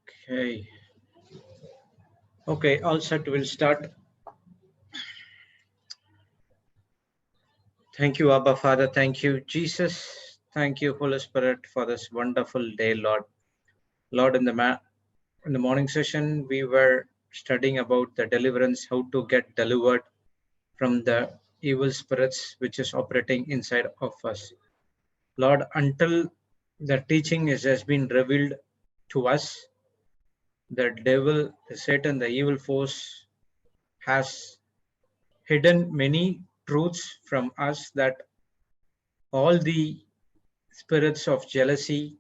Okay. Okay, all set. We'll start. Thank you, Abba Father. Thank you, Jesus. Thank you, Holy Spirit, for this wonderful day, Lord. Lord, in the morning session, we were studying about the deliverance, how to get delivered from the evil spirits which is operating inside of us. Lord, until the teaching has been revealed to us, the devil, the Satan, the evil force has hidden many truths from us, that all the spirits of jealousy,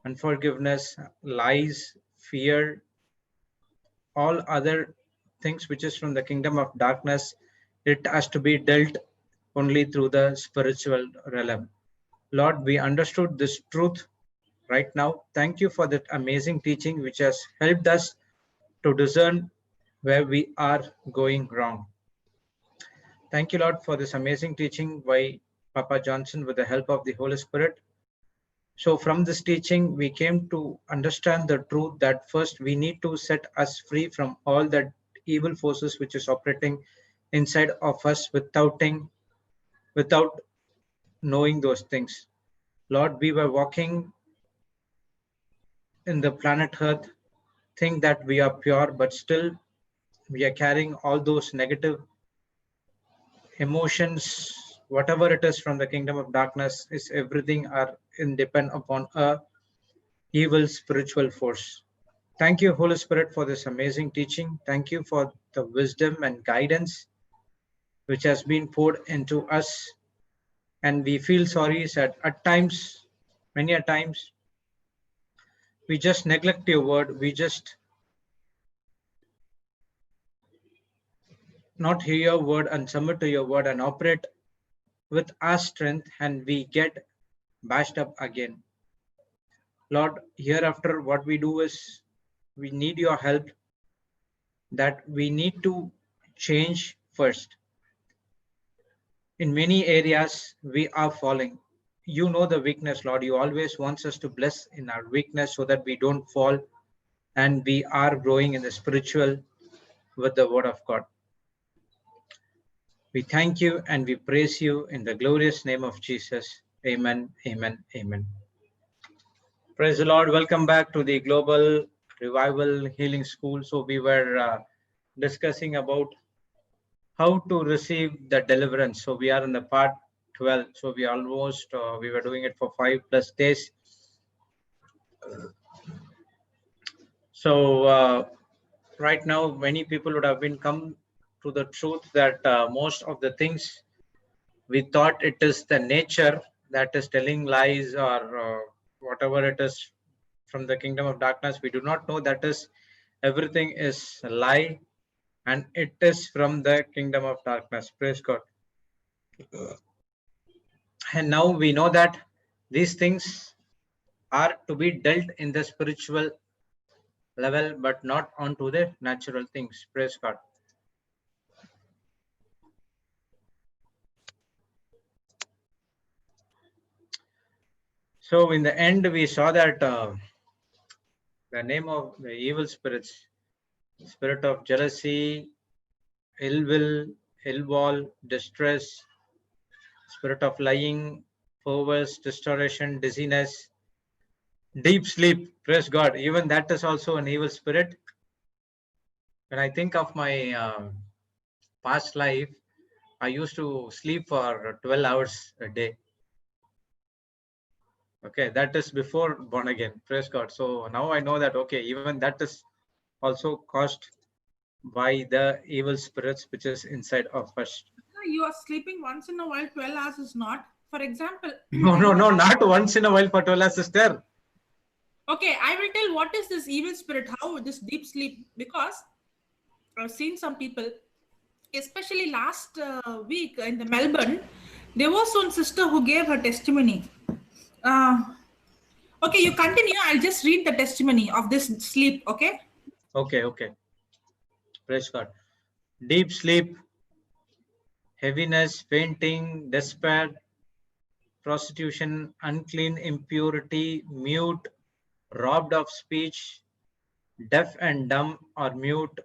unforgiveness, lies, fear, all other things which is from the kingdom of darkness, it has to be dealt only through the spiritual realm. Lord, we understood this truth right now. Thank you for that amazing teaching which has helped us to discern where we are going wrong. Thank you, Lord, for this amazing teaching by Papa Johnson with the help of the Holy Spirit. So from this teaching, we came to understand the truth that first we need to set us free from all the evil forces which is operating inside of us without knowing those things. Lord, we were walking in the planet Earth, think that we are pure, but still we are carrying all those negative emotions, whatever it is from the kingdom of darkness, is everything are depend upon a evil spiritual force. Thank you, Holy Spirit, for this amazing teaching. Thank you for the wisdom and guidance which has been poured into us. And we feel sorry that at times, many a times, we just neglect your word. We just not hear your word and submit to your word and operate with our strength, and we get bashed up again. Lord, hereafter what we do is we need your help, that we need to change first. In many areas, we are falling. You know the weakness, Lord. You always want us to bless in our weakness so that we don't fall and we are growing in the spiritual with the word of God. We thank you and we praise you in the glorious name of Jesus. Amen, amen, amen. Praise the Lord. Welcome back to the Global Revival Healing School. So we were discussing about how to receive the deliverance. So we are in the part 12. So we almost, we were doing it for 5+ days. So right now, many people would have been come to the truth that most of the things we thought it is the nature that is telling lies or whatever it is from the kingdom of darkness. We do not know that is everything is a lie and it is from the kingdom of darkness. Praise God. And now we know that these things are to be dealt in the spiritual level, but not onto the natural things. Praise God. So in the end, we saw that the name of the evil spirits, spirit of jealousy, ill will, ill will, distress, spirit of lying, perverse, distortion, dizziness, deep sleep. Praise God. Even that is also an evil spirit. When I think of my past life, I used to sleep for 12 hours a day. Okay, that is before born again. Praise God. So now I know that, okay, even that is also caused by the evil spirits which is inside of us. You are sleeping once in a while, 12 hours is not. For example, No, not once in a while for 12 hours, sister. Okay, I will tell what is this evil spirit, how this deep sleep, because I've seen some people, especially last week in the Melbourne, there was one sister who gave her testimony. Okay, you continue. I'll just read the testimony of this sleep, okay? Okay. Praise God. Deep sleep, heaviness, fainting, despair, prostitution, unclean, impurity, mute, robbed of speech, deaf and dumb or mute,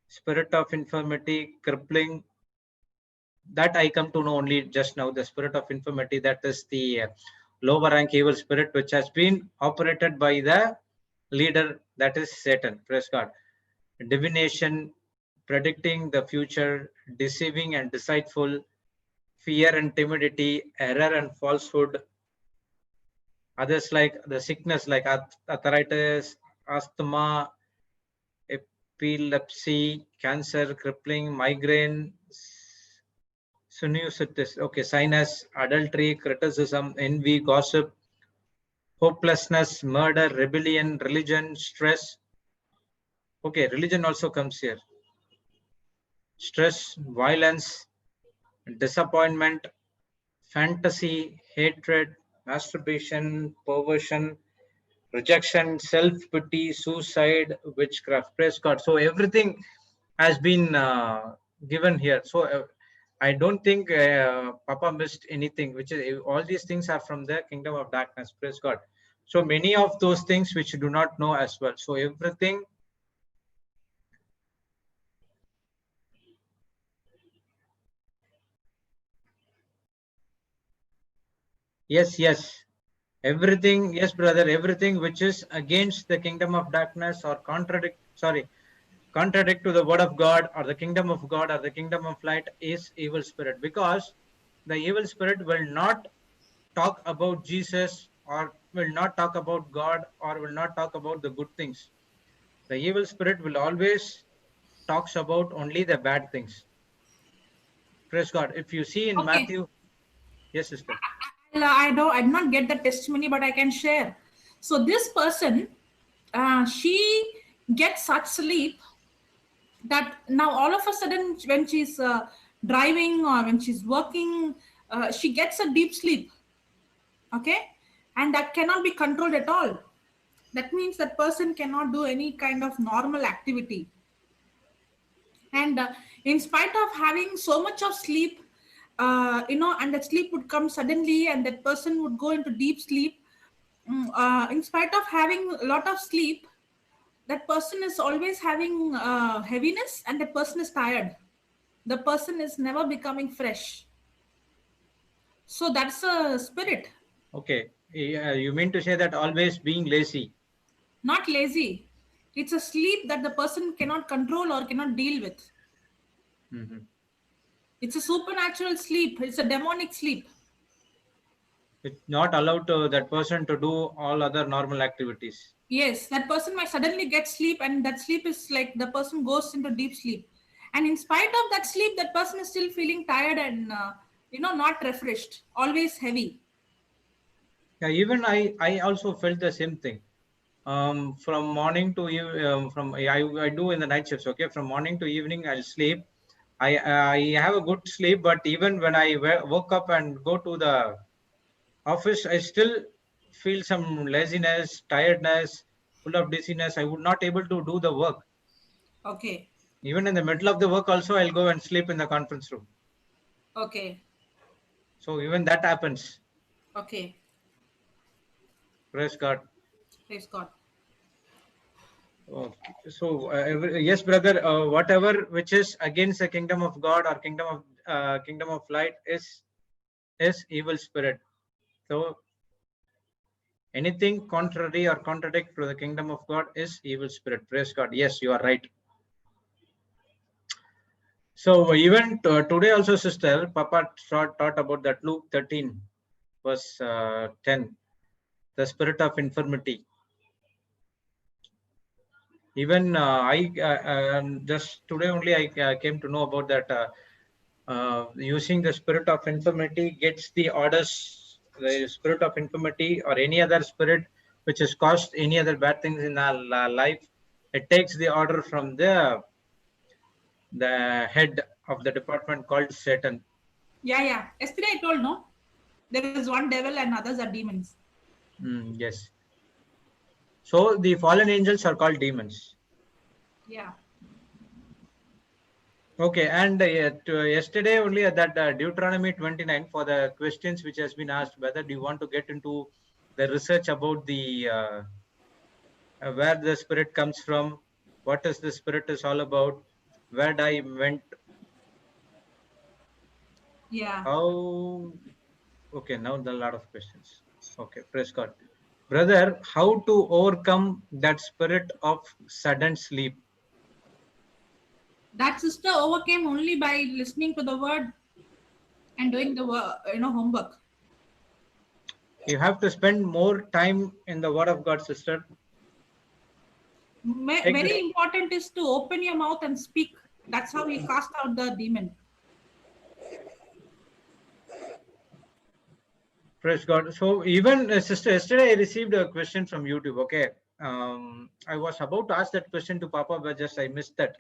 spirit of infirmity, crippling. That I come to know only just now. The spirit of infirmity, that is the lower rank evil spirit which has been operated by the leader, that is Satan. Praise God. Divination, predicting the future, deceiving and deceitful, fear and timidity, error and falsehood. Others like the sickness like arthritis, asthma, epilepsy, cancer, crippling, migraine, sinusitis, okay, sinus, adultery, criticism, envy, gossip, hopelessness, murder, rebellion, religion, stress. Okay, religion also comes here. Stress, violence, disappointment, fantasy, hatred, masturbation, perversion, rejection, self-pity, suicide, witchcraft. Praise God. So everything has been given here. So I don't think Papa missed anything, which is all these things are from the kingdom of darkness. Praise God. So many of those things which you do not know as well. So everything. Yes, yes. Everything, yes, brother, everything which is against the kingdom of darkness or contradict to the word of God or the kingdom of God or the kingdom of light is evil spirit, because the evil spirit will not talk about Jesus or will not talk about God or will not talk about the good things. The evil spirit will always talks about only the bad things. Praise God. If you see in Okay. Matthew, yes, sister. I did not get the testimony, but I can share. So this person, she gets such sleep that now all of a sudden when she's driving or when she's working, she gets a deep sleep. Okay, and that cannot be controlled at all. That means that person cannot do any kind of normal activity. And in spite of having so much of sleep, and that sleep would come suddenly and that person would go into deep sleep. In spite of having a lot of sleep, that person is always having heaviness and that person is tired. The person is never becoming fresh. So that's a spirit. Okay. You mean to say that always being lazy? Not lazy. It's a sleep that the person cannot control or cannot deal with. Mhm. It's a supernatural sleep. It's a demonic sleep. It's not allowed to that person to do all other normal activities. Yes, that person might suddenly get sleep, and that sleep is like the person goes into deep sleep. And in spite of that sleep, that person is still feeling tired and not refreshed, always heavy. Yeah, even I also felt the same thing. From morning to from I do in the night shifts. Okay, from morning to evening I'll sleep. I have a good sleep, but even when I woke up and go to the office, I still feel some laziness, tiredness, full of dizziness. I would not able to do the work. Okay, Even in the middle of the work, also I'll go and sleep in the conference room. okay, So even that happens. okay. Praise God. Praise God. Okay. So yes, brother. Whatever which is against the kingdom of God or kingdom of light is evil spirit. So anything contrary or contradict to the kingdom of God is evil spirit. Praise God. Yes, you are right. So even today also, sister, Papa taught about that Luke 13, verse 10, the spirit of infirmity. Even I just today only I came to know about that. Using the spirit of infirmity gets the orders, the spirit of infirmity or any other spirit which has caused any other bad things in our life. It takes the order from the head of the department called Satan. Yeah, yeah. Yesterday I told no. There is one devil and others are demons. Yes. So the fallen angels are called demons. Yeah. Okay, and yesterday only at that Deuteronomy 29 for the questions which has been asked, whether do you want to get into the research about the where the spirit comes from, what is the spirit is all about, where I went, Yeah. how. Okay, now there are a lot of questions. Okay, praise God. Brother, how to overcome that spirit of sudden sleep? That sister overcame only by listening to the word and doing the homework. You have to spend more time in the Word of God, sister. Take this. Very important is to open your mouth and speak. That's how he cast out the demon. Praise God. So even sister, yesterday I received a question from YouTube. Okay, I was about to ask that question to Papa, but just I missed that.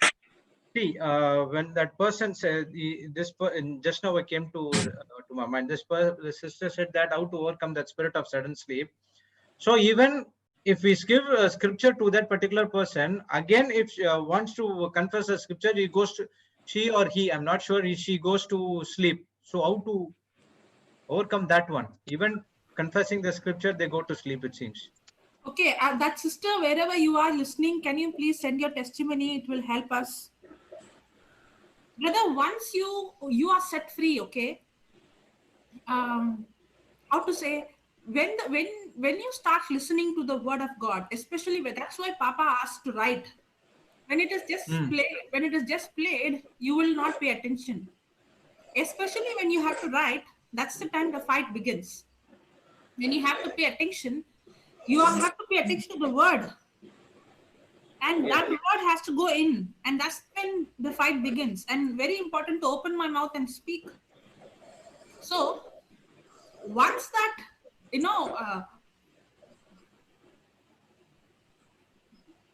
See, when that person said just now I came to my mind. The sister said that how to overcome that spirit of sudden sleep. So even if we give a scripture to that particular person, again, if she wants to confess a scripture, he goes to she or he. I'm not sure. She goes to sleep. So how to overcome that one? Even confessing the scripture, they go to sleep. It seems. Okay, that sister, wherever you are listening, can you please send your testimony? It will help us. Brother, once you are set free, okay, how to say, when you start listening to the word of God, especially that's why Papa asked to write. When it is just Hmm. played, you will not pay attention. Especially when you have to write, that's the time the fight begins. When you have to pay attention, have to pay attention to the word, and that word has to go in, and that's when the fight begins. And very important to open my mouth and speak. So once that, you know,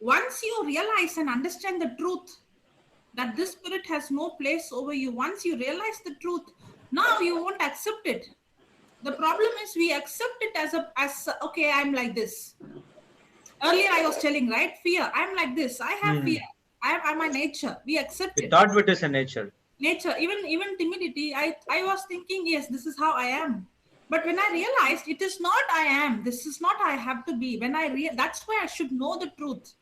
once you realize and understand the truth that this spirit has no place over you, once you realize the truth, now you won't accept it. The problem is we accept it okay, I'm like this. Earlier I was telling, right? Fear. I'm like this. I have Hmm. fear. I'm my nature. We accept We it. thought it is a nature. Nature, even timidity. I was thinking, yes, this is how I am. But when I realized it is not I am, this is not I have to be. That's why I should know the truth.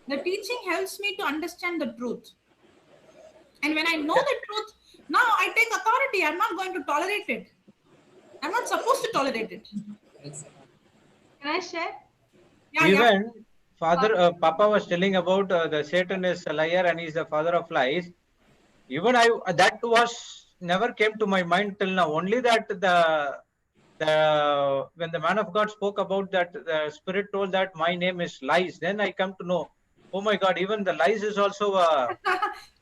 The teaching helps me to understand the truth. And when I know Yeah. the truth, now I take authority. I'm not going to tolerate it. I'm not supposed to tolerate it. Can I share? Yeah, yeah. Even Papa was telling about the Satan is a liar and he's the father of lies. Even that was never came to my mind till now. Only that the when the man of God spoke about that, the spirit told that my name is lies. Then I come to know, oh my God, even the lies is also a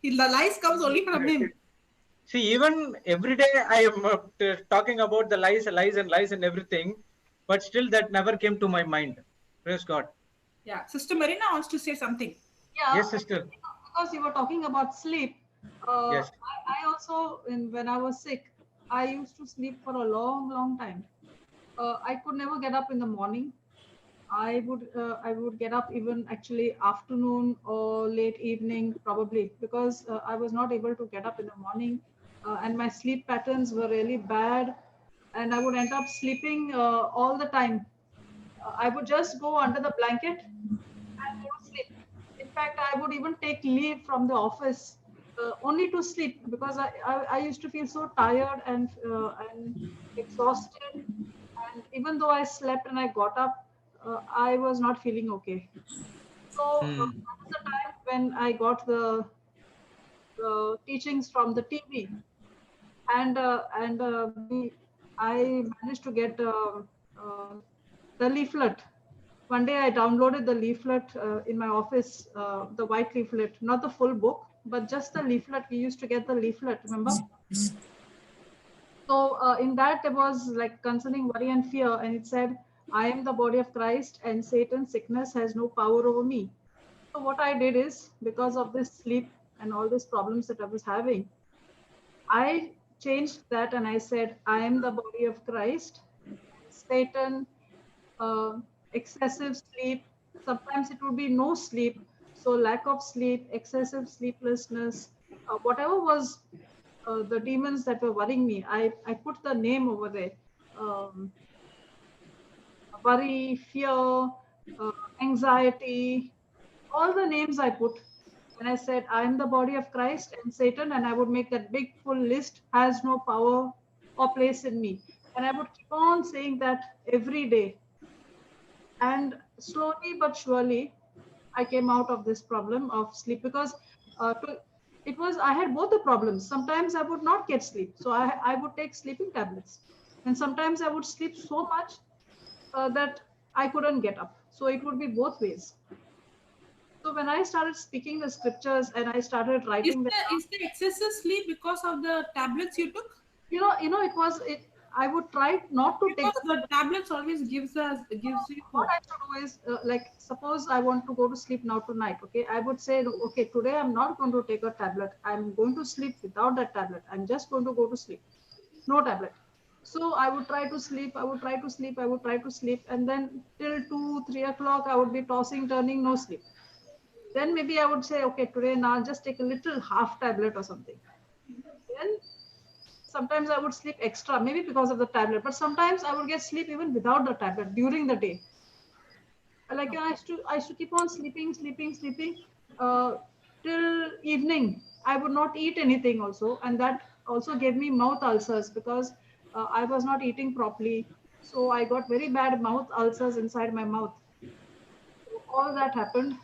The lies comes only from spirit. him. See, even every day I am talking about the lies and everything, but still that never came to my mind. Praise God. Yeah. Sister Marina wants to say something. Yeah, Yes, sister. because you were talking about sleep. Yes. I also, when I was sick, I used to sleep for a long, long time. I could never get up in the morning. I would get up even actually afternoon or late evening probably, because I was not able to get up in the morning, and my sleep patterns were really bad, and I would end up sleeping all the time. I would just go under the blanket and go to sleep. In fact, I would even take leave from the office only to sleep, because I used to feel so tired and exhausted. And even though I slept and I got up, I was not feeling okay. So Hmm. that was the time when I got the teachings from the TV, and I managed to get uh, the leaflet. One day I downloaded the leaflet in my office, the white leaflet, not the full book, but just the leaflet. We used to get the leaflet, remember? So in that it was like concerning worry and fear, and it said, I am the body of Christ, and Satan's sickness has no power over me. So what I did is, because of this sleep and all these problems that I was having, I changed that and I said, I am the body of Christ, and Satan, uh, excessive sleep, sometimes it would be no sleep. So lack of sleep, excessive sleeplessness, whatever was the demons that were worrying me, I put the name over there. Um, Worry, fear, anxiety, all the names I put. And I said, I am the body of Christ and Satan, and I would make that big full list, has no power or place in me. And I would keep on saying that every day. And slowly but surely, I came out of this problem of sleep, because it was, I had both the problems. Sometimes I would not get sleep, so I would take sleeping tablets, and sometimes I would sleep so much that I couldn't get up. So it would be both ways. So when I started speaking the scriptures and I started writing them down, Is the excessive sleep because of the tablets you took? it was it. I would try not to take Because the tablets always gives you what hope. I should do is, like, suppose I want to go to sleep now tonight. Okay, I would say, okay, today I'm not going to take a tablet. I'm going to sleep without that tablet. I'm just going to go to sleep, no tablet. So I would try to sleep. I would try to sleep. I would try to sleep, and then till 2, 3 o'clock, I would be tossing, turning, no sleep. Then maybe I would say, okay, today now I'll just take a little half tablet or something. Then sometimes I would sleep extra, maybe because of the tablet, but sometimes I would get sleep even without the tablet during the day. Like, I used to keep on sleeping uh, till evening. I would not eat anything also, and that also gave me mouth ulcers, because I was not eating properly. So I got very bad mouth ulcers inside my mouth. So all that happened,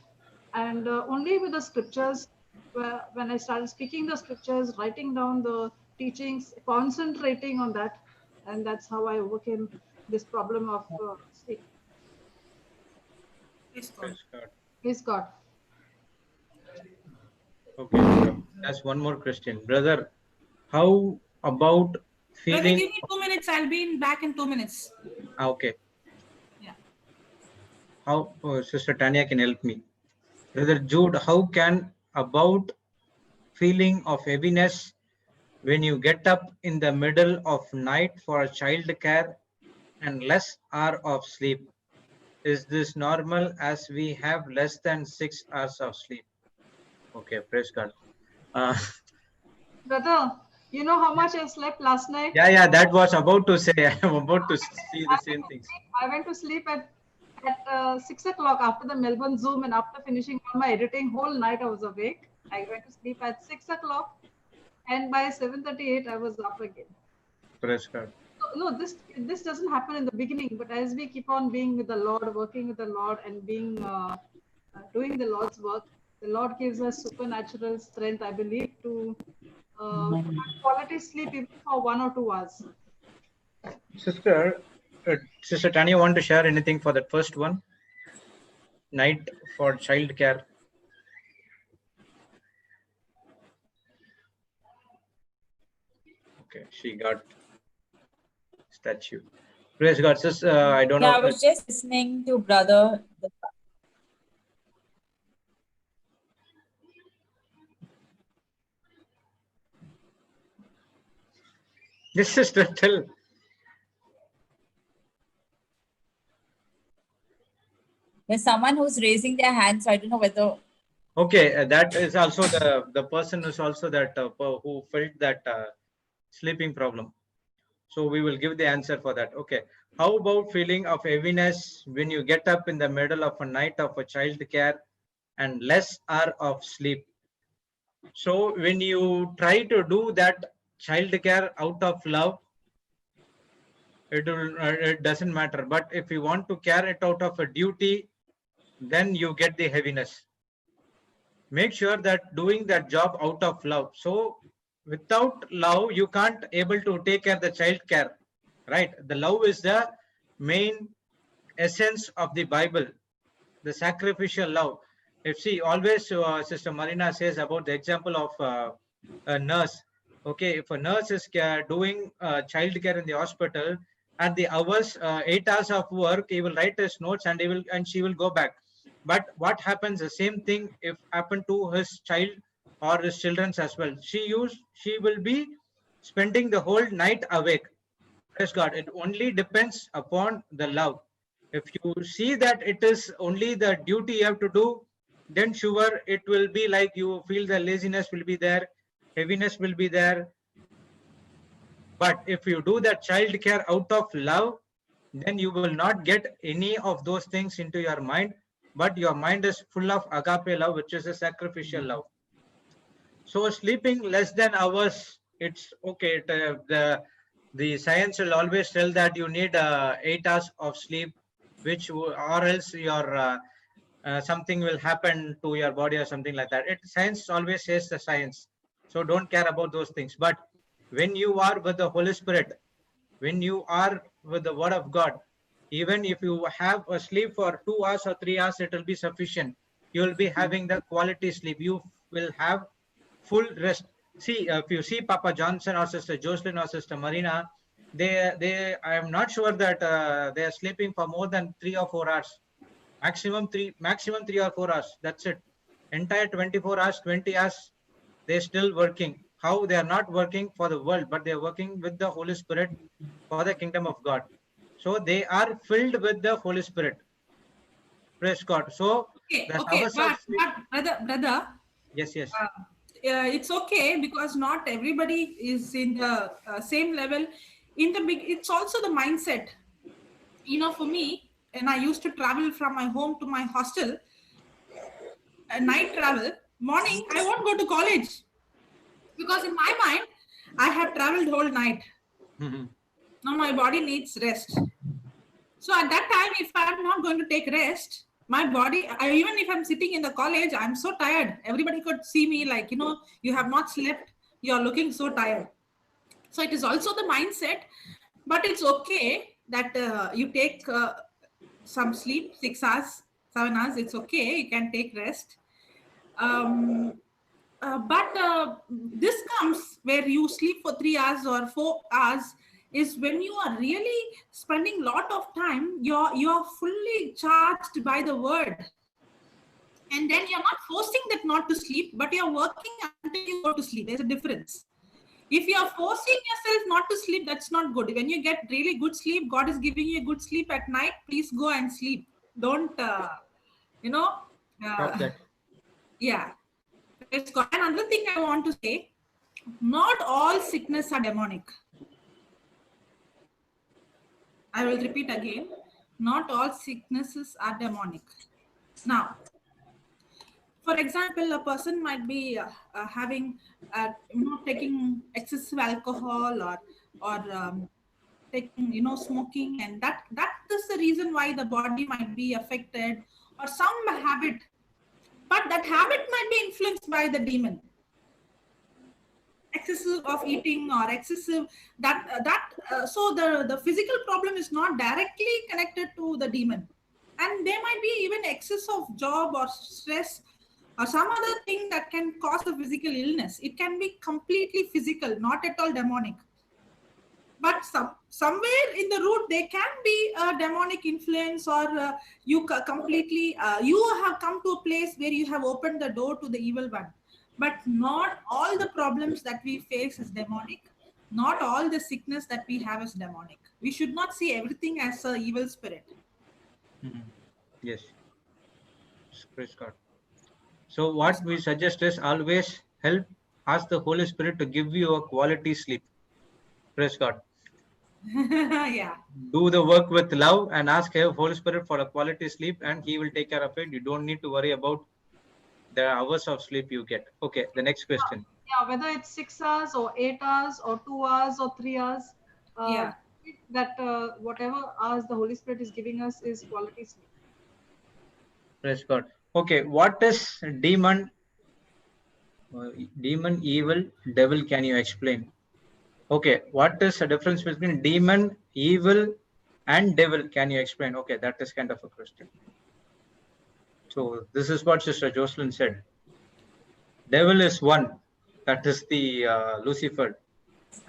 and only with the scriptures, when I started speaking the scriptures, writing down the teachings, concentrating on that, and that's how I overcame this problem of sleep. Please God. Praise God. Praise God. Okay, that's one more question. Brother, how about Brother, feeling? give me 2 minutes. I'll be back in 2 minutes. Okay, Yeah. how Sister Tanya can help me. Brother Jude, how can about feeling of heaviness when you get up in the middle of night for child care and less hour of sleep? Is this normal as we have less than 6 hours of sleep? Okay, praise God. Uh, Brother, you know how much I slept last night? yeah, that was about to say. I'm about to see the I same went to things. sleep, I went to sleep at 6 o'clock after the Melbourne Zoom, and after finishing all my editing, whole night I was awake. I went to sleep at 6 o'clock, and by 7:38 I was up again. Praise God. So, no, this doesn't happen in the beginning, but as we keep on being with the Lord, working with the Lord, and being doing the Lord's work, the Lord gives us supernatural strength, I believe, to have quality sleep even for 1 or 2 hours. Sister, Sister Tanya, want to share anything for that first one? Night for child care. Okay, she got statue. Praise God. Sis, I don't Yeah, know. I was just listening to brother. This sister, tell. There's someone who's raising their hand, so I don't know whether. Okay, that is also the person is also that who felt that sleeping problem. So we will give the answer for that. Okay. How about feeling of heaviness when you get up in the middle of a night of a child care and less hour of sleep? So when you try to do that child care out of love, it doesn't matter. But if you want to care it out of a duty, then you get the heaviness. Make sure that doing that job out of love. So without love, you can't able to take care of the child care, right? The love is the main essence of the Bible, the sacrificial love. If see, always Sister Marina says about the example of a nurse. Okay, if a nurse is doing child care in the hospital, and the hours, 8 hours of work, he will write his notes and she will go back. But what happens? The same thing if happened to his child or his children's as well. She will be spending the whole night awake. Praise God. It only depends upon the love. If you see that it is only the duty you have to do, then sure it will be like you feel the laziness will be there, heaviness will be there. But if you do that child care out of love, then you will not get any of those things into your mind, but your mind is full of agape love, which is a sacrificial love. So sleeping less than hours, it's okay. The science will always tell that you need 8 hours of sleep, or else your something will happen to your body or something like that. Science always says the science, so don't care about those things. But when you are with the Holy Spirit, when you are with the Word of God, even if you have a sleep for 2 hours or 3 hours, it will be sufficient. You will be having the quality sleep. You will have full rest. See, if you see Papa Johnson or Sister Jocelyn or Sister Marina, I am not sure that they are sleeping for more than 3 or 4 hours. Maximum 3 or 4 hours. That's it. Entire 24 hours, 20 hours, they're still working. How they are not working for the world, but they're working with the Holy Spirit for the kingdom of God. So they are filled with the Holy Spirit. Praise God. So Okay, the okay, hours of sleep. brother, Yes, yes. it's okay because not everybody is in the same level. In the big, it's also the mindset. For me, and I used to travel from my home to my hostel, night travel. Morning, I won't go to college because in my mind, I have traveled whole night. Mhm. Now my body needs rest. So at that time, if I'm not going to take rest, my body, even if I'm sitting in the college, I'm so tired. Everybody could see me like, you have not slept. You're looking so tired. So it is also the mindset, but it's okay that you take some sleep, 6 hours, 7 hours. It's okay. You can take rest. But this comes where you sleep for 3 hours or 4 hours is when you are really spending a lot of time. You're fully charged by the word, and then you're not forcing that not to sleep, but you're working until you go to sleep. There's a difference. If you're forcing yourself not to sleep, that's not good. When you get really good sleep, God is giving you a good sleep at night, please go and sleep. Don't you know Stop uh, that. yeah. Praise God. And another thing I want to say, not all sickness are demonic. I will repeat again. Not all sicknesses are demonic. Now, for example, a person might be having, taking excessive alcohol or taking, smoking, and that is the reason why the body might be affected, or some habit, but that habit might be influenced by the demon. Excessive of eating or excessive so the physical problem is not directly connected to the demon, and there might be even excess of job or stress or some other thing that can cause a physical illness. It can be completely physical, not at all demonic, but somewhere in the root there can be a demonic influence, or completely you have come to a place where you have opened the door to the evil one. But not all the problems that we face is demonic. Not all the sickness that we have is demonic. We should not see everything as a evil spirit. Mhm. Yes. Praise God. So what we suggest is always ask the Holy Spirit to give you a quality sleep. Praise God. Yeah. Do the work with love and ask Holy Spirit for a quality sleep, and He will take care of it. You don't need to worry about the hours of sleep you get. Okay, the next question. Yeah, whether it's 6 hours or 8 hours or 2 hours or 3 hours, uh, Yeah. that whatever hours the Holy Spirit is giving us is quality sleep. Praise God. Okay, what is demon, evil, devil? Can you explain? Okay, what is the difference between demon, evil, and devil? Can you explain? Okay, that is kind of a question. So this is what Sister Jocelyn said. Devil is one, that is the Lucifer,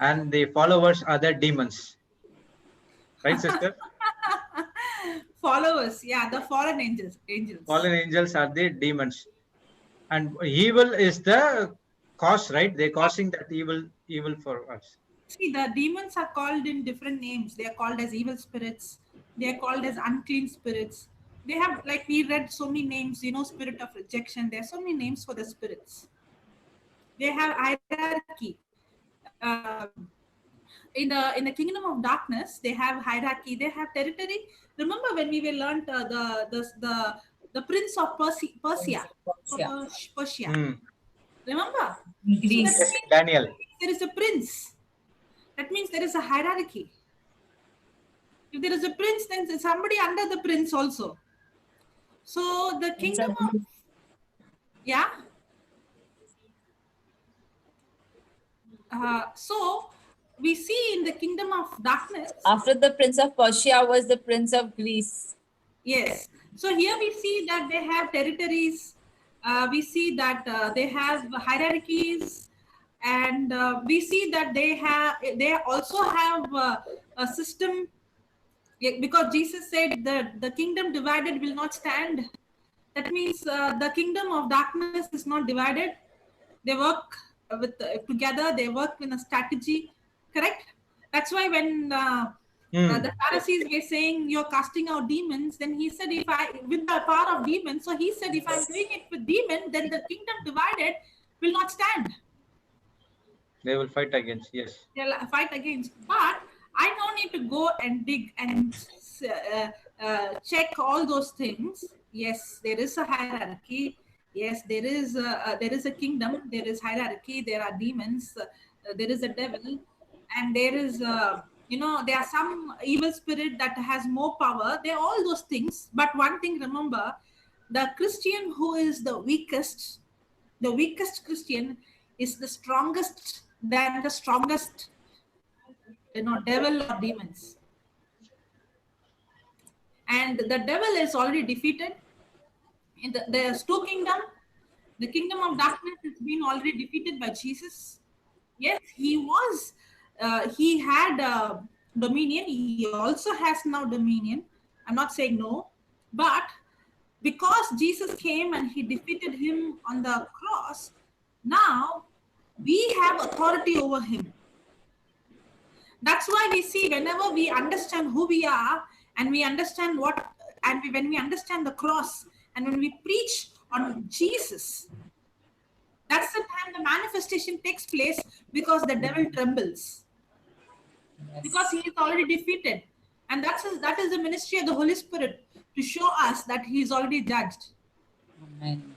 and the followers are the demons. Right, sister? Followers, yeah, the fallen angels. Fallen angels are the demons, and evil is the cause, right? They're causing that evil for us. See, the demons are called in different names. They are called as evil spirits. They are called as unclean spirits. They have, like we read so many names, spirit of rejection. There are so many names for the spirits. They have hierarchy. Um, in the kingdom of darkness, they have hierarchy, they have territory. Remember when we were learned the prince of Persia, Yeah. Persia. Hmm. Remember? So that Greece. Yes, means Daniel. there is a prince. That means there is a hierarchy. If there is a prince, then there's somebody under the prince also. So the kingdom of, yeah. So we see in the kingdom of darkness. After the Prince of Persia was the Prince of Greece. Yes. So here we see that they have territories. We see that they have hierarchies, and we see that they also have a system. Yeah, because Jesus said that the kingdom divided will not stand. That means the kingdom of darkness is not divided. They work with together. They work in a strategy. Correct. That's why when the Pharisees were saying you're casting out demons, then he said, if I with the power of demons, so he said, if I'm doing it with demon, then the kingdom divided will not stand. They will fight against. Yes. They'll fight against. But I don't need to go and dig and check all those things. Yes, there is a hierarchy. Yes, there is a kingdom. There is hierarchy. There are demons. There is a devil, and there is there are some evil spirit that has more power. There are all those things. But one thing, remember, the Christian who is the weakest Christian is the strongest than the strongest devil or demons. And the devil is already defeated. In there's two kingdom. The kingdom of darkness has been already defeated by Jesus. Yes, he had dominion. He also has now dominion. I'm not saying no, but because Jesus came and he defeated him on the cross, now we have authority over him. That's why we see whenever we understand who we are and we understand when we understand the cross and when we preach on Jesus, that's the time the manifestation takes place, because the devil trembles. Yes. Because he is already defeated. And that is the ministry of the Holy Spirit, to show us that he is already judged. Amen.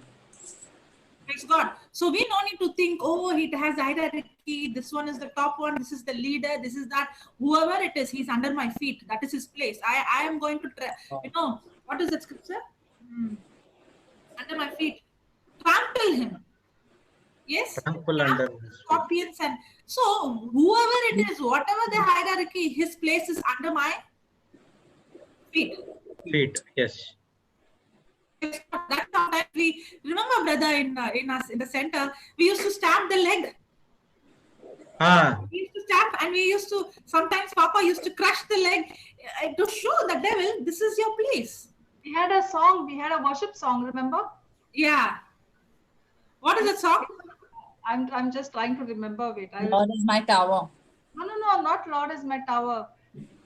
Praise God. So we don't need to think, oh, it has hierarchy. This one is the top one. This is the leader. This is that. Whoever it is, he's under my feet. That is his place. I am going to, what is that scripture? Under my feet. Trample him. Yes. Trample under scorpions. And so whoever it is, whatever the hierarchy, his place is under my feet. Yes. That's sometimes we remember, brother, in us in the center, we used to stab the leg. We used to stab, and we used to sometimes Papa used to crush the leg to show the devil, this is your place. We had a song, we had a worship song, remember? Yeah. What is that song? I'm just trying to remember it. Lord is my tower. No, not Lord is my tower.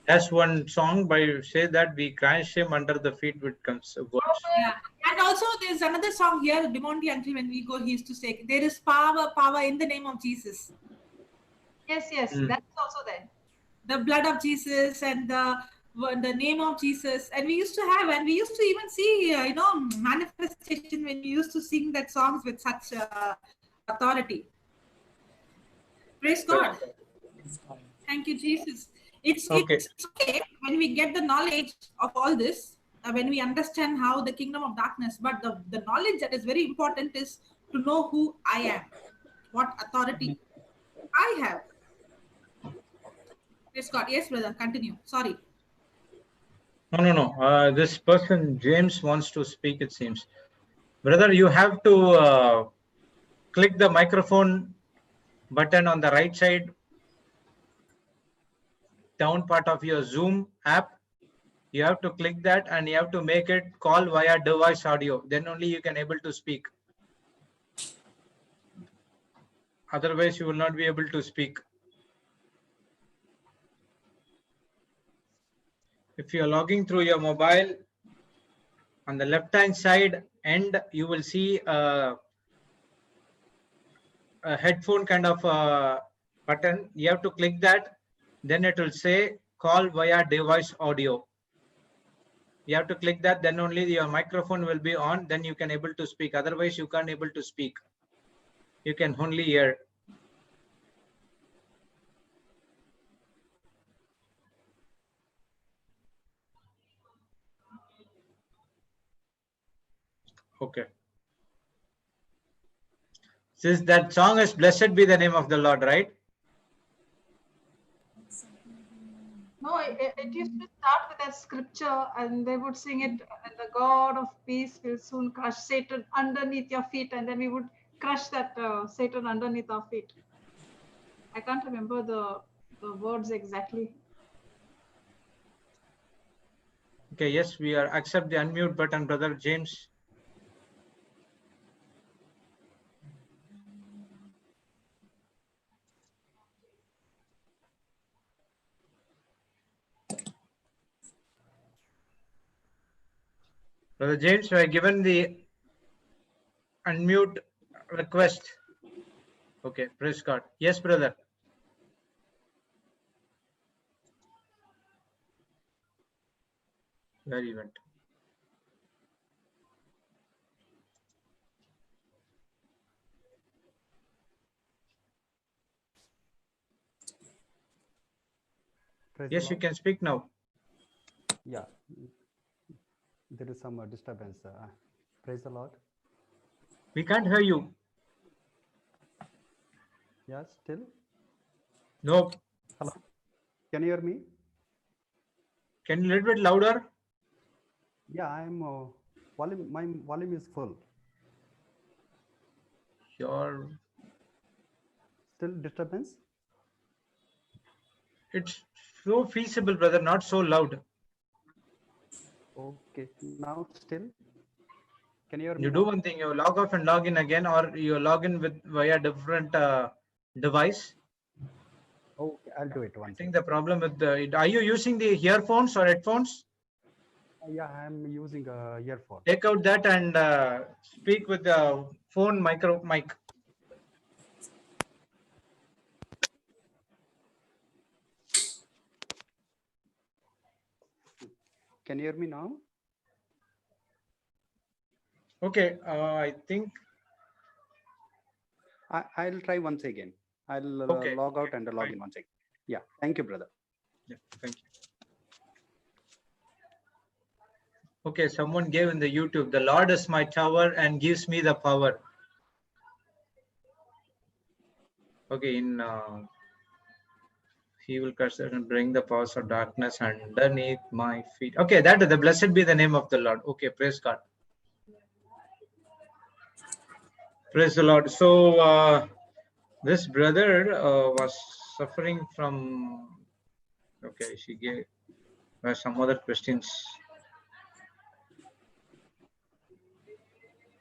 That's one song by say that we crash him under the feet with comes words. Yeah. And also there's another song here, Demonti until when we go, he used to say, there is power in the name of Jesus. Yes, that's also there. The blood of Jesus and the name of Jesus. And we used to have, and we used to even see, manifestation when we used to sing that songs with such authority. Praise God. Thank you, Jesus. It's okay when we get the knowledge of all this, when we understand how the kingdom of darkness, but the knowledge that is very important is to know who I am, what authority I have. Praise God. Yes, brother, continue. Sorry. No. This person, James, wants to speak, it seems. Brother, you have to click the microphone button on the right side down part of your Zoom app. You have to click that and you have to make it call via device audio. Then only you can able to speak. Otherwise, you will not be able to speak. If you are logging through your mobile, on the left hand side end, you will see a headphone kind of button. You have to click that then it will say call via device audio. You have to click that, then only your microphone will be on, then you can able to speak. Otherwise, you can't able to speak. You can only hear. Okay. Since that song is Blessed Be the Name of the Lord, right? No, it used to start with a scripture and they would sing it, and the God of peace will soon crush Satan underneath your feet, and then we would crush that Satan underneath our feet. I can't remember the words exactly. Okay, yes, we are accept the unmute button, Brother James. Brother James, we are given the unmute request. Okay, praise God. Yes, brother. Where you went? Praise Yes, you can speak now. Yeah, there is some disturbance. Praise the Lord. We can't hear you. Yeah, still. No. Hello. Can you hear me? Can you a little bit louder? Yeah, I'm volume. My volume is full. Your Still disturbance. it's so feasible, brother. Not so loud. Okay. Now still. Can you hear me You now? do one thing. You log off and log in again, or you log in with via different device. Okay, I'll do it once. I think the problem with the. Are you using the earphones or headphones? Yeah, I'm using a earphone. Take out that and speak with the phone mic. Can you hear me now? Okay, I think. I'll try once again. I'll Okay. log out and log in once again. Yeah. Thank you, brother. Yeah, thank you. Okay, someone gave in the YouTube, the Lord is my tower and gives me the power. Okay, in he will curse and bring the powers of darkness underneath my feet. Okay, that is the blessed be the name of the Lord. Okay, praise God. Praise the Lord. So this brother was suffering from. Okay, she gave some other questions.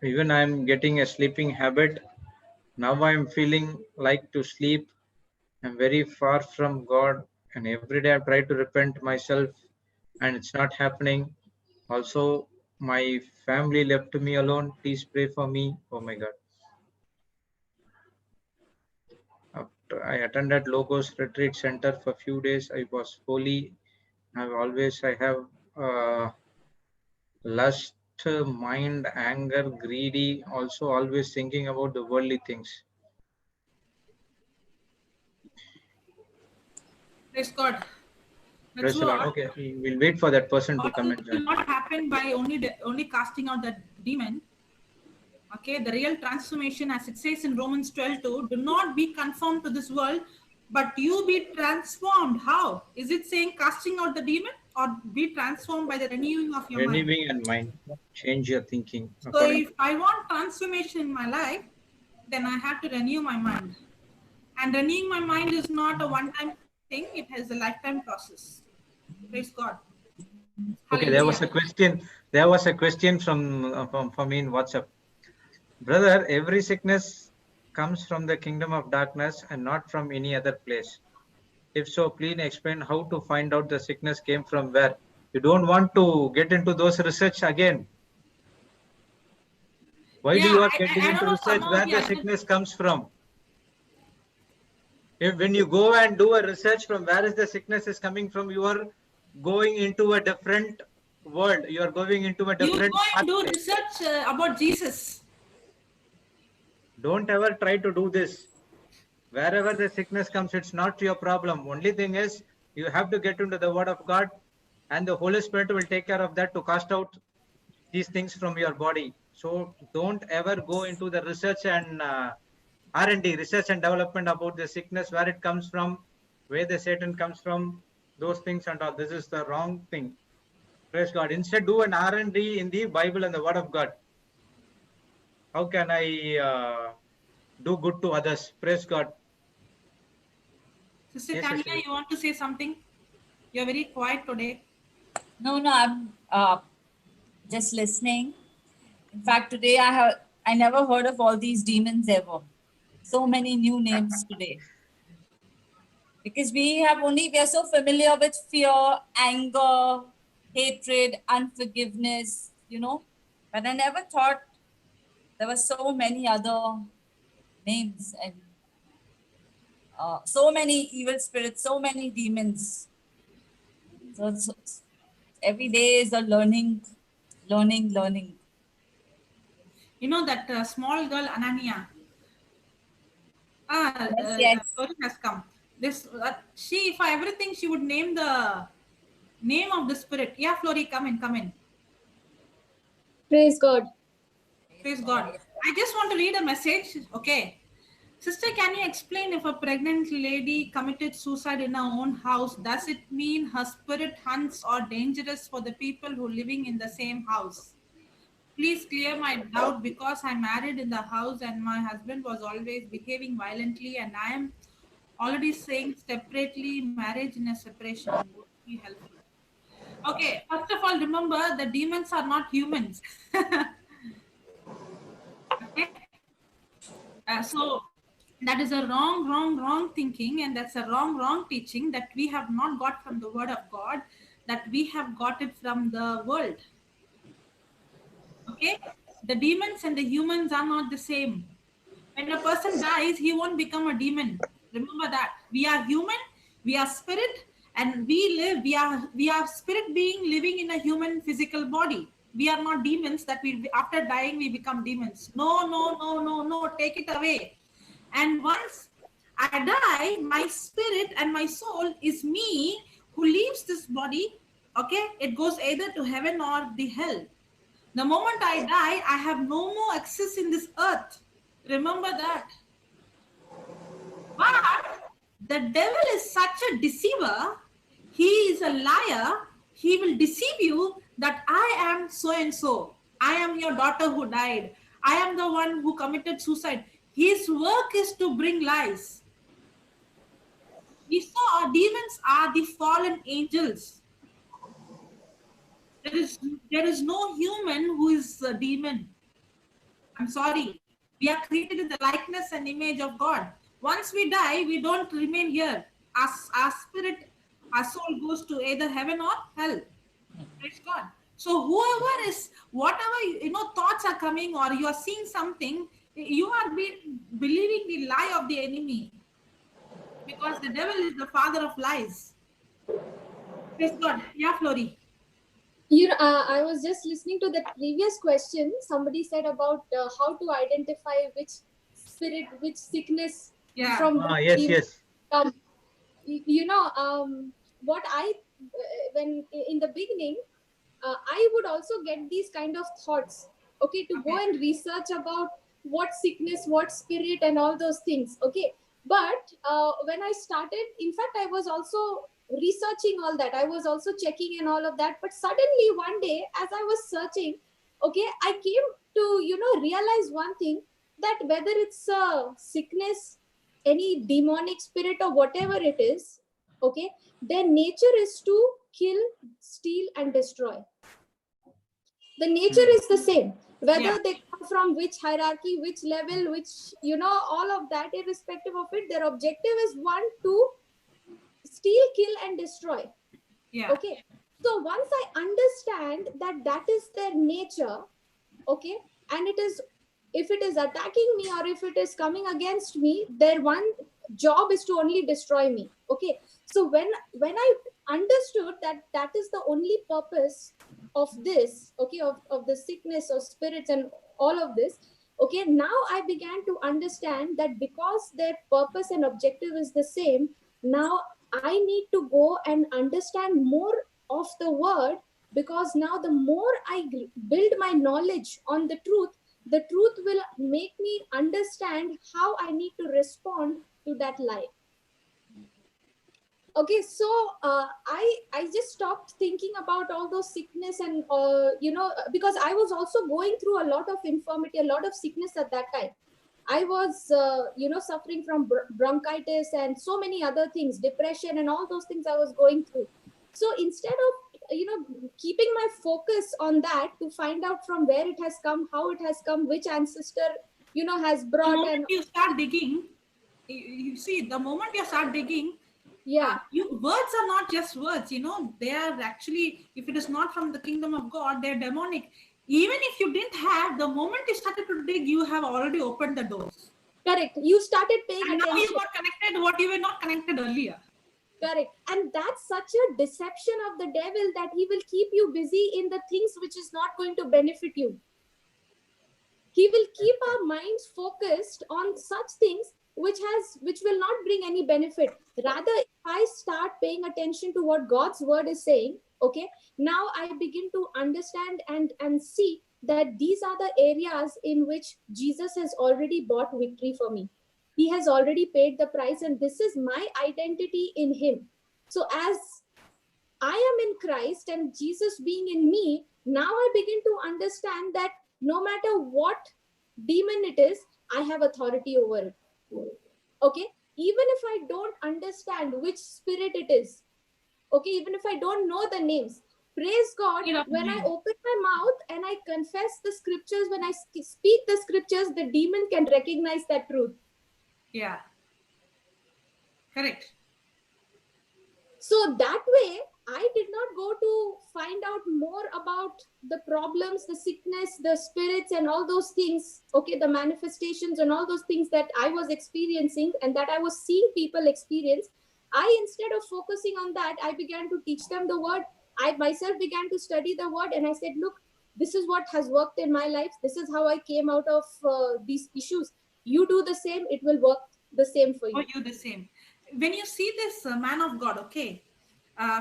Even I'm getting a sleeping habit. Now I'm feeling like to sleep. I'm very far from God, and every day I try to repent myself, and it's not happening. Also, my family left me alone. Please pray for me. Oh my God. After I attended Logos Retreat Center for a few days, I was holy. I have lust, mind, anger, greedy, also always thinking about the worldly things. Praise God. Praise That's the Lord. what. Okay, we'll wait for that person to All come and will join. not happen by only casting out that demon. Okay, the real transformation, as it says in Romans 12:2, do not be conformed to this world, but you be transformed. How? Is it saying casting out the demon, or be transformed by the renewing of your mind? Renewing and mind, change your thinking. So if I want transformation in my life, then I have to renew my mind. And renewing my mind is not a one-time thing, it has a lifetime process. Praise God. Okay, Hallelujah. there was a question from me in WhatsApp. Brother, every sickness comes from the kingdom of darkness and not from any other place. If so, please explain how to find out the sickness came from where. You don't want to get into those research again. Why do you are getting I into don't know research some of where the the other, sickness comes from? when you go and do a research from where is the sickness is coming from, you are going into a different world. You are going into a You different go and do pathway. research about Jesus. Don't ever try to do this. Wherever the sickness comes, it's not your problem. Only thing is, you have to get into the Word of God, and the Holy Spirit will take care of that to cast out these things from your body. So don't ever go into the research and R&D, research and development about the sickness, where it comes from, where the Satan comes from, those things and all. This is the wrong thing. Praise God. Instead, do an R&D in the Bible and the Word of God. How can I do good to others? Praise God. Sister Yes, Tanya, Ashwini. you want to say something? You're very quiet today. No, I'm just listening. In fact, today I never heard of all these demons ever. So many new names today. Because we are so familiar with fear, anger, hatred, unforgiveness, But I never thought there were so many other names and so many evil spirits, so many demons. So every day is a learning. You know that small girl Anania. Yes. Flori has come. This she for everything she would name the name of the spirit. Yeah, Flori, come in. Praise God. Praise God. I just want to read a message. Okay. Sister, can you explain if a pregnant lady committed suicide in her own house, does it mean her spirit hunts or dangerous for the people who living in the same house? Please clear my doubt because I'm married in the house and my husband was always behaving violently and I am already saying separately marriage in a separation would be helpful. Okay, first of all, remember the demons are not humans. Okay, so that is a wrong thinking, and that's a wrong teaching that we have not got from the Word of God, that we have got it from the world. Okay, the demons and the humans are not the same. When a person dies, he won't become a demon. Remember that we are human, we are spirit, and we are spirit being living in a human physical body. We are not demons that we after dying we become demons. No, take it away. And once I die, my spirit and my soul is me who leaves this body. Okay, it goes either to heaven or the hell. The moment I die, I have no more access in this earth. Remember that. But the devil is such a deceiver. He is a liar. He will deceive you that I am so and so. I am your daughter who died. I am the one who committed suicide. His work is to bring lies. We saw demons are the fallen angels. There is no human who is a demon. I'm sorry. We are created in the likeness and image of God. Once we die, we don't remain here. Our spirit, our soul goes to either heaven or hell. Praise God. So whoever is, whatever thoughts are coming or you are seeing something, you are believing the lie of the enemy. Because the devil is the father of lies. Praise God. Yeah, Flori. I was just listening to the previous question. Somebody said about how to identify which spirit, which sickness from Yes. come. What when in the beginning, I would also get these kind of thoughts. Okay, to go and research about what sickness, what spirit, and all those things. Okay, but when I started, in fact, I was also researching all that. I was also checking and all of that. But suddenly one day, as I was searching, okay, I came to realize one thing, that whether it's a sickness, any demonic spirit or whatever it is, okay, their nature is to kill, steal, and destroy. The nature is the same, whether they come from which hierarchy, which level, which all of that, irrespective of it, their objective is one, to steal, kill, and destroy. Okay, so once I understand that is their nature, okay, and it is, if it is attacking me or if it is coming against me, their one job is to only destroy me. Okay, so when I understood that that is the only purpose of this, okay, of the sickness or spirits and all of this, okay, now I began to understand that because their purpose and objective is the same, now I need to go and understand more of the word, because now the more I build my knowledge on the truth will make me understand how I need to respond to that lie. Okay, so I just stopped thinking about all those sickness and because I was also going through a lot of infirmity, a lot of sickness at that time. I was suffering from bronchitis and so many other things, depression and all those things I was going through. So instead of keeping my focus on that to find out from where it has come, how it has come, which ancestor has brought, The moment and you start digging, you see, the moment you start digging, yeah, words are not just words, they are actually, if it is not from the kingdom of God, they're demonic. Even if you didn't have, the moment you started to dig, you have already opened the doors. correct. You started paying And now attention. you got connected what you were not connected earlier. Correct. And that's such a deception of the devil, that he will keep you busy in the things which is not going to benefit you. He will keep our minds focused on such things which will not bring any benefit. Rather, if I start paying attention to what God's word is saying, okay, now I begin to understand and see that these are the areas in which Jesus has already bought victory for me. He has already paid the price, and this is my identity in him. So as I am in Christ and Jesus being in me, now I begin to understand that no matter what demon it is, I have authority over it. Okay, even if I don't understand which spirit it is, okay, even if I don't know the names, praise God, when I open my mouth and I confess the scriptures, when I speak the scriptures, the demon can recognize that truth. Yeah, correct. So that way, I did not go to find out more about the problems, the sickness, the spirits and all those things, okay, the manifestations and all those things that I was experiencing and that I was seeing people experience. Instead of focusing on that, I began to teach them the word. I myself began to study the word, and I said, look, this is what has worked in my life. This is how I came out of these issues. You do the same, it will work the same for you. For you the same. When you see this man of God, okay,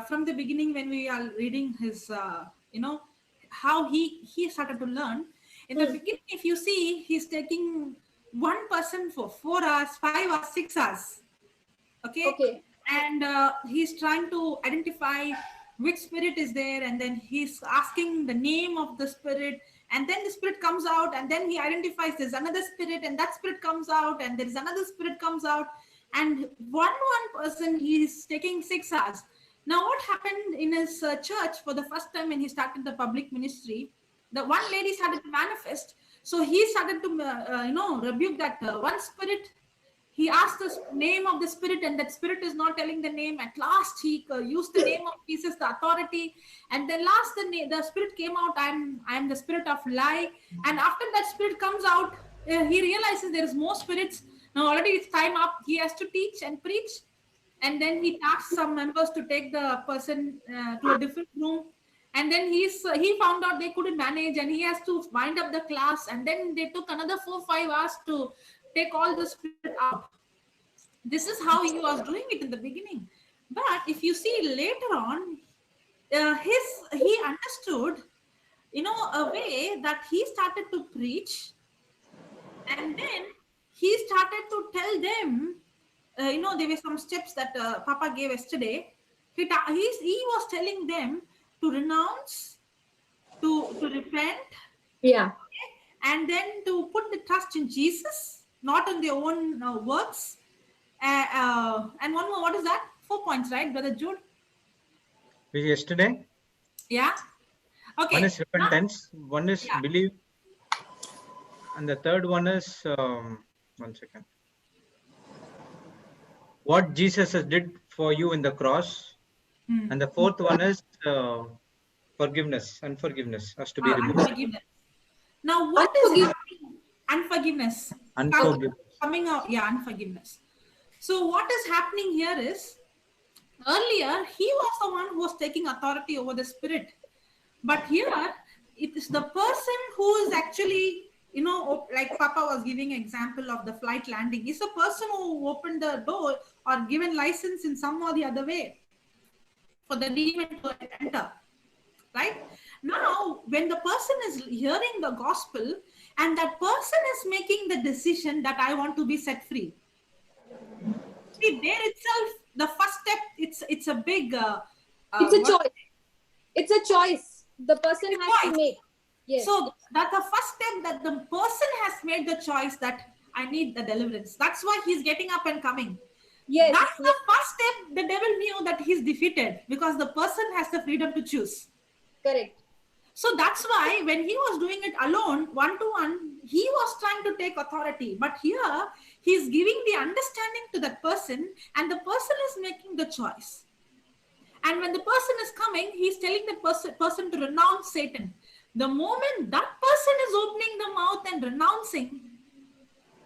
from the beginning when we are reading his, how he started to learn. In the beginning, if you see, he's taking one person for 4 hours, 5 hours, 6 hours. Okay. And he's trying to identify which spirit is there, and then he's asking the name of the spirit, and then the spirit comes out, and then he identifies there's another spirit, and that spirit comes out, and there is another spirit comes out, and one person he's taking 6 hours. Now what happened in his church for the first time when he started the public ministry, the one lady started to manifest, so he started to rebuke that one spirit. He asked the name of the spirit, and that spirit is not telling the name. At last, he used the name of Jesus, the authority, and then last the spirit came out. I'm the spirit of lie. And after that spirit comes out, he realizes there is more spirits. Now already it's time up. He has to teach and preach, and then he asks some members to take the person to a different room. And then he found out they couldn't manage, and he has to wind up the class. And then they took another 4-5 hours to take all the spirit out. This is how he was doing it in the beginning. But if you see later on, he understood, a way that he started to preach, and then he started to tell them, there were some steps that Papa gave yesterday. He was telling them to renounce, to repent, and then to put the trust in Jesus, not on their own works. And one more, what is that? 4 points, right, Brother Jude? Yesterday? Yeah. Okay. One is repentance, one is belief, and the third one is, one second, what Jesus did for you in the cross. And the fourth one is unforgiveness has to be removed. Unforgiveness. Now, what is happening? Unforgiveness. Unforgiveness. Coming out, unforgiveness. So what is happening here is, earlier he was the one who was taking authority over the spirit, but here it is the person who is actually, like Papa was giving example of the flight landing, is the person who opened the door or given license in some or the other way for the demon to enter. Right now, when the person is hearing the gospel and that person is making the decision that I want to be set free, see, there itself, the first step, it's a big It's a choice. It's a choice the person has to make. Yes. So that the first step, that the person has made the choice that I need the deliverance. That's why he's getting up and coming. Yes. That's the first step. The devil knew that he's defeated because the person has the freedom to choose. Correct. So that's why when he was doing it alone, one-to-one, he was trying to take authority. But here, he's giving the understanding to that person, and the person is making the choice. And when the person is coming, he's telling the person to renounce Satan. The moment that person is opening the mouth and renouncing,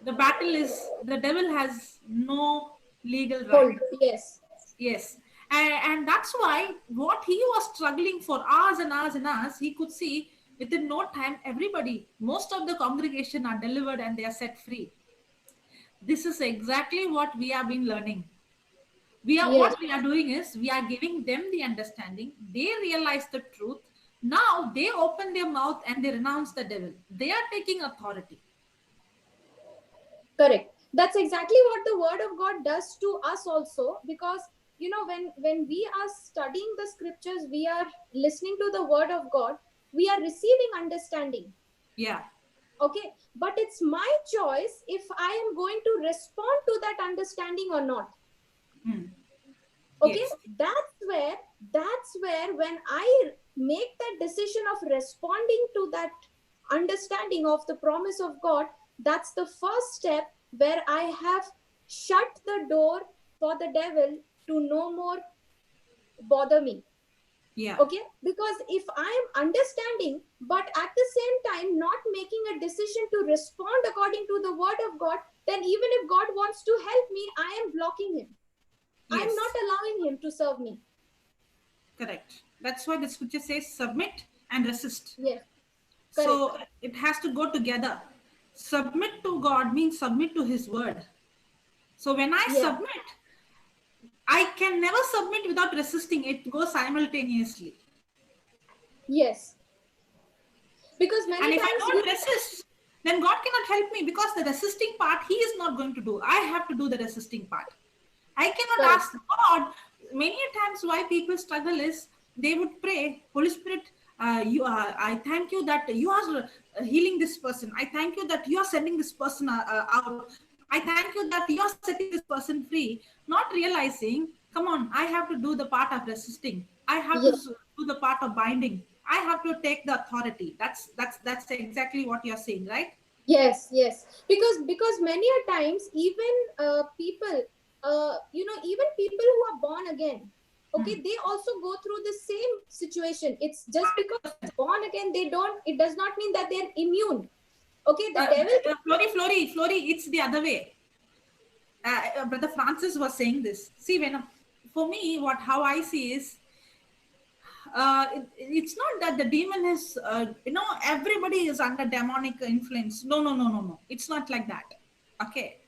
the battle is, the devil has no legal right. Yes. Yes. And that's why what he was struggling for hours and hours and hours, he could see within no time, everybody, most of the congregation are delivered and they are set free. This is exactly what we have been learning. What we are doing is, we are giving them the understanding. They realize the truth. Now they open their mouth and they renounce the devil. They are taking authority. Correct. That's exactly what the word of God does to us also, because when we are studying the scriptures, we are listening to the word of God, we are receiving understanding. Yeah. Okay. But it's my choice if I am going to respond to that understanding or not. Okay. Yes. That's where when I make that decision of responding to that understanding of the promise of God, that's the first step where I have shut the door for the devil to no more bother me. Yeah. Okay. Because if I am understanding, but at the same time not making a decision to respond according to the word of God, then even if God wants to help me, I am blocking him. Yes. I'm not allowing him to serve me. Correct. That's why the scripture says submit and resist. Yes. So it has to go together. Submit to God means submit to his word. So when I submit, I can never submit without resisting. It goes simultaneously. Yes. Because many and if times I don't resist, then God cannot help me, because the resisting part he is not going to do. I have to do the resisting part. I cannot ask God. Many times why people struggle is, they would pray, Holy Spirit, I thank you that you are healing this person. I thank you that you are sending this person out. I thank you that you are setting this person free. Not realizing, come on, I have to do the part of resisting. I have to do the part of binding. I have to take the authority. That's exactly what you're saying, right? Yes. Because many a times, even people, even people who are born again, okay, they also go through the same situation. It's just because born again, it does not mean that they're immune. Okay, the devil. Flory, it's the other way. Brother Francis was saying this. See, for me, how I see is, it's not that the demon is, everybody is under demonic influence. No. It's not like that. Okay.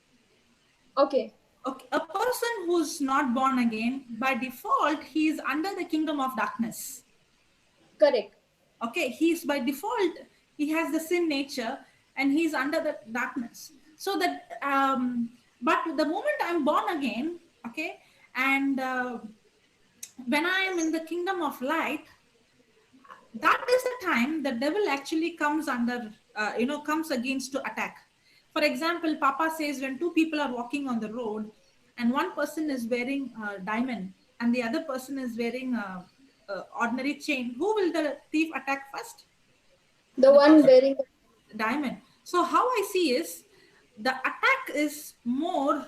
A person who's not born again, by default, he is under the kingdom of darkness. Correct. Okay. He's by default, he has the sin nature and he's under the darkness. So that, but the moment I'm born again, okay, and when I am in the kingdom of light, that is the time the devil actually comes under, comes against to attack. For example, Papa says, when two people are walking on the road and one person is wearing a diamond and the other person is wearing a ordinary chain, who will the thief attack first? The one wearing diamond. So how I see is, the attack is more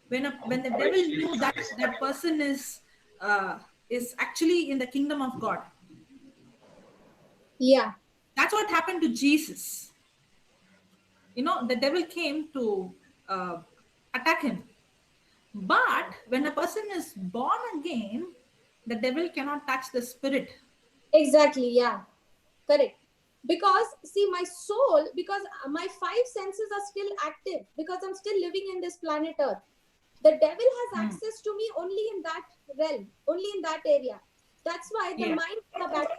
when the devil knew that that person is actually in the kingdom of God. Yeah. That's what happened to Jesus. The devil came to attack him. But when a person is born again, the devil cannot touch the spirit. Exactly, yeah, correct. Because see, my soul, because my five senses are still active, because I'm still living in this planet Earth. The devil has access to me only in that realm, only in that area. That's why the Yeah. mind is a battle.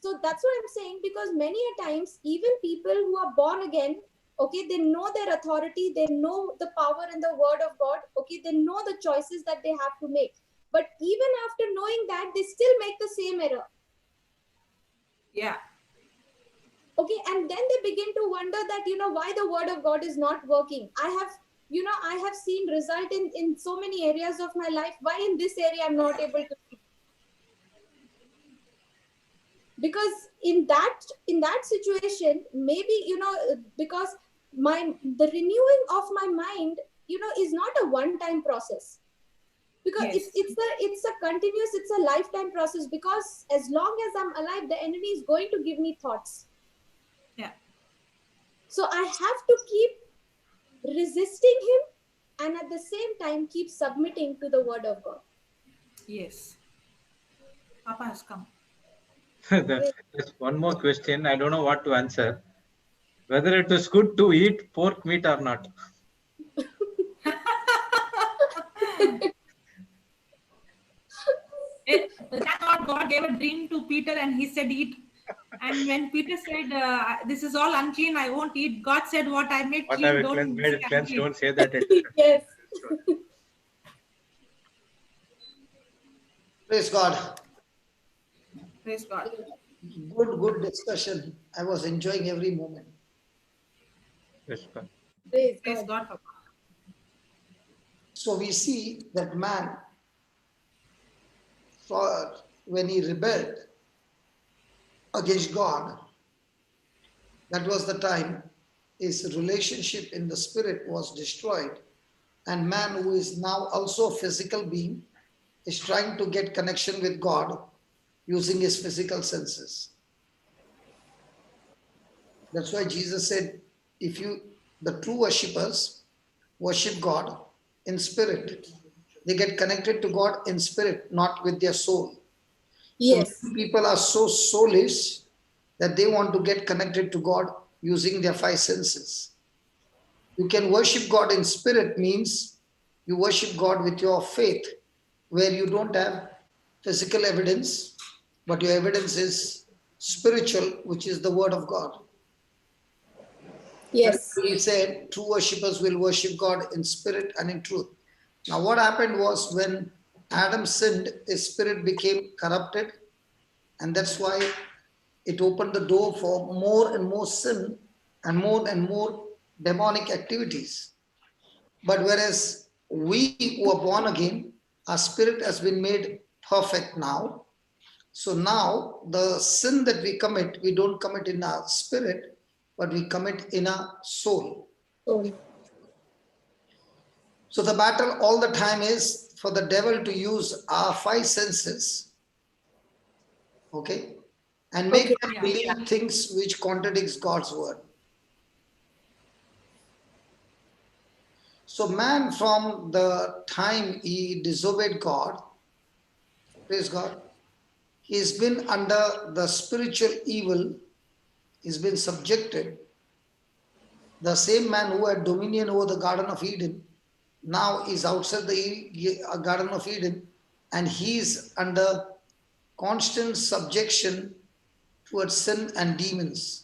So that's what I'm saying, because many a times, even people who are born again, okay, they know their authority, they know the power in the word of God, okay, they know the choices that they have to make. But even after knowing that, they still make the same error. Yeah. Okay, and then they begin to wonder that, why the word of God is not working. I have seen result in so many areas of my life. Why in this area I'm not able to see? Because in that situation, maybe, because the renewing of my mind, is not a one time process, because Yes. it's a continuous, it's a lifetime process, because as long as I'm alive, the enemy is going to give me thoughts. Yeah. So I have to keep resisting him, and at the same time keep submitting to the word of God. Yes. Papa has come. There's one more question. I don't know what to answer. Whether it is good to eat pork meat or not. Thank God gave a dream to Peter and he said, eat. And when Peter said, this is all unclean, I won't eat, God said, what I made What I clean, have don't made say it cleanse, unclean. don't say that it. Yes. Praise God. Praise God. Good discussion. I was enjoying every moment. Yes, God. Praise Praise God. God, Papa. So we see that man, when he rebelled against God, that was the time his relationship in the spirit was destroyed. And man, who is now also a physical being, is trying to get connection with God using his physical senses. That's why Jesus said, the true worshippers worship God in spirit. They get connected to God in spirit, not with their soul. So Yes. many people are so soulish that they want to get connected to God using their five senses. You can worship God in spirit means you worship God with your faith, where you don't have physical evidence, but your evidence is spiritual, which is the word of God. Yes. He said, true worshippers will worship God in spirit and in truth. Now, what happened was when Adam sinned, his spirit became corrupted, and that's why it opened the door for more and more sin and more demonic activities. But whereas we who are born again, our spirit has been made perfect now. So now the sin that we commit, we don't commit in our spirit, but we commit in our soul. Soul. So the battle all the time is for the devil to use our five senses, okay, and make Okay. them believe things which contradicts God's word. So man, from the time he disobeyed God, praise God, he's been under the spiritual evil, he's been subjected. The same man who had dominion over the Garden of Eden now is outside the Garden of Eden, and he's under constant subjection towards sin and demons.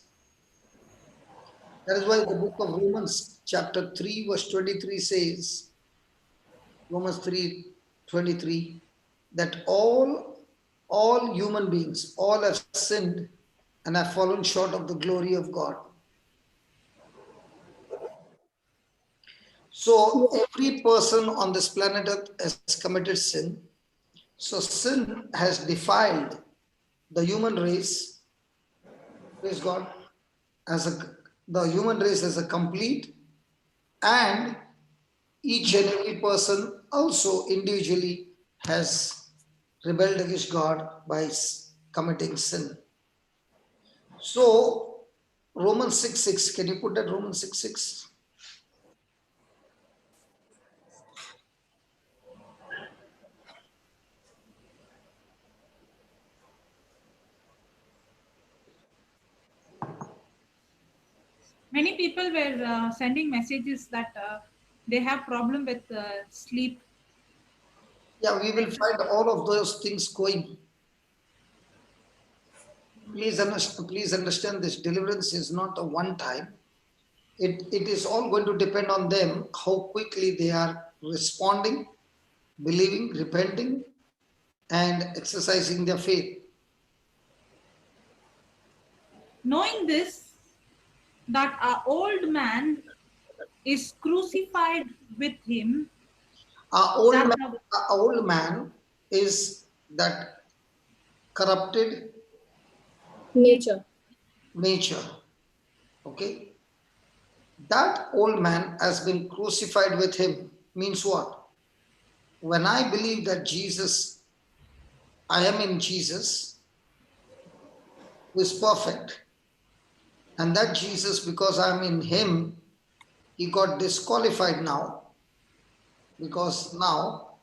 That is why the book of Romans, chapter 3, verse 23 says, Romans 3:23, that all human beings, all have sinned and have fallen short of the glory of God. So every person on this planet Earth has committed sin. So sin has defiled the human race, praise God, the human race as a complete, and each and every person also individually has rebelled against God by committing sin. So Romans 6:6, can you put that Romans 6:6? Many people were sending messages that they have problem with sleep. Yeah, we will find all of those things going. Please understand this deliverance is not a one time. It is all going to depend on them, how quickly they are responding, believing, repenting, and exercising their faith. Knowing this, that our old man is crucified with him, Our old that man, the our old man is that corrupted Nature. nature. Okay? That old man has been crucified with him. Means what? When I believe that Jesus, I am in Jesus, who is perfect, and that Jesus, because I'm in him, he got disqualified now, because now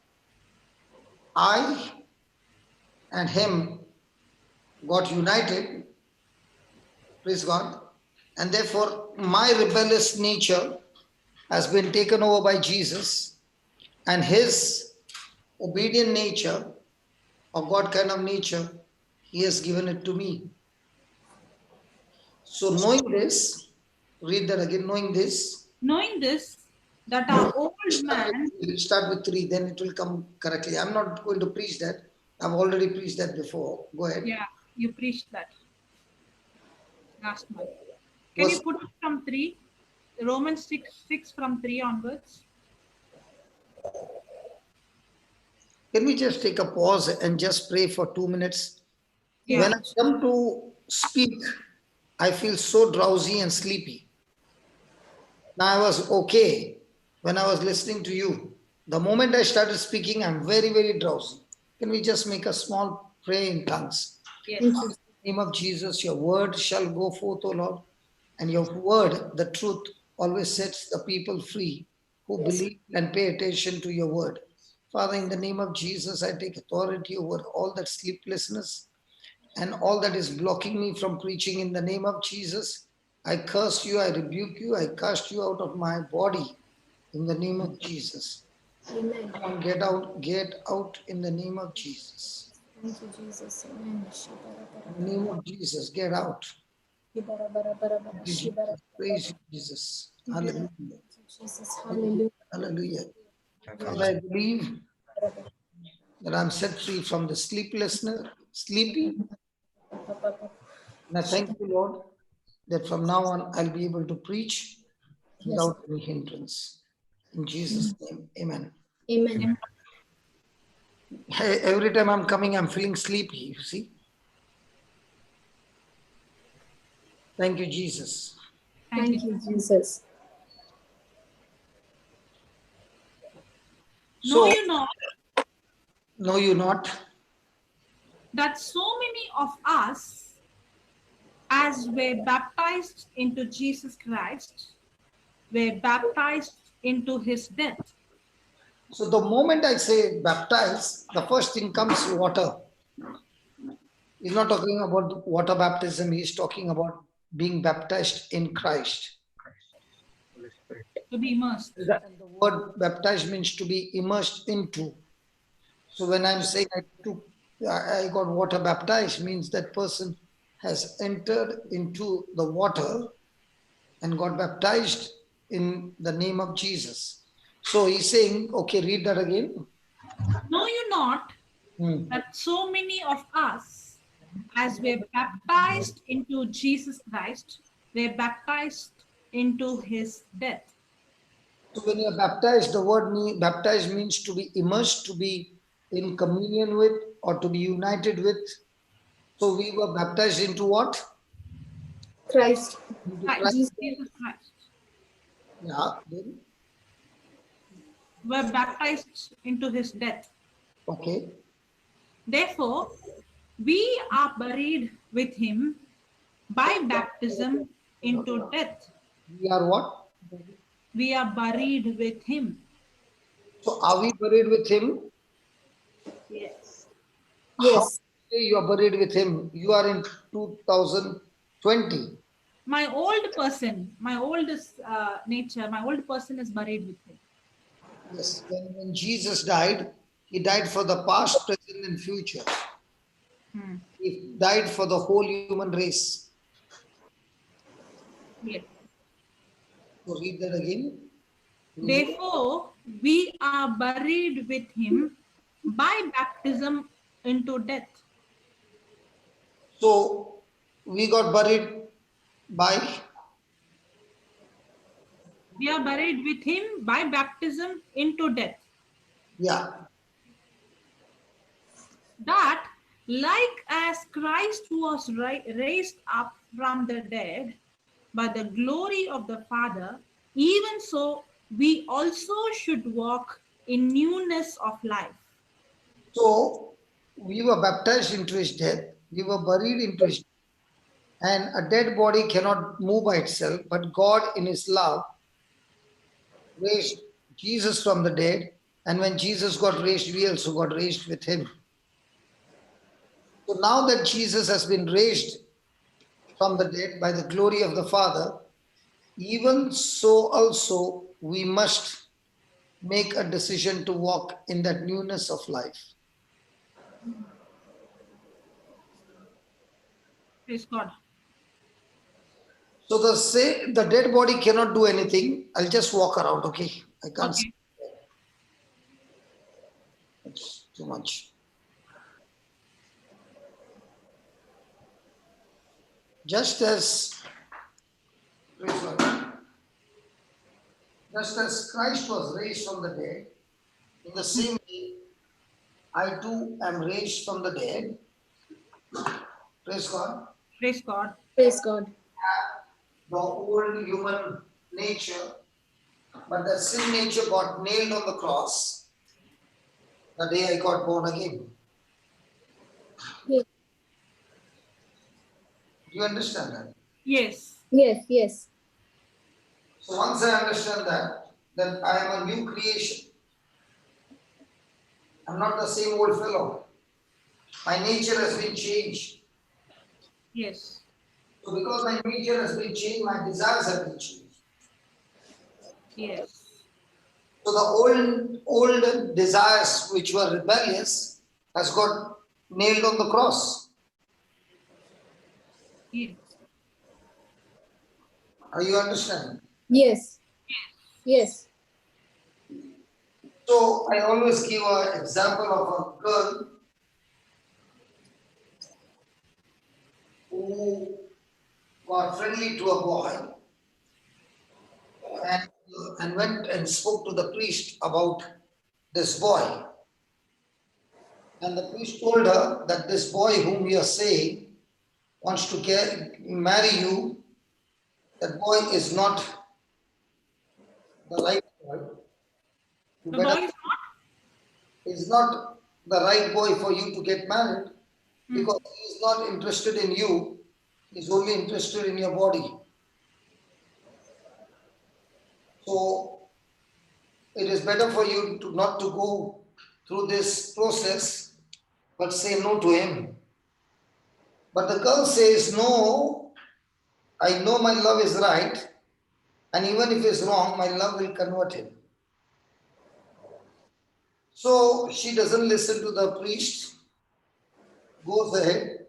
I and him got united, praise God, and therefore my rebellious nature has been taken over by Jesus, and his obedient nature or God kind of nature, he has given it to me. So knowing this, read that again, knowing this, that our old start man, start with 3, then it will come correctly. I'm not going to preach that. I've already preached that before. Go ahead. yeah, you preached that last month. Can you put it from 3? Romans 6 from 3 onwards. Can we just take a pause and just pray for 2 minutes? Yeah. When I come to speak, I feel so drowsy and sleepy. Now I was okay when I was listening to you. The moment I started speaking, I'm very, very drowsy. Can we just make a small prayer in tongues? Yes. In the name of Jesus, your word shall go forth, O Lord, and your word, the truth, always sets the people free who believe and pay attention to your word. Father, in the name of Jesus, I take authority over all that sleeplessness and all that is blocking me from preaching. In the name of Jesus, I curse you, I rebuke you, I cast you out of my body in the name of Jesus. Amen. Come on, get out in the name of Jesus. Thank you, Jesus. Amen. In the name of Jesus, get out. Thank you, Jesus. Praise you, Jesus. Hallelujah. Jesus. Hallelujah. Hallelujah. Father, I believe that I'm set free from the sleepy. And I thank you, Lord, that from now on I'll be able to preach without any hindrance. In Jesus' name, amen. Amen. Hey, every time I'm coming, I'm feeling sleepy, you see. Thank you, Jesus. Thank you, Jesus. Know So, you not know you not, that so many of us, as were baptized into Jesus Christ, were baptized into his death. so the moment I say baptize, the first thing comes water. He's not talking about water baptism, he's talking about being baptized in Christ. Holy Spirit. To be immersed. And the word baptized means to be immersed into. So when I'm saying I got water baptized, means that person has entered into the water and got baptized in the name of Jesus. So he's saying, okay, read that again. Know you not that so many of us, as were baptized into Jesus Christ, were baptized into his death. So when you're baptized, the word baptized means to be immersed, to be in communion with, or to be united with. So we were baptized into what? Christ. Into Christ, Christ. Jesus Christ. Yeah. Then, Were baptized into his death. okay. Therefore, we are buried with him by baptism into death. We are what? We are buried with him. So are we buried with him? Yes. How Yes. say you are buried with him? You are in 2020. my old person, my oldest nature, my old person is buried with him. Yes, when Jesus died, he died for the past, present, and future. He died for the whole human race. Yes. So read that again. Therefore, we are buried with him by baptism into death. So we got buried by, We are buried with him by baptism into death. yeah. That, like as Christ was raised up from the dead by the glory of the Father, even so we also should walk in newness of life. So we were baptized into his death, we were buried into his death, and a dead body cannot move by itself, but God in his love raised Jesus from the dead, and when Jesus got raised, we also got raised with him. So now that Jesus has been raised from the dead by the glory of the Father, even so also we must make a decision to walk in that newness of life. Praise God. So the dead body cannot do anything. I'll just walk around, okay? I can't. Okay. It's too much. Just as Christ was raised from the dead, in the same way, I too am raised from the dead. Praise God. Praise God. Praise God. The old human nature, but the sin nature got nailed on the cross the day I got born again. Yes. Do you understand that? Yes. Yes. Yes. So once I understand that, then I am a new creation. I'm not the same old fellow. My nature has been changed. Yes. So because my nature has been changed, my desires have been changed. Yes. So the old desires which were rebellious has got nailed on the cross. Yes. Are you understanding? Yes. Yes. So I always give an example of a girl who got friendly to a boy and went and spoke to the priest about this boy. And the priest told her that this boy whom you are saying wants to marry you. That boy is not the right boy. The boy is not? Is not the right boy for you to get married because he is not interested in you. He's only interested in your body. So it is better for you to not to go through this process, but say no to him. But the girl says, no, I know my love is right, and even if it's wrong, my love will convert him. So she doesn't listen to the priest, goes ahead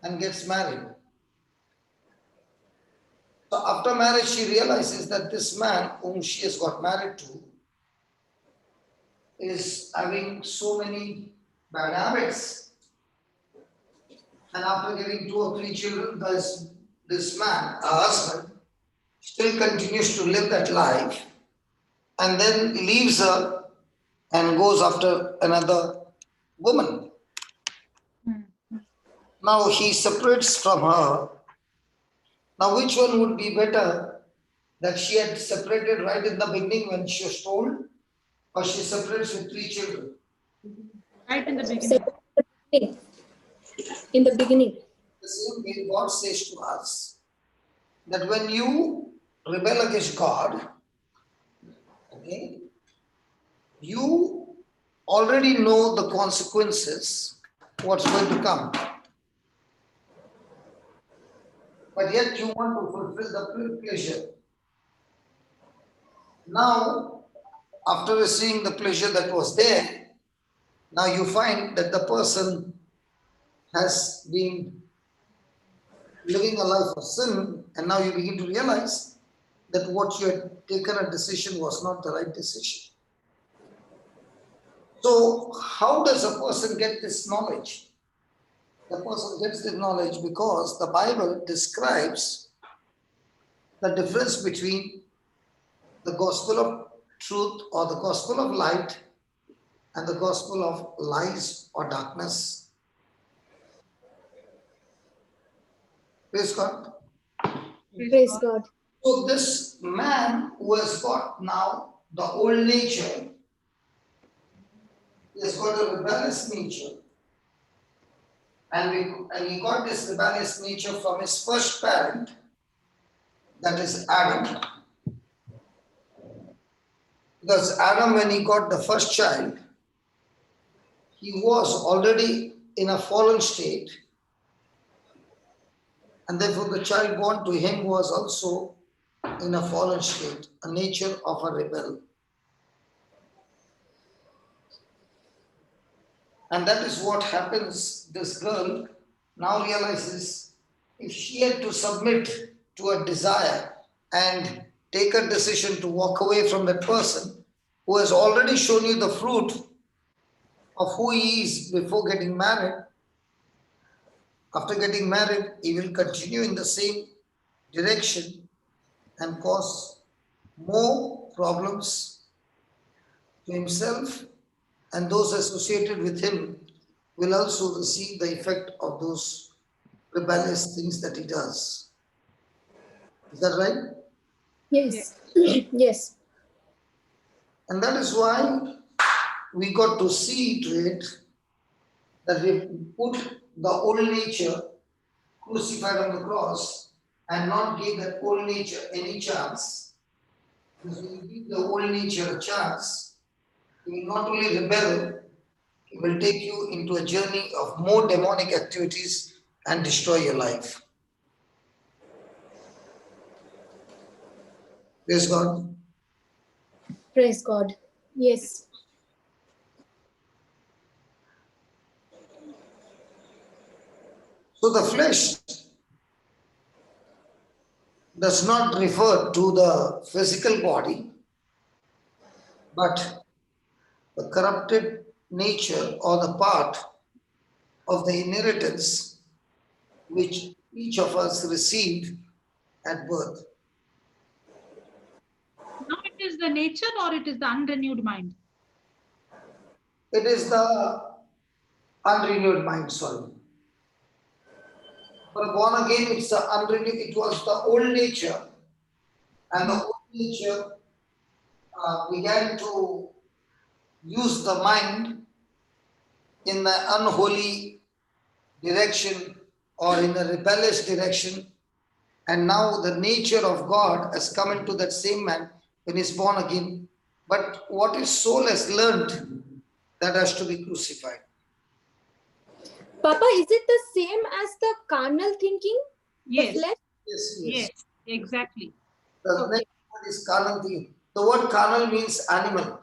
and gets married. So after marriage, she realizes that this man whom she has got married to is having so many bad habits. And after getting 2 or 3 children, this man, a husband, still continues to live that life and then leaves her and goes after another woman. Now he separates from her. Now which one would be better? That she had separated right in the beginning when she was told, or she separates with 3 children? Right in the beginning. In the beginning. The same way God says to us that when you rebel against God, okay, you already know the consequences, what's going to come. but yet you want to fulfill the pleasure. Now, after receiving the pleasure that was there, now you find that the person has been living a life of sin, and now you begin to realize that what you had taken a decision was not the right decision. So, how does a person get this knowledge? The person gets this knowledge because the Bible describes the difference between the gospel of truth or the gospel of light and the gospel of lies or darkness. Praise God. Praise God. So this man who has got now the old nature, he has got a rebellious nature, and he got this rebellious nature from his first parent, that is Adam. Because Adam, when he got the first child, he was already in a fallen state, and therefore the child born to him was also in a fallen state, a nature of a rebel. And that is what happens. This girl now realizes if she had to submit to a desire and take a decision to walk away from that person who has already shown you the fruit of who he is before getting married, after getting married, he will continue in the same direction and cause more problems to himself, and those associated with him will also receive the effect of those rebellious things that he does. Is that right? Yes. Yes. And that is why we got to see to it that we put the old nature crucified on the cross and not give that old nature any chance. Because when you give the old nature a chance, it will not only rebel, it will take you into a journey of more demonic activities and destroy your life. Praise God. Praise God. Yes. So the flesh does not refer to the physical body, but the corrupted nature or the part of the inheritance which each of us received at birth. Now it is the nature or it is the unrenewed mind? It is the unrenewed mind, sorry. For born again, it's the unrenewed, it was the old nature, and the old nature began to use the mind in the unholy direction or in a rebellious direction, and now the nature of God has come into that same man when he's born again. But what his soul has learned, that has to be crucified. Papa, is it the same as the carnal thinking? Yes. The flesh? Yes, exactly. The next word is carnal thing. The word carnal means animal.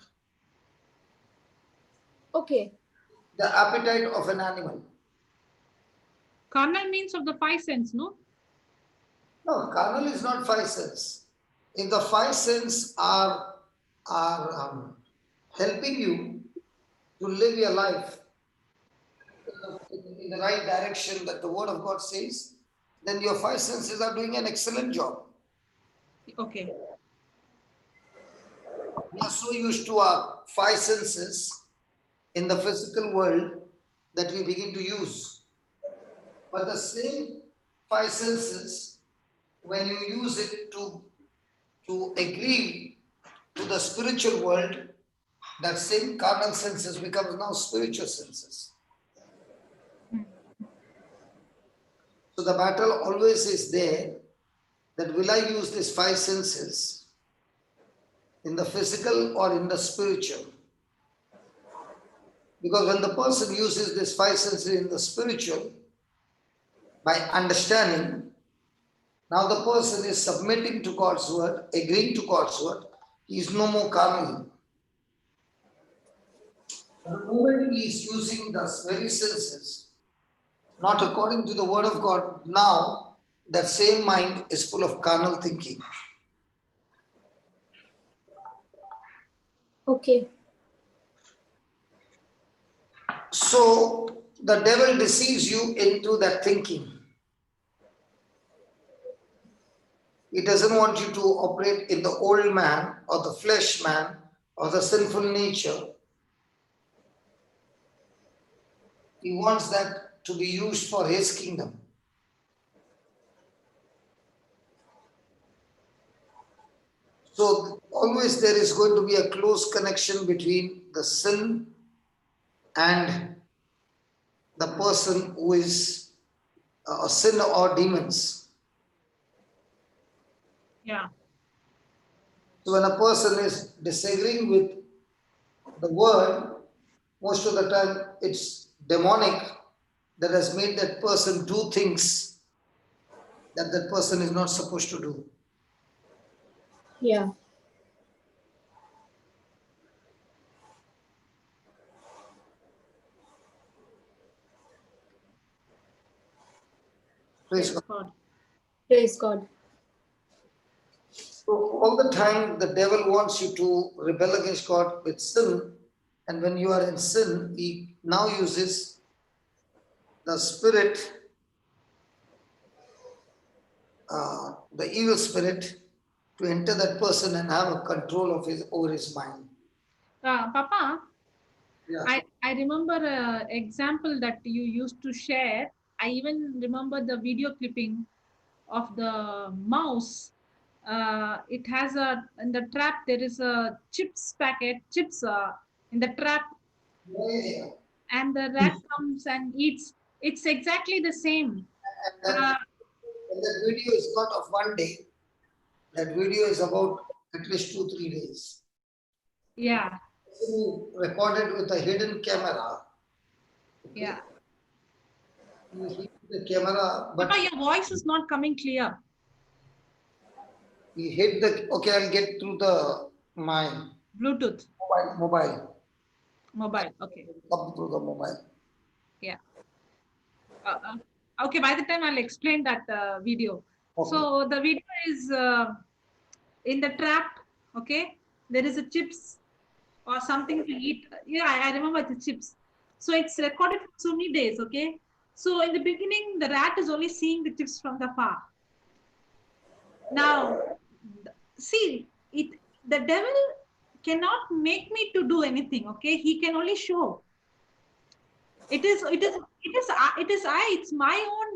Okay. The appetite of an animal. Carnal means of the five sense, no? No, carnal is not five sense. If the five sense are helping you to live your life in the right direction that the word of God says, then your five senses are doing an excellent job. Okay. We are so used to our five senses in the physical world that we begin to use. But the same five senses, when you use it to agree to the spiritual world, that same carnal senses becomes now spiritual senses. So the battle always is there, that will I use these five senses in the physical or in the spiritual? Because when the person uses these five senses in the spiritual, by understanding, Now the person is submitting to God's word, agreeing to God's word. He is no more carnal. The moment he is using the very senses, not according to the word of God, now that same mind is full of carnal thinking. Okay. So the devil deceives you into that thinking. He doesn't want you to operate in the old man or the flesh man or the sinful nature. He wants that to be used for his kingdom. So always there is going to be a close connection between the sin and the person who is a sin or demons. Yeah. So when a person is disagreeing with the word, most of the time it's demonic that has made that person do things that that person is not supposed to do. Yeah. Praise Yes, God. God. Praise God. So all the time the devil wants you to rebel against God with sin, and when you are in sin, he now uses the spirit, the evil spirit, to enter that person and have a control of his over his mind. Papa, Yeah. I remember an example that you used to share. I even remember the video clipping of the mouse. It has in the trap, there is a chips packet, chips in the trap, Yeah. and the rat comes and eats. It's exactly the same. And that video is not of one day. That video is about at least 2-3 days. Yeah, Recorded with a hidden camera. Okay. yeah. You hid the camera, but Papa, your voice is not coming clear. he hid the. Okay, I'll get through the my Bluetooth, mobile. mobile. Okay, Up through the mobile. yeah. Okay, by the time I'll explain that video. Okay. So the video is in the trap. Okay, there is a chips or something to eat. Yeah, I remember the chips. So it's recorded for so many days. Okay, so in the beginning, the rat is only seeing the chips from the far. Now, see it. The devil cannot make me to do anything. Okay, he can only show. It's my own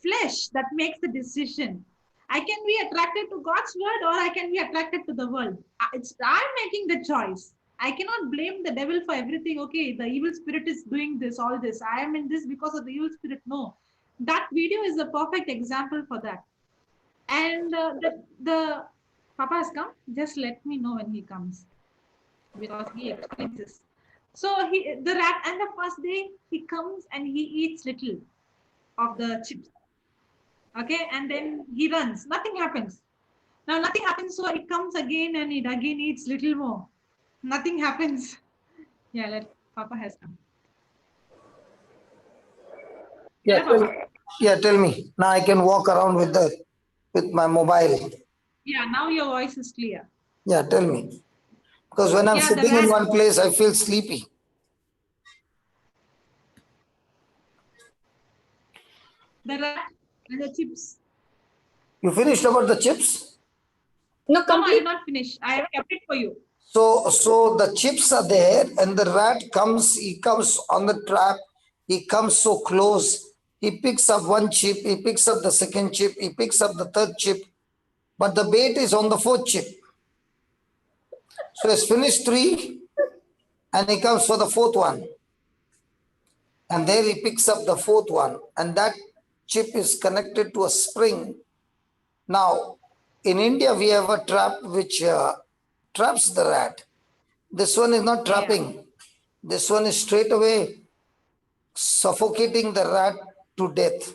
flesh that makes the decision. I can be attracted to God's word or I can be attracted to the world. I'm making the choice. I cannot blame the devil for everything. Okay, the evil spirit is doing this, all this. I am in this because of the evil spirit. No, that video is a perfect example for that. And the Papa has come. Just let me know when he comes because he explains this. So the rat, and the first day he comes and he eats little of the chips. Okay, and then he runs. Nothing happens. Now nothing happens, so it comes again and it again eats little more. Nothing happens. Yeah, let Papa has come. Yeah, tell me. Now I can walk around with my mobile. Yeah, now your voice is clear. Yeah, tell me. Because when I'm sitting in one place, I feel sleepy. The rat and the chips. You finished about the chips? No, I complete. did not finish. I have kept it for you. So the chips are there, and the rat comes. He comes on the trap. He comes so close. He picks up one chip. He picks up the second chip. He picks up the third chip. But the bait is on the fourth chip. So he's finished 3, and he comes for the fourth one. And there he picks up the fourth one, and that chip is connected to a spring. Now, in India, we have a trap which traps the rat. This one is not trapping. Yeah. This one is straight away suffocating the rat to death.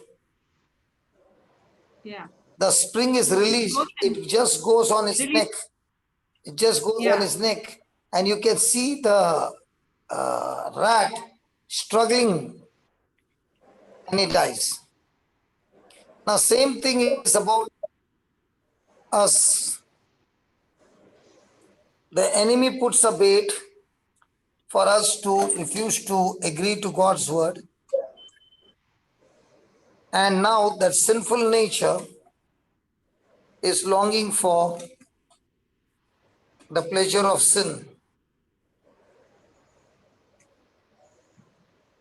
Yeah. the spring is released, it just goes on his neck. It just goes on his neck, and you can see the rat struggling, and he dies. Now, same thing is about us. The enemy puts a bait for us to refuse to agree to God's word. And now that sinful nature is longing for the pleasure of sin.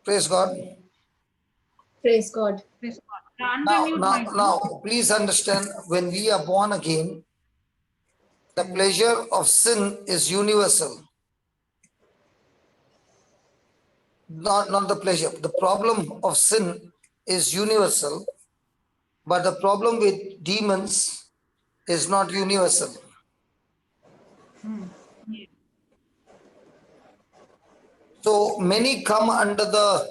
Praise God. Praise God. Now, please understand, when we are born again, the pleasure of sin is universal. Not the pleasure. The problem of sin is universal, but the problem with demons is not universal. So many come under the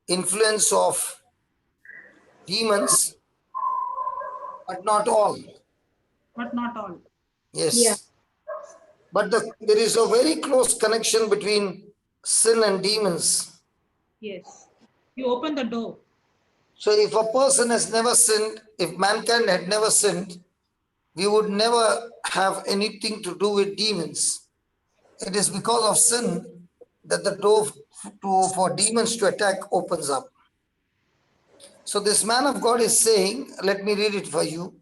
influence of demons, but not all. But not all. Yes. Yeah. But there is a very close connection between sin and demons. Yes. You open the door. So if a person has never sinned, if mankind had never sinned, we would never have anything to do with demons. It is because of sin that the door for demons to attack opens up. So this man of God is saying, let me read it for you.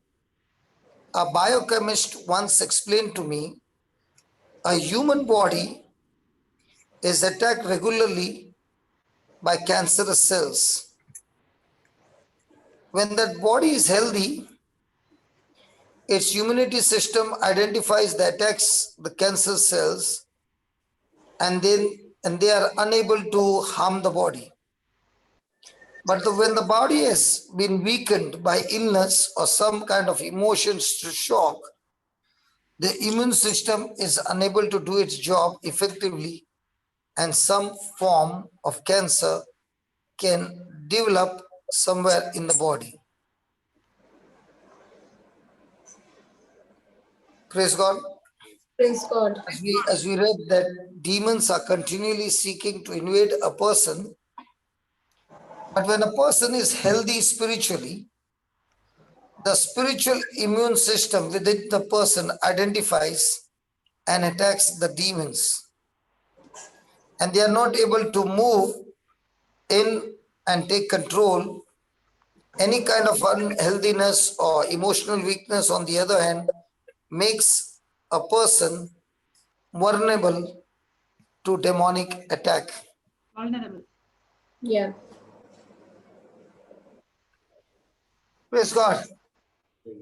A biochemist once explained to me, a human body is attacked regularly by cancerous cells. When that body is healthy, its immunity system identifies the attacks the cancer cells, and they are unable to harm the body. But when the body has been weakened by illness or some kind of emotions to shock, the immune system is unable to do its job effectively, and some form of cancer can develop somewhere in the body. Praise God. Praise God. As we read that demons are continually seeking to invade a person, but when a person is healthy spiritually, the spiritual immune system within the person identifies and attacks the demons, and they are not able to move in and take control. Any kind of unhealthiness or emotional weakness, on the other hand, makes a person vulnerable to demonic attack. Vulnerable. Yeah. Praise God.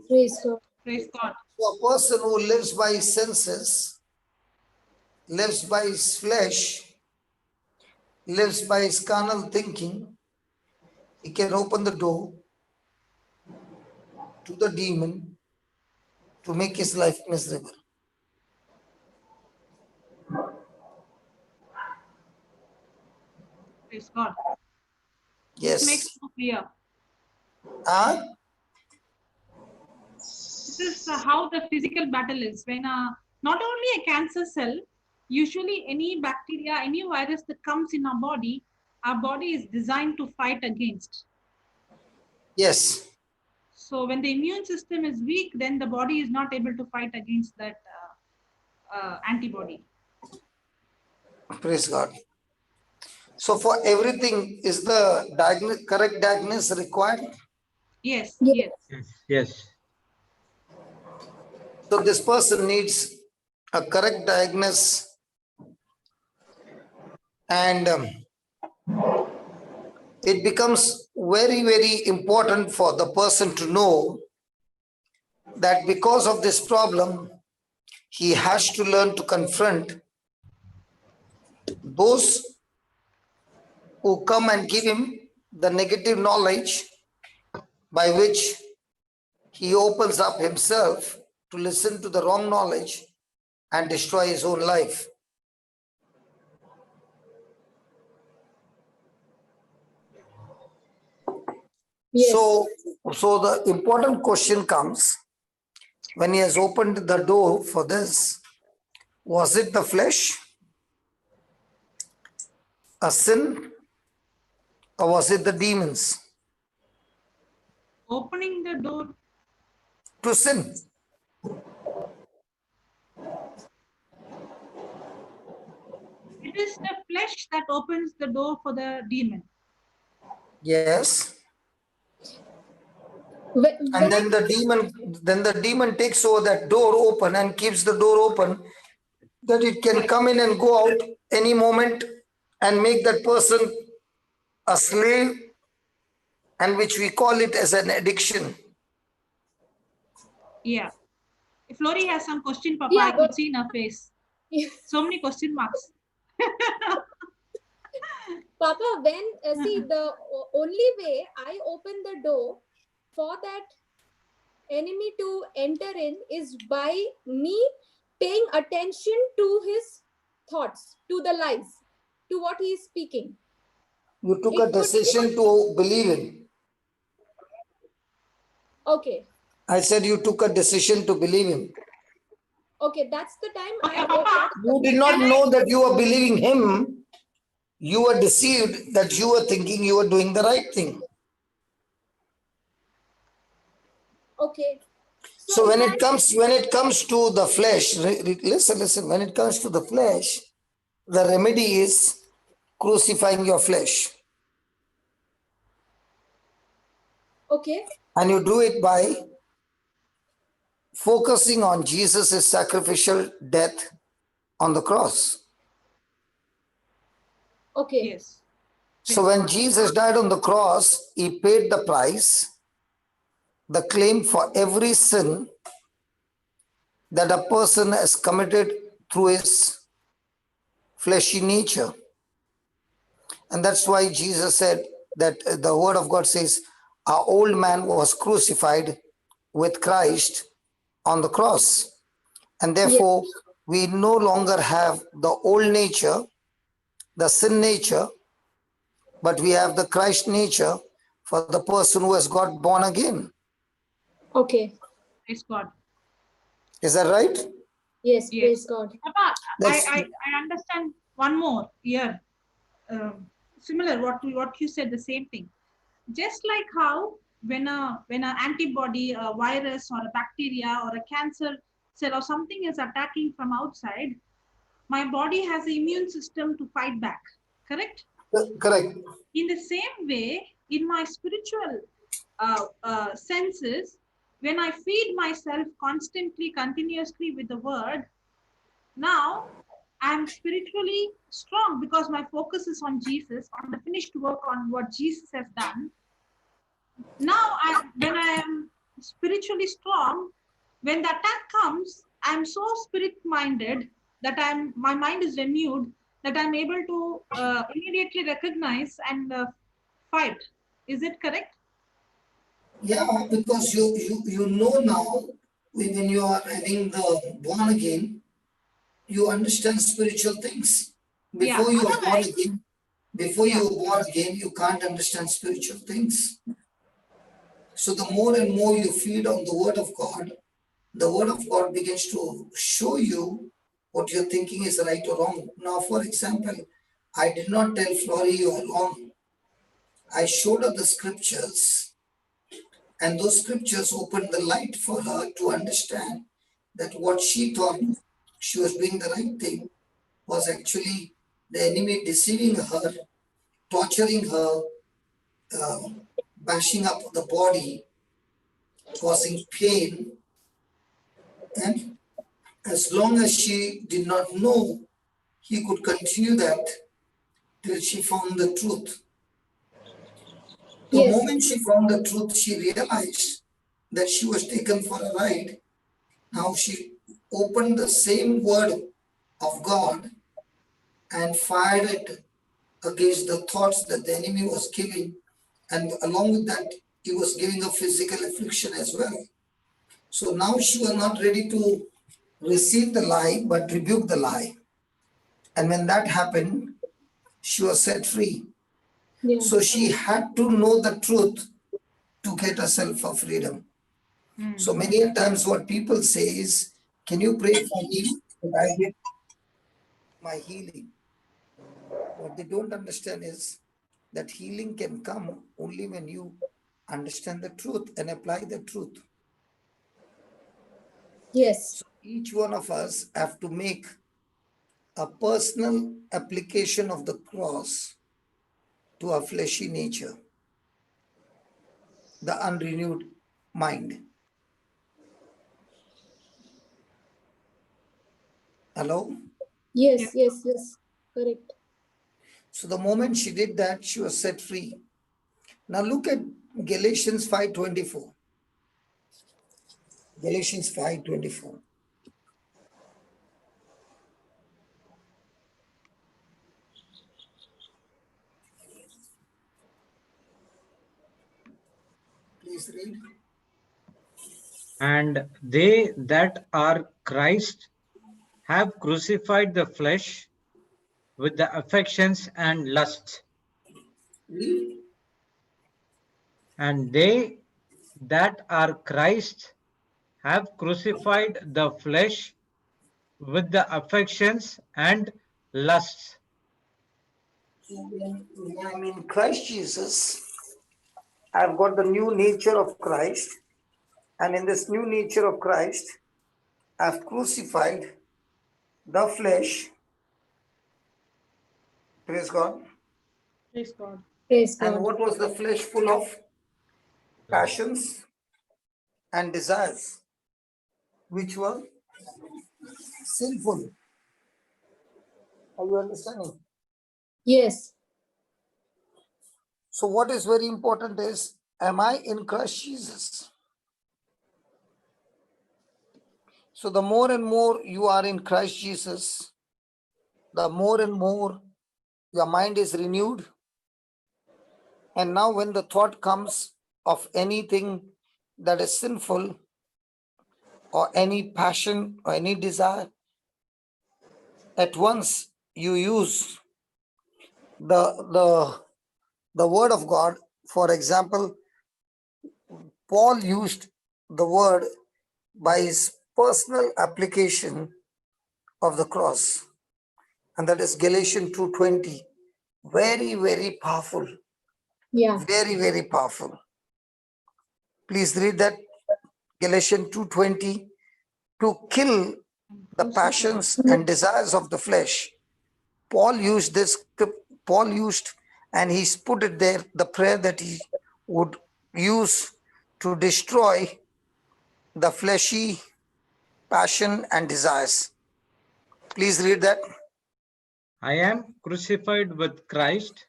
Praise God. Praise God. So a person who lives by his senses, lives by his flesh, lives by his carnal thinking, he can open the door to the demon to make his life miserable. Praise God. Yes. This makes it clear. This is how the physical battle is. When not only a cancer cell, usually any bacteria, any virus that comes in our body is designed to fight against. Yes. So when the immune system is weak, then the body is not able to fight against that antibody. Praise God. So for everything, is the correct diagnosis required? Yes, Yes. yes. Yes. So this person needs a correct diagnosis, and it becomes very, very important for the person to know that because of this problem, he has to learn to confront those who come and give him the negative knowledge, by which he opens up himself to listen to the wrong knowledge and destroy his own life. Yes. So the important question comes, when he has opened the door for this, was it the flesh, a sin, or was it the demons Opening the door. to sin? It is the flesh that opens the door for the demon. Yes. When And then the demon takes over that door open and keeps the door open, that it can come in and go out any moment and make that person a slave, and which we call it as an addiction. Yeah. If Lori has some question, Papa, Yeah, I could see in her face. Yeah. So many question marks. Papa, when see, the only way I open the door for that enemy to enter in is by me paying attention to his thoughts, to the lies, to what he is speaking. You took It a could- decision to believe him. Okay. I said you took a decision to believe him. Okay, that's the time Okay, Papa. You did not know that you were believing him. You were deceived that you were thinking you were doing the right thing. Okay. So when it comes to the flesh, listen, when it comes to the flesh, the remedy is crucifying your flesh. Okay. And you do it by focusing on Jesus' sacrificial death on the cross. Okay. Yes. So when Jesus died on the cross, he paid the price, the claim for every sin that a person has committed through his fleshy nature. And that's why Jesus said that the word of God says, our old man was crucified with Christ on the cross. And therefore, we no longer have the old nature, the sin nature, but we have the Christ nature for the person who has got born again. Okay. Praise God. Is that right? Yes, Yes. praise God. Papa, That's- I understand one more here. Similar what you said, the same thing. Just like how when an antibody, a virus or a bacteria or a cancer cell or something is attacking from outside, my body has an immune system to fight back. Correct? Correct. In the same way, in my spiritual senses, when I feed myself constantly, continuously with the word, now I'm spiritually strong because my focus is on Jesus, on the finished work, on what Jesus has done. Now, when I am spiritually strong, when the attack comes, I'm so spirit-minded that my mind is renewed, that I'm able to immediately recognize and fight. Is it correct? Yeah, because you know now, when you are having the born again, you understand spiritual things. Before you are born again, you can't understand spiritual things. So the more and more you feed on the word of God, the word of God begins to show you what you're thinking is right or wrong. Now, for example, I did not tell Flori you are wrong. I showed her the scriptures, and those scriptures opened the light for her to understand that what she thought she was doing the right thing was actually the enemy deceiving her, torturing her, bashing up the body, causing pain. And as long as she did not know, he could continue that till she found the truth. The Yes. moment she found the truth, she realized that she was taken for a ride. Now she opened the same word of God and fired it against the thoughts that the enemy was giving. And along with that, he was giving a physical affliction as well. So now she was not ready to receive the lie, but rebuke the lie. And when that happened, she was set free. Yeah. So she had to know the truth to get ourselves for freedom. So many times what people say is, can you pray for me that I get my healing? What they don't understand is that healing can come only when you understand the truth and apply the truth. Yes. So each one of us have to make a personal application of the cross to our fleshy nature, the unrenewed mind. Hello? Yes, yes, yes. Correct. So the moment she did that, she was set free. Now look at Galatians 5:24. Galatians 5:24. Please read. And they that are Christ have crucified the flesh with the affections and lusts. Read. And they that are Christ have crucified the flesh with the affections and lusts. So when I'm in Christ Jesus, I've got the new nature of Christ. And in this new nature of Christ, I've crucified the flesh. Praise God. Praise God. Praise And God. what was the flesh full of? Passions and desires, which were sinful. Are you understanding? Yes. So what is very important is, am I in Christ Jesus? So the more and more you are in Christ Jesus, the more and more your mind is renewed. And now when the thought comes of anything that is sinful, or any passion or any desire, at once you use the word of God. For example, Paul used the word by his personal application of the cross, and that is Galatians 2:20. Very, very powerful. Yeah. Very, very powerful. Please read that. Galatians 2:20. To kill the passions and desires of the flesh. Paul used this, Paul used, and he's put it there, the prayer that he would use to destroy the fleshy passion and desires. Please read that. I am crucified with Christ.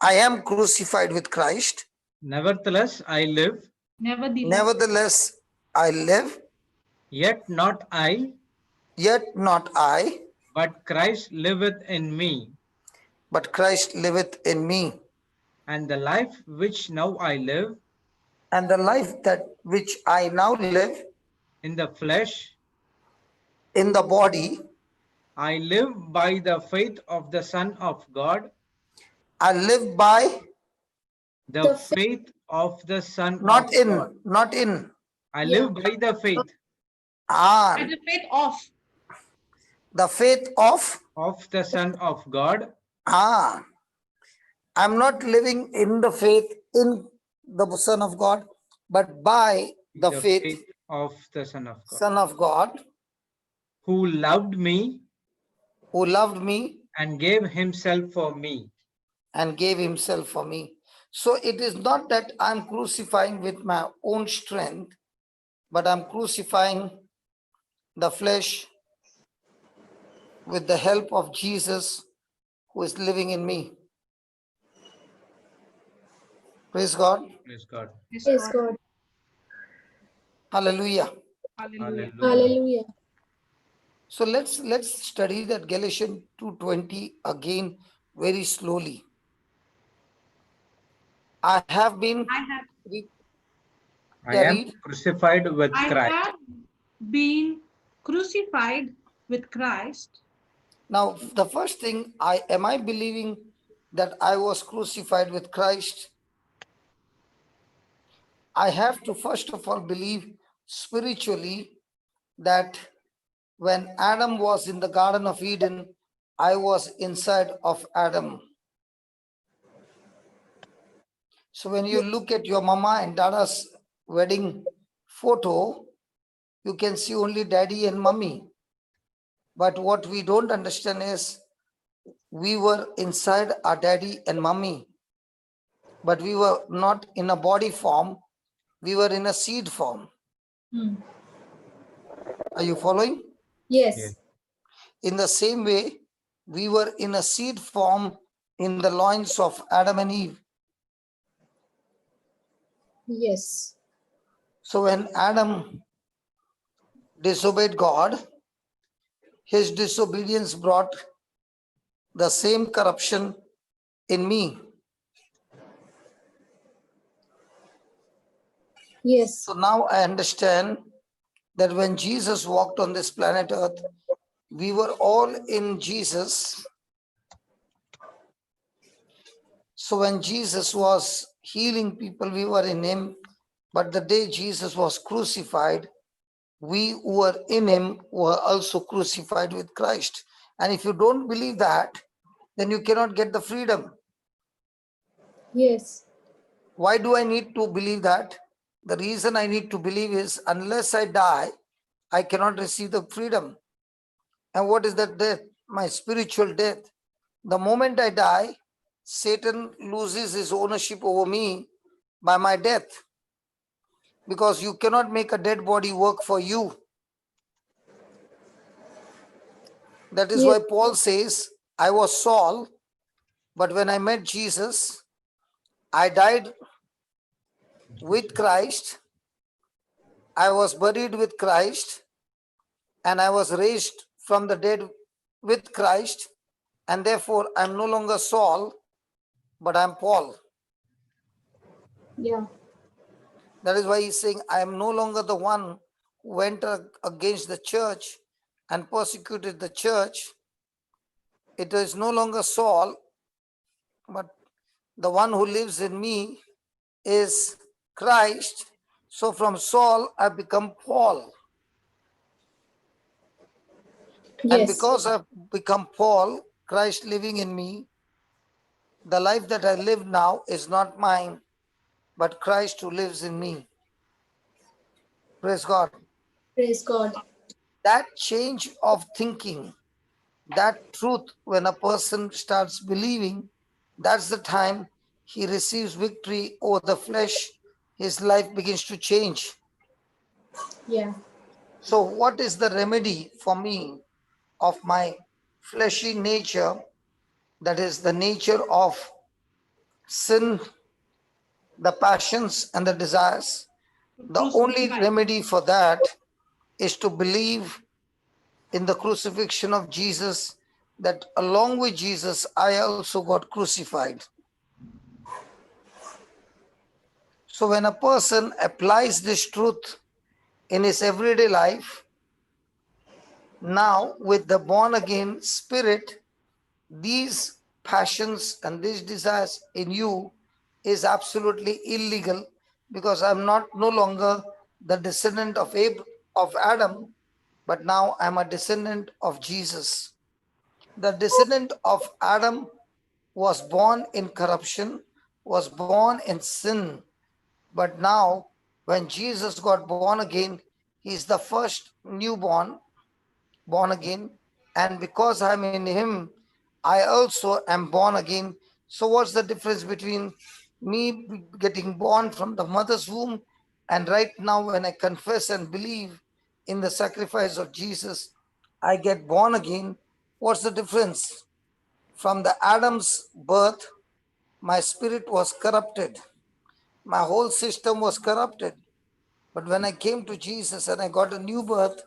I am crucified with Christ. Nevertheless, I live. Nevertheless, I live. Yet not I, Yet not I, but Christ liveth in me. but Christ liveth in me. And the life which now I live And the life that which I now live in the flesh, in the body, I live by the faith of the Son of God, I live by, the faith of the Son of not in, God. not in. I live by the faith Ah, By the faith of. the faith of, the Son of God. I'm not living in the faith in the Son of God, but by the faith of the Son of God, Son of God, who loved me who loved me and gave himself for me. and gave himself for me. So it is not that I'm crucifying with my own strength, but I'm crucifying the flesh with the help of Jesus who is living in me. Praise God. Praise God. Praise God. Hallelujah. Hallelujah. Hallelujah. So let's study that Galatians 2:20 again very slowly. I have been I am crucified with I Christ. have been crucified with Christ. Now, the first thing, am I believing that I was crucified with Christ? I have to first of all believe spiritually that when Adam was in the Garden of Eden, I was inside of Adam. So when you look at your mama and dada's wedding photo, you can see only daddy and mummy. But what we don't understand is we were inside our daddy and mummy, but we were not in a body form, we were in a seed form. Are you following? Yes. In the same way, we were in a seed form in the loins of Adam and Eve. Yes. So when Adam disobeyed God, his disobedience brought the same corruption in me. Yes. So now I understand that when Jesus walked on this planet Earth, we were all in Jesus. So when Jesus was healing people, we were in him. But the day Jesus was crucified, we who were in him were also crucified with Christ. And if you don't believe that, then you cannot get the freedom. Yes. Why do I need to believe that? The reason I need to believe is unless I die, I cannot receive the freedom. And what is that death? My spiritual death. The moment I die, Satan loses his ownership over me by my death. Because you cannot make a dead body work for you. That is why Paul says, I was Saul, but when I met Jesus, I died with Christ, I was buried with Christ, and I was raised from the dead with Christ, and therefore I'm no longer Saul, but I'm Paul. Yeah. That is why he's saying, I am no longer the one who went against the church and persecuted the church. It is no longer Saul, but the one who lives in me is Christ. So from Saul, I become Paul. Yes. And because I've become Paul, Christ living in me, the life that I live now is not mine, but Christ who lives in me. Praise God. Praise God. That change of thinking, that truth, when a person starts believing, that's the time he receives victory over the flesh. His life begins to change. Yeah. So what is the remedy for me of my fleshy nature, that is the nature of sin, the passions and the desires? The only remedy for that is to believe in the crucifixion of Jesus, that along with Jesus, I also got crucified. So when a person applies this truth in his everyday life, now with the born again spirit, these passions and these desires in you is absolutely illegal, because I'm not no longer the descendant of Adam, but now I'm a descendant of Jesus. The descendant of Adam was born in corruption, was born in sin. But now, when Jesus got born again, he's the first newborn, born again. And because I'm in him, I also am born again. So what's the difference between me getting born from the mother's womb and right now when I confess and believe in the sacrifice of Jesus, I get born again? What's the difference? From the Adam's birth, my spirit was corrupted. My whole system was corrupted. But when I came to Jesus and I got a new birth,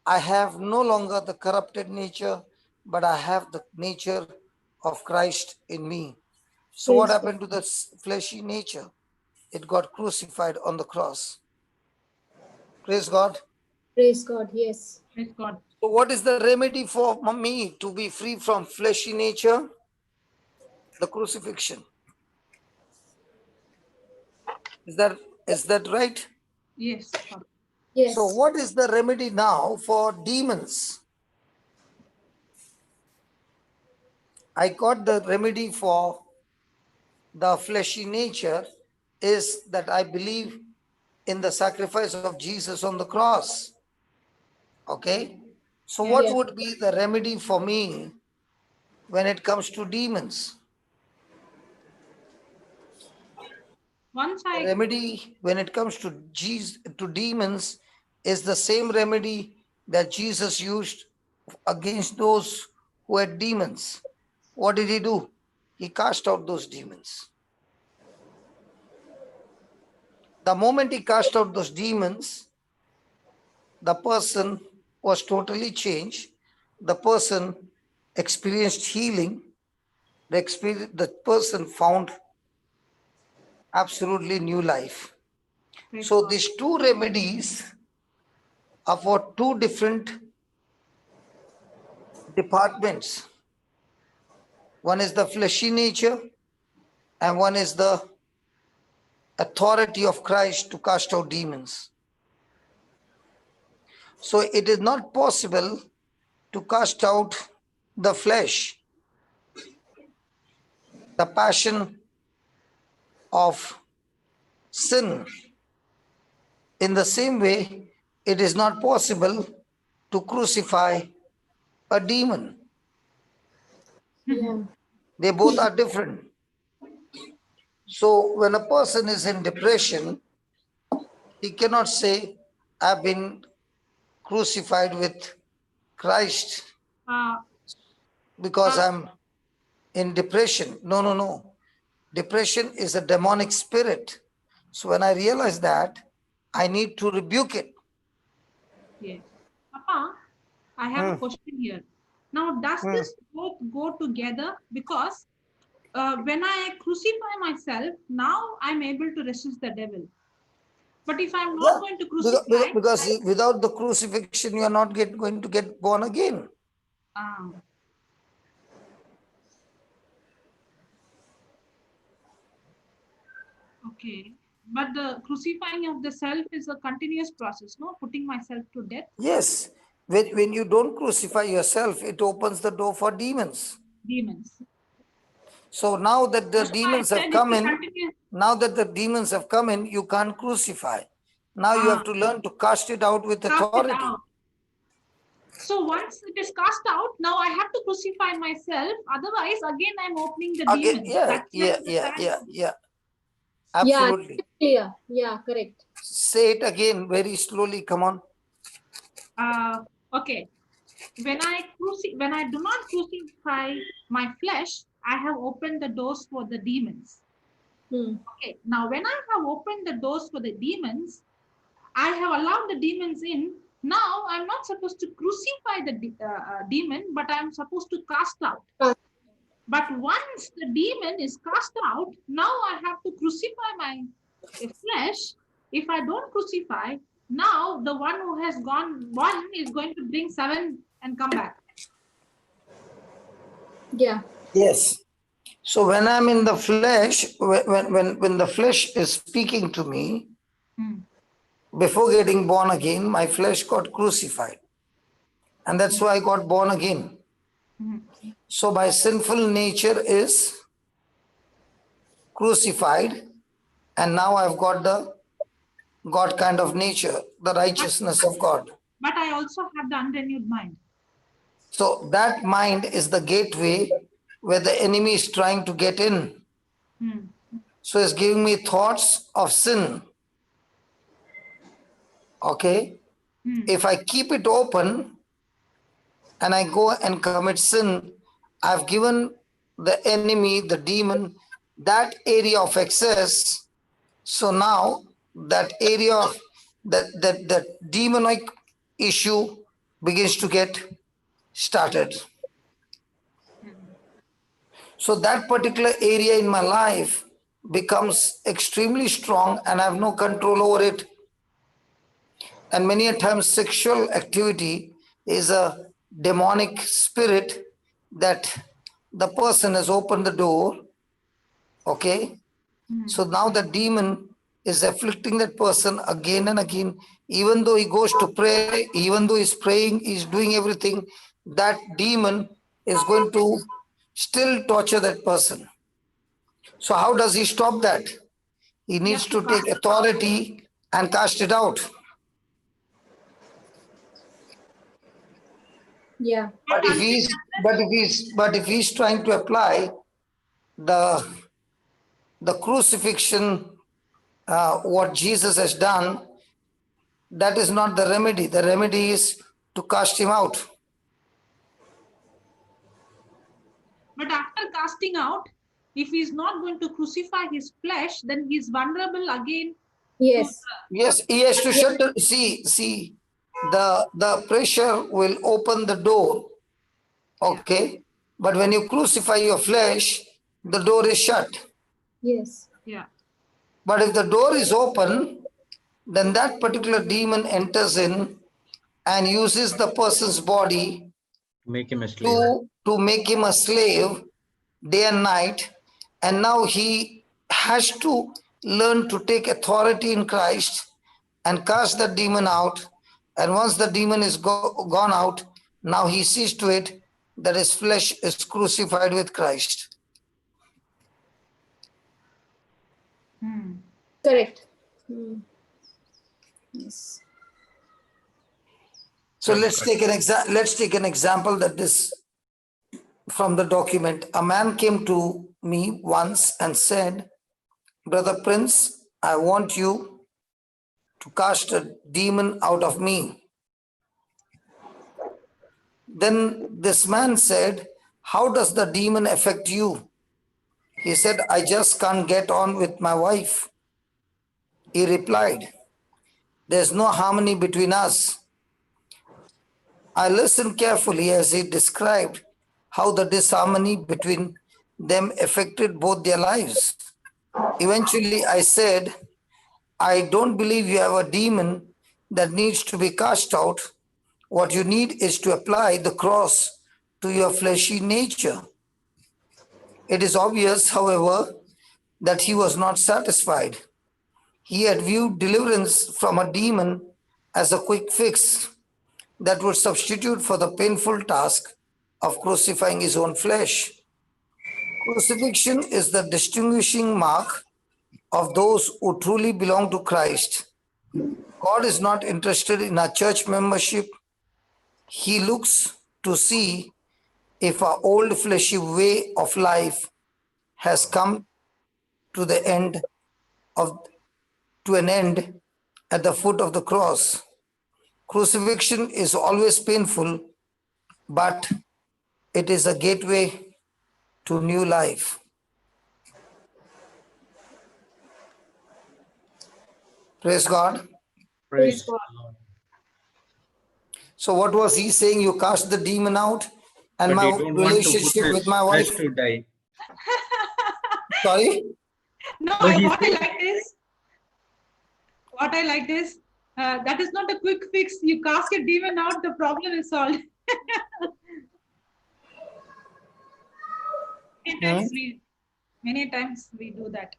I have no longer the corrupted nature, but I have the nature of Christ in me. So what happened to the fleshy nature? It got crucified on the cross. Praise God. Praise God. Yes. Praise God. So what is the remedy for me to be free from fleshy nature? The crucifixion. Is there Is that right? Yes. Papa. Yes. So what is the remedy now for demons? I got the remedy for the fleshy nature is that I believe in the sacrifice of Jesus on the cross. Okay. So Yes. what Yeah. would be the remedy for me when it comes to demons? Once The I remedy when it comes to demons is the same remedy that Jesus used against those who had demons. What did he do? He cast out those demons. The moment he cast out those demons, the person was totally changed. The person experienced healing. The person found absolutely new life. praise So God. these two remedies are for two different departments. One is the fleshy nature, and one is the authority of Christ to cast out demons. So it is not possible to cast out the flesh, the passion of sin. In the same way, it is not possible to crucify a demon. Yeah. They both are different. So when a person is in depression, he cannot say, I've been crucified with Christ Uh, because I'm in depression. No, no, no. Depression is a demonic spirit. So when I realize that, I need to rebuke it. yes. Papa, I have a question here. Now, does this both go together? Because when I crucify myself, now I'm able to resist the devil. But if I'm not Yeah, going to crucify, because without the crucifixion, you are not going to get born again. ah, okay. But the crucifying of the self is a continuous process, no? Putting myself to death. Yes, when you don't crucify yourself, it opens the door for demons. Demons. So now that the That's why I demons have said come it's a in, continuous. you can't crucify. Now you have Ah, to learn to cast it out with cast it authority. out. So once it is cast out, now I have to crucify myself. Otherwise, again, I'm opening the Again, demons. yeah, That's yeah, like the yeah, seven. yeah, yeah. Yeah. Absolutely. Clear. Yeah. Correct. Say it again very slowly. Come on. Okay. When I do not crucify my flesh, I have opened the doors for the demons. Okay. Now, when I have opened the doors for the demons, I have allowed the demons in. Now, I'm not supposed to crucify the demon, but I'm supposed to cast out. But once the demon is cast out, now I have to crucify my flesh. If I don't crucify, now the one who has gone one is going to bring seven and come back. Yeah. Yes. So when I'm in the flesh, when the flesh is speaking to me, before getting born again, my flesh got crucified. And that's why I got born again. So my sinful nature is crucified, and now I've got the God kind of nature, the righteousness of God. But I also have the unrenewed mind. So that mind is the gateway where the enemy is trying to get in. So it's giving me thoughts of sin. Okay? If I keep it open and I go and commit sin, I've given the enemy, the demon, that area of access. So now that area of that demonic issue begins to get started. So that particular area in my life becomes extremely strong and I have no control over it. And many a times sexual activity is a demonic spirit that the person has opened the door. Okay. So now the demon is afflicting that person again and again, even though he goes to pray, even though he's praying, he's doing everything, that demon is going to still torture that person. So how does he stop that? He needs to take authority and cast it out. Yeah. But if he's trying to apply the crucifixion, what Jesus has done, that is not the remedy. The remedy is to cast him out. But after casting out, if he's not going to crucify his flesh, then he's vulnerable again. Yes. Yes, he has to shut the, see, the pressure will open the door. Okay. But when you crucify your flesh, the door is shut. Yes. Yeah. But if the door is open, then that particular demon enters in and uses the person's body Make him a slave. to make him a slave day and night. And now he has to learn to take authority in Christ and cast the demon out. And once the demon is gone out, now he sees to it that his flesh is crucified with Christ. Correct. Yes. So let's take an example that this from the document. A man came to me once and said, "Brother Prince, I want you to cast a demon out of me." Then this man said, "How does the demon affect you?" He said, "I just can't get on with my wife." He replied, "There's no harmony between us." I listened carefully as he described how the disharmony between them affected both their lives. Eventually, I said, "I don't believe you have a demon that needs to be cast out. What you need is to apply the cross to your fleshy nature." It is obvious, however, that he was not satisfied. He had viewed deliverance from a demon as a quick fix that would substitute for the painful task of crucifying his own flesh. Crucifixion is the distinguishing mark of those who truly belong to Christ. God is not interested in our church membership. He looks to see if our old fleshy way of life has come to an end at the foot of the cross. Crucifixion is always painful, but it is a gateway to new life. Praise God. Praise God. the Lord. So what was he saying? You cast the demon out, and But he my don't want to put relationship with his my flesh wife. to die. Sorry? No, So he what I said- like is, that is not a quick fix. You cast a demon out, the problem is solved. Many times we do that.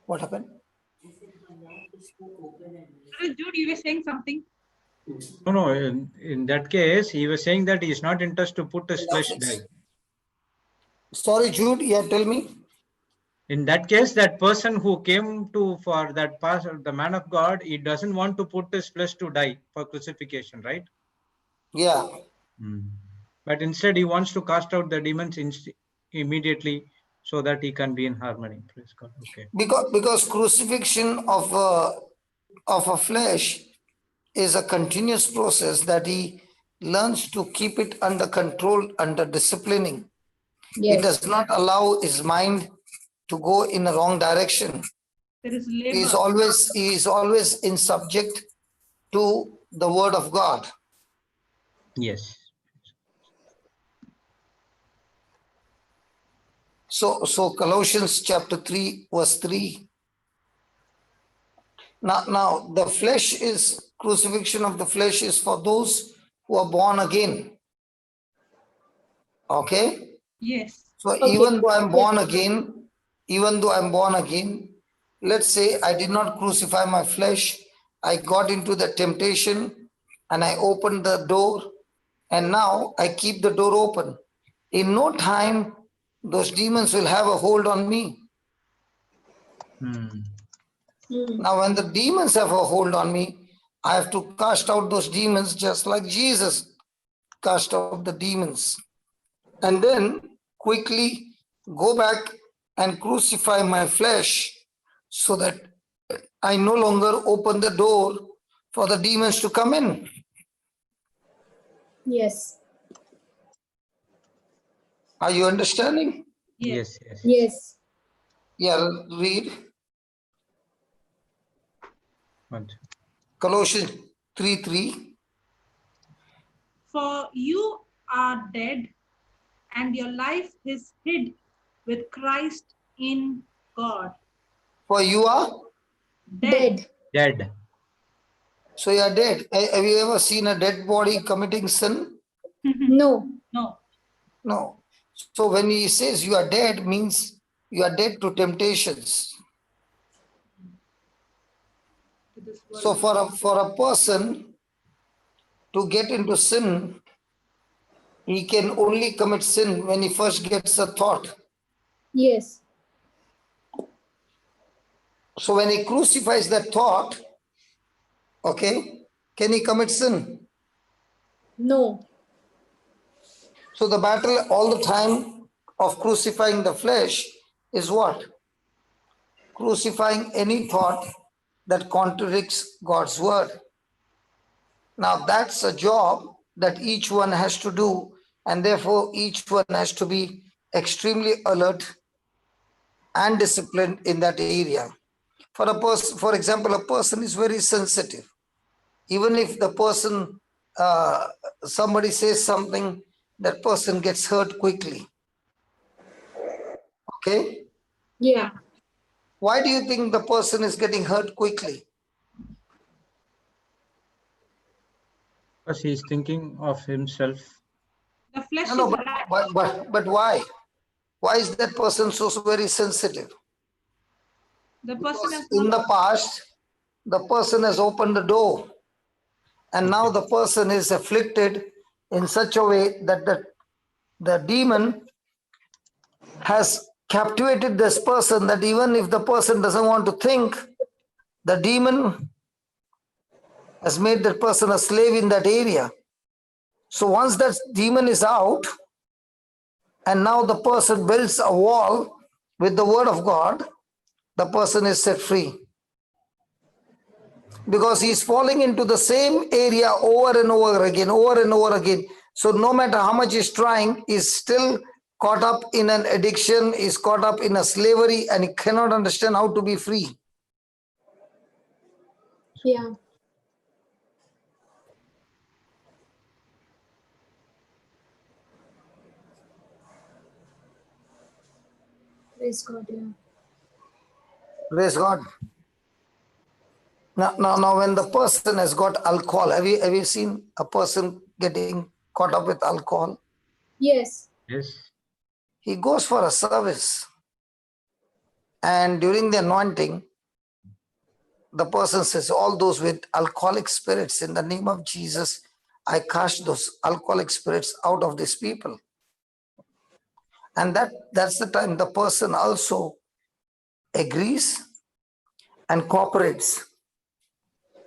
What happened? Jude, you were saying something. No, in that case, he was saying that he is not interested to put his flesh die. Sorry, Jude, yeah, tell me. In that case, that person who came to for that pastor, the man of God, he doesn't want to put his flesh to die for crucifixion, right? Yeah. But instead, he wants to cast out the demons immediately so that he can be in harmony. Praise God. Okay. Because crucifixion of a flesh is a continuous process that he learns to keep it under control, under disciplining. He Yes. does not allow his mind to go in a wrong direction. There is He labor. is always in subject to the word of God. Yes. So Colossians chapter 3, verse 3. Now the flesh is, crucifixion of the flesh is for those who are born again. Okay? Yes. So Okay. even though I'm born again, let's say I did not crucify my flesh, I got into the temptation and I opened the door, and now I keep the door open. In no time, those demons will have a hold on me. Hmm. Now, when the demons have a hold on me, I have to cast out those demons just like Jesus cast out the demons. And then quickly go back and crucify my flesh so that I no longer open the door for the demons to come in. Yes. Are you understanding? Yes, yes. Yes. Yeah, read One. Colossians 3:3. For you are dead, and your life is hid with Christ in God. For you are, Dead. Dead. so you are dead. Have you ever seen a dead body committing sin? No. No. No. So when he says you are dead, means you are dead to temptations. To this world. So for a person to get into sin, he can only commit sin when he first gets a thought. Yes. So when he crucifies that thought, okay, can he commit sin? No. So the battle all the time of crucifying the flesh is what? Crucifying any thought that contradicts God's word. Now that's a job that each one has to do, and therefore each one has to be extremely alert and disciplined in that area. For a person, for example, a person is very sensitive. Even if the person, somebody says something, that person gets hurt quickly. Okay? Yeah. Why do you think the person is getting hurt quickly? Because he's thinking of himself. The flesh No, is but why? Why is that person so very sensitive? the person Because is in not the past, the person has opened the door, and now the person is afflicted in such a way that the demon has captivated this person, that even if the person doesn't want to think, the demon has made that person a slave in that area. So once that demon is out, and now the person builds a wall with the word of God, the person is set free. Because he's falling into the same area over and over again, over and over again. So no matter how much he's trying, he's still caught up in an addiction, is caught up in a slavery, and he cannot understand how to be free. Yeah. Praise God. Yeah. Praise God. Now, when the person has got alcohol, have you seen a person getting caught up with alcohol? Yes. Yes. He goes for a service, and during the anointing, the person says, all those with alcoholic spirits, in the name of Jesus, I cast those alcoholic spirits out of these people. And that's the time the person also agrees and cooperates.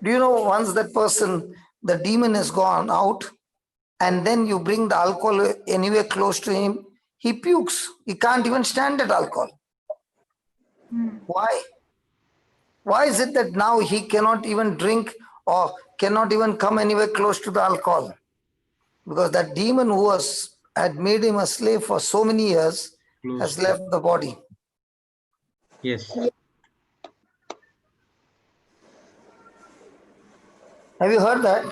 Do you know, once that person, the demon has gone out, and then you bring the alcohol anywhere close to him, he pukes. He can't even stand that alcohol. Why? Why is it that now he cannot even drink or cannot even come anywhere close to the alcohol? Because that demon who had made him a slave for so many years has Close. left the body. Yes. Have you heard that?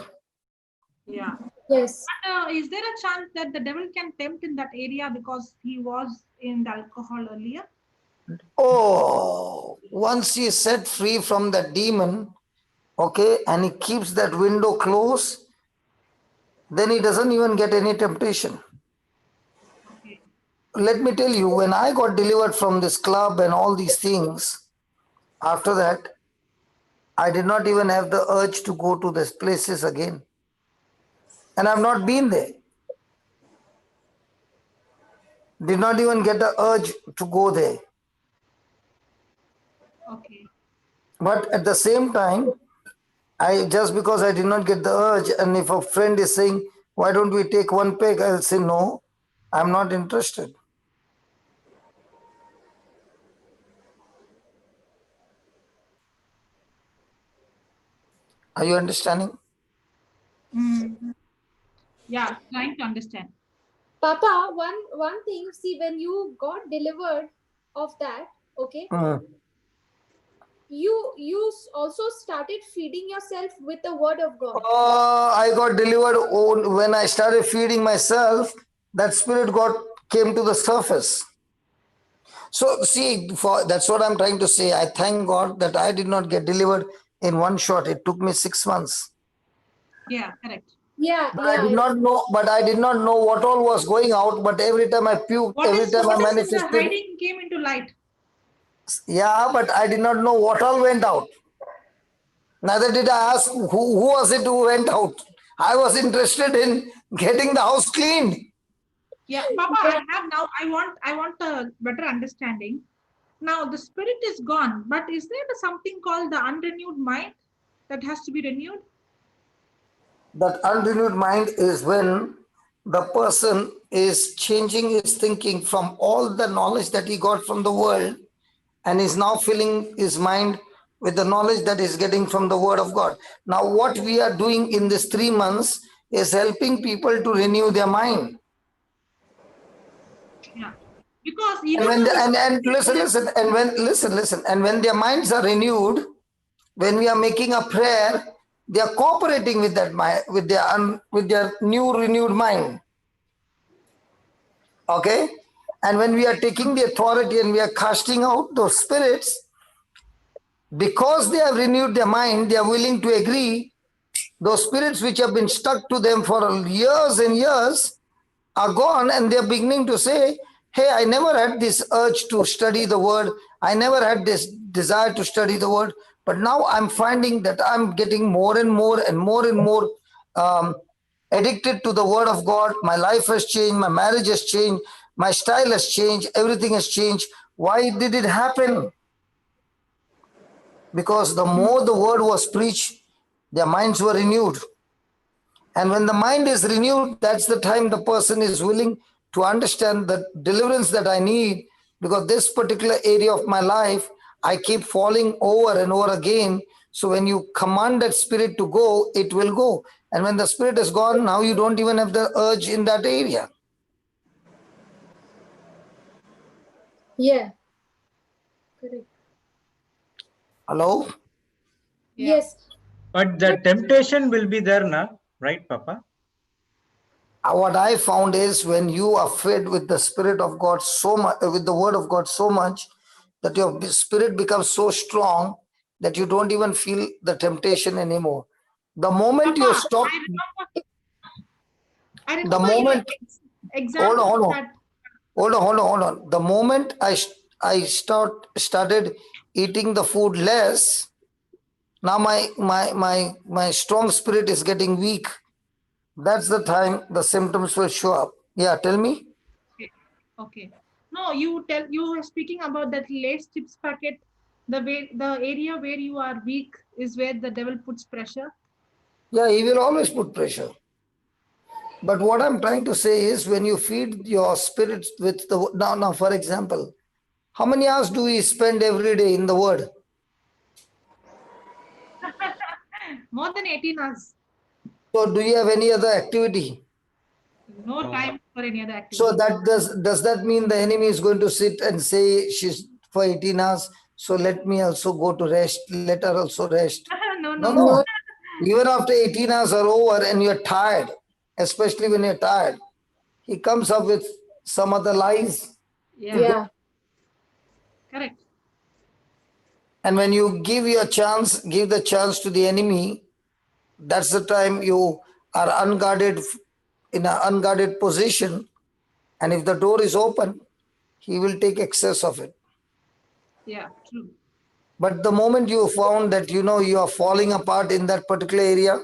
yeah. Yes. But is there a chance that the devil can tempt in that area because he was in the alcohol earlier? Oh, once he is set free from the demon, okay, and he keeps that window closed, then he doesn't even get any temptation. Let me tell you, when I got delivered from this club and all these things, After that, I did not even have the urge to go to these places again. And I've not been there. Did not even get the urge to go there. Okay. But at the same time, just because I did not get the urge, and if a friend is saying, why don't we take one peg? I'll say, no, I'm not interested. Are you understanding? Yeah, trying to understand. Papa, one thing, see, when you got delivered of that, okay, you also started feeding yourself with the word of God. I got delivered when I started feeding myself. That spirit came to the surface. So see, that's what I'm trying to say. I thank God that I did not get delivered in one shot. It took me 6 months. Yeah, correct. Yeah, But yeah. I did not know what all was going out. But every time I puked, What every is time I this manifested. hiding came into light? Yeah, but I did not know what all went out. Neither did I ask who was it who went out. I was interested in getting the house cleaned. Yeah, Papa, I want a better understanding. Now the spirit is gone, but is there something called the unrenewed mind that has to be renewed? That unrenewed mind is when the person is changing his thinking from all the knowledge that he got from the world and is now filling his mind with the knowledge that is getting from the word of God. Now what we are doing in this 3 months is helping people to renew their mind. Yeah, because even listen, and when their minds are renewed, when we are making a prayer, they are cooperating with that mind, with their new renewed mind. Okay, and when we are taking the authority and we are casting out those spirits, because they have renewed their mind, they are willing to agree. Those spirits which have been stuck to them for years and years are gone, and they're beginning to say, hey, I never had this urge to study the word. I never had this desire to study the word. But now I'm finding that I'm getting more and more and more and more addicted to the word of God. My life has changed. My marriage has changed. My style has changed. Everything has changed. Why did it happen? Because the more the word was preached, their minds were renewed. And when the mind is renewed, that's the time the person is willing to understand the deliverance that I need, because this particular area of my life, I keep falling over and over again. So when you command that spirit to go, it will go. And when the spirit is gone, now you don't even have the urge in that area. Yeah. Correct. Hello? Yeah. Yes. But the temptation will be there now, right, Papa? What I found is when you are fed with the Spirit of God so much, with the Word of God so much, that your spirit becomes so strong that you don't even feel the temptation anymore. The moment Papa, you stop, I remember the moment, example hold on. The moment I started eating the food less, now my strong spirit is getting weak. That's the time the symptoms will show up. Yeah, tell me. Okay. No, you were speaking about that Lay's chips packet. The area where you are weak is where the devil puts pressure. Yeah, he will always put pressure. But what I'm trying to say is when you feed your spirit with the now for example, how many hours do we spend every day in the word? More than 18 hours. So do you have any other activity? No time for any other activity. So that does that mean the enemy is going to sit and say she's for 18 hours, so let me also go to rest, let her also rest? No. Even after 18 hours are over and you're tired, especially when you're tired, he comes up with some other lies. Yeah. Correct. And when you give the chance to the enemy, that's the time you are unguarded, in an unguarded position. And if the door is open, he will take excess of it. Yeah, true. But the moment you found that you are falling apart in that particular area,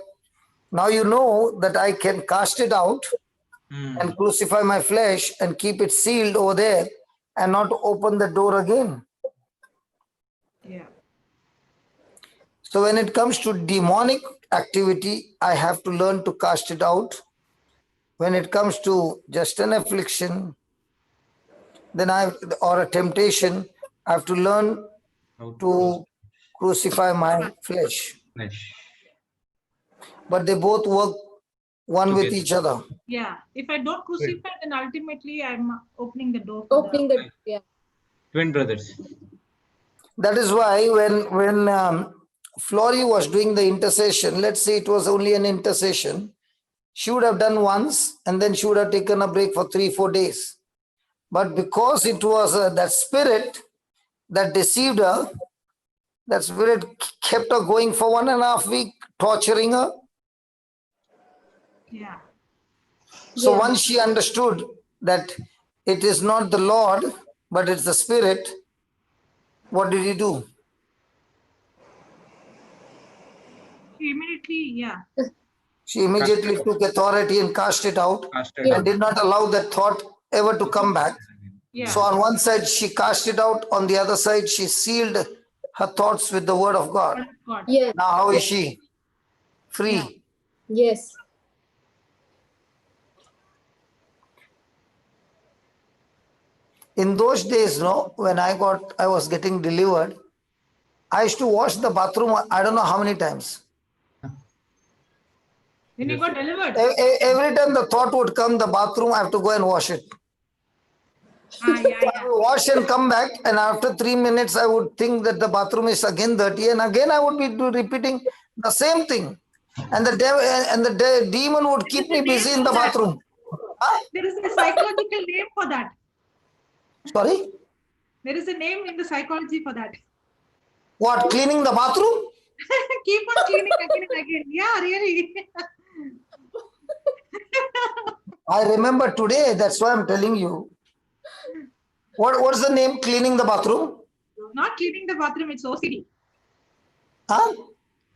now you know that I can cast it out and crucify my flesh and keep it sealed over there and not open the door again. Yeah. So when it comes to demonic activity, I have to learn to cast it out. When it comes to just an affliction, then or a temptation, I have to learn to crucify my flesh. But they both work one with each other. Yeah. If I don't crucify, then ultimately I'm opening the door. Opening the yeah. Twin brothers. That is why when Flory was doing the intercession, let's say it was only an intercession, she would have done once and then she would have taken a break for 3-4 days. But because it was that spirit that deceived her, that spirit kept her going for 1.5 weeks, torturing her. Yeah. So Yeah. once she understood that it is not the Lord, but it's the spirit, what did he do? She immediately, yeah. She immediately took authority and cast it out Casted and out. did not allow that thought ever to come back. Yeah. So on one side, she cast it out. On the other side, she sealed her thoughts with the word of God. God. Yes. Now how is she? Free. Yes. In those days, when I was getting delivered, I used to wash the bathroom, I don't know how many times. When you got delivered. Every time the thought would come, the bathroom, I have to go and wash it. Yeah. I would wash and come back, and after 3 minutes, I would think that the bathroom is again dirty, and again I would be repeating the same thing. And the devil and the demon would keep me busy in the bathroom. There is a psychological name for that. Sorry? There is a name in the psychology for that. What, cleaning the bathroom? Keep on cleaning again and again. Yeah, really. I remember today, that's why I'm telling you. What's the name, cleaning the bathroom? Not cleaning the bathroom, it's OCD. Huh?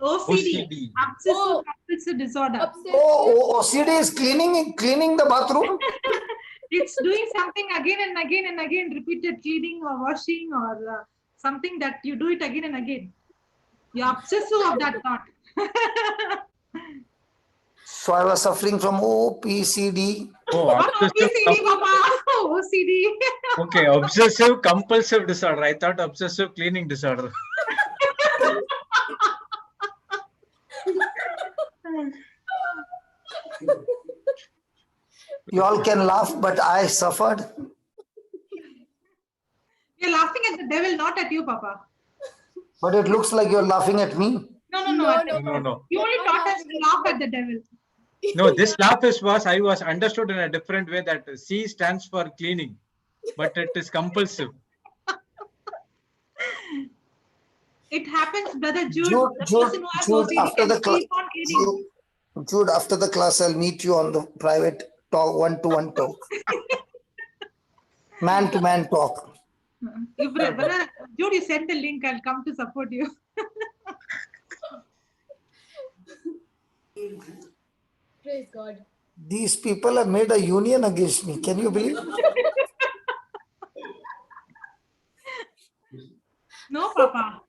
OCD. Obsessive compulsive disorder. OCD is cleaning the bathroom? It's doing something again and again and again, repeated cleaning or washing or something that you do it again and again. You're obsessive of that thought. So I was suffering from OPCD. Not OPCD, Papa. OCD. Okay, obsessive compulsive disorder. I thought obsessive cleaning disorder. You all can laugh, but I suffered. You're laughing at the devil, not at you, Papa. But it looks like you're laughing at me. No. You only taught us to laugh at the devil. No, this laugh I was understood in a different way that C stands for cleaning, but it is compulsive. It happens, Brother Jude. Jude, after the class, Jude, after the class, I'll meet you on the private talk, one-to-one talk, man-to-man talk. If Brother Jude, you send the link, I'll come to support you. Praise God. These people have made a union against me. Can you believe? No, Papa.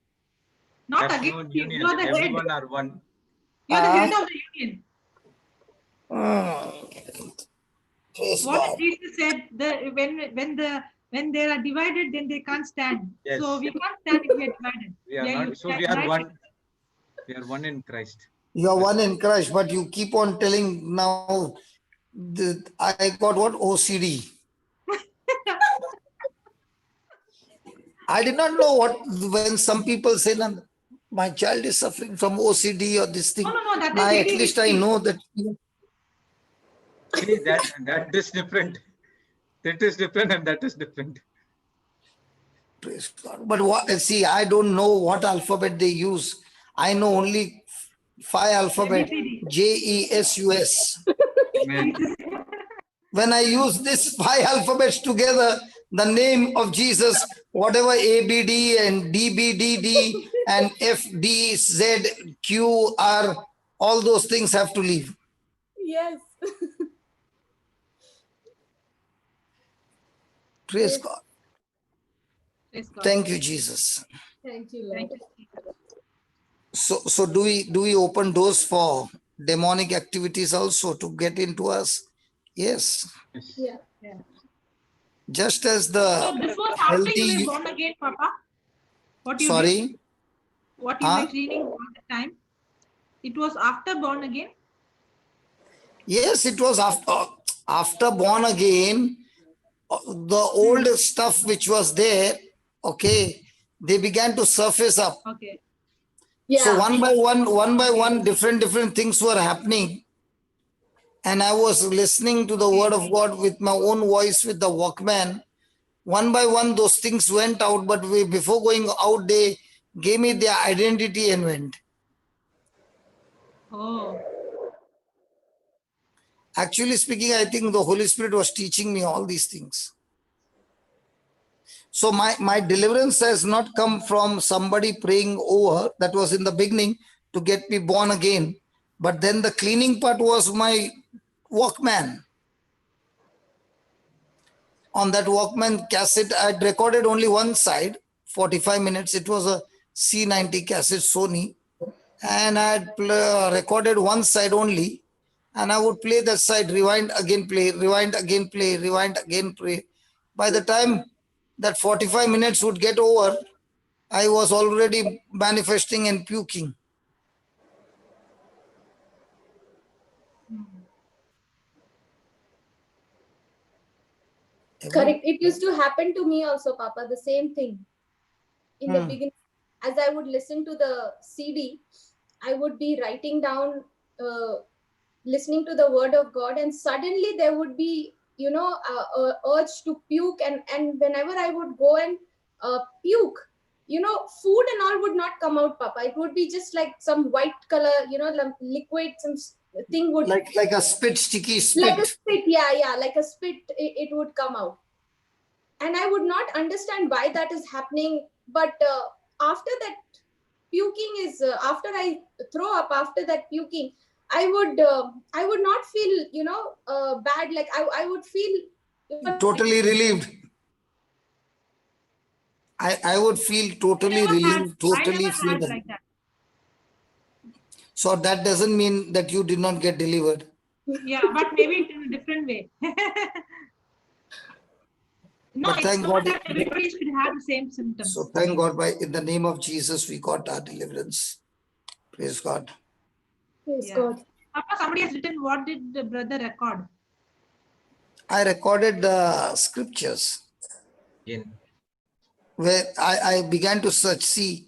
Not There's against no you. union. You are the head. Everyone are one. You are the head of the union. Praise What God. Jesus said, when they are divided, then they can't stand. Yes. So we can't stand if we are divided. We are not. So we are one. We are one in Christ. You are one in Christ, but you keep on telling now. I got what? OCD. I did not know what when some people say, my child is suffering from OCD or this thing. No, that is Now, at ADHD. least I know that. See, that is different. That is different and that is different. Praise God. But see, I don't know what alphabet they use. I know only 5 alphabet, JESUS. Amen. When I use these 5 alphabets together, the name of Jesus whatever ABD and DBDD and FDZQR, all those things have to leave. Yes. Praise Yes. God. Praise God. Thank you, Jesus. Thank you, Lord. Thank you. So do we open doors for demonic activities also to get into us? Yes. Yeah. Yeah. Just as So the this was after you healthy. were born again, Papa? What you did? Sorry. What you were reading all the time? It was after born again? Yes, it was after born again. The old stuff which was there, okay, they began to surface up. Okay. So Yeah. one by one, different things were happening. And I was listening to the word of God with my own voice with the Walkman. One by one, those things went out, but before going out, they gave me their identity and went. Oh. Actually speaking, I think the Holy Spirit was teaching me all these things. So my deliverance has not come from somebody praying over, that was in the beginning, to get me born again. But then the cleaning part was my Walkman. On that Walkman cassette, I had recorded only one side, 45 minutes. It was a C90 cassette, Sony. And I had recorded one side only. And I would play that side, rewind again, play, rewind again, play, rewind again, play. By the time that 45 minutes would get over, I was already manifesting and puking. Correct. It used to happen to me also, Papa, the same thing. In the beginning, as I would listen to the CD, I would be writing down, listening to the word of God, and suddenly there would be, urge to puke. And whenever I would go and puke, food and all would not come out, Papa. It would be just like some white color, liquid, some thing would like a spit, sticky spit. Like a spit, yeah, like a spit, it would come out. And I would not understand why that is happening. But after that puking is, after I throw up, after that puking, I would not feel, bad. Like I would feel Totally relieved. I would feel totally relieved, totally feel that. Like that. So that doesn't mean that you did not get delivered. Yeah, but maybe in a different way. No, But thank God, that everybody should have the same symptoms. So thank God, in the name of Jesus, we got our deliverance. Praise God. Praise God. Papa, somebody has written, what did the brother record? I recorded the scriptures. Where I began to search. See,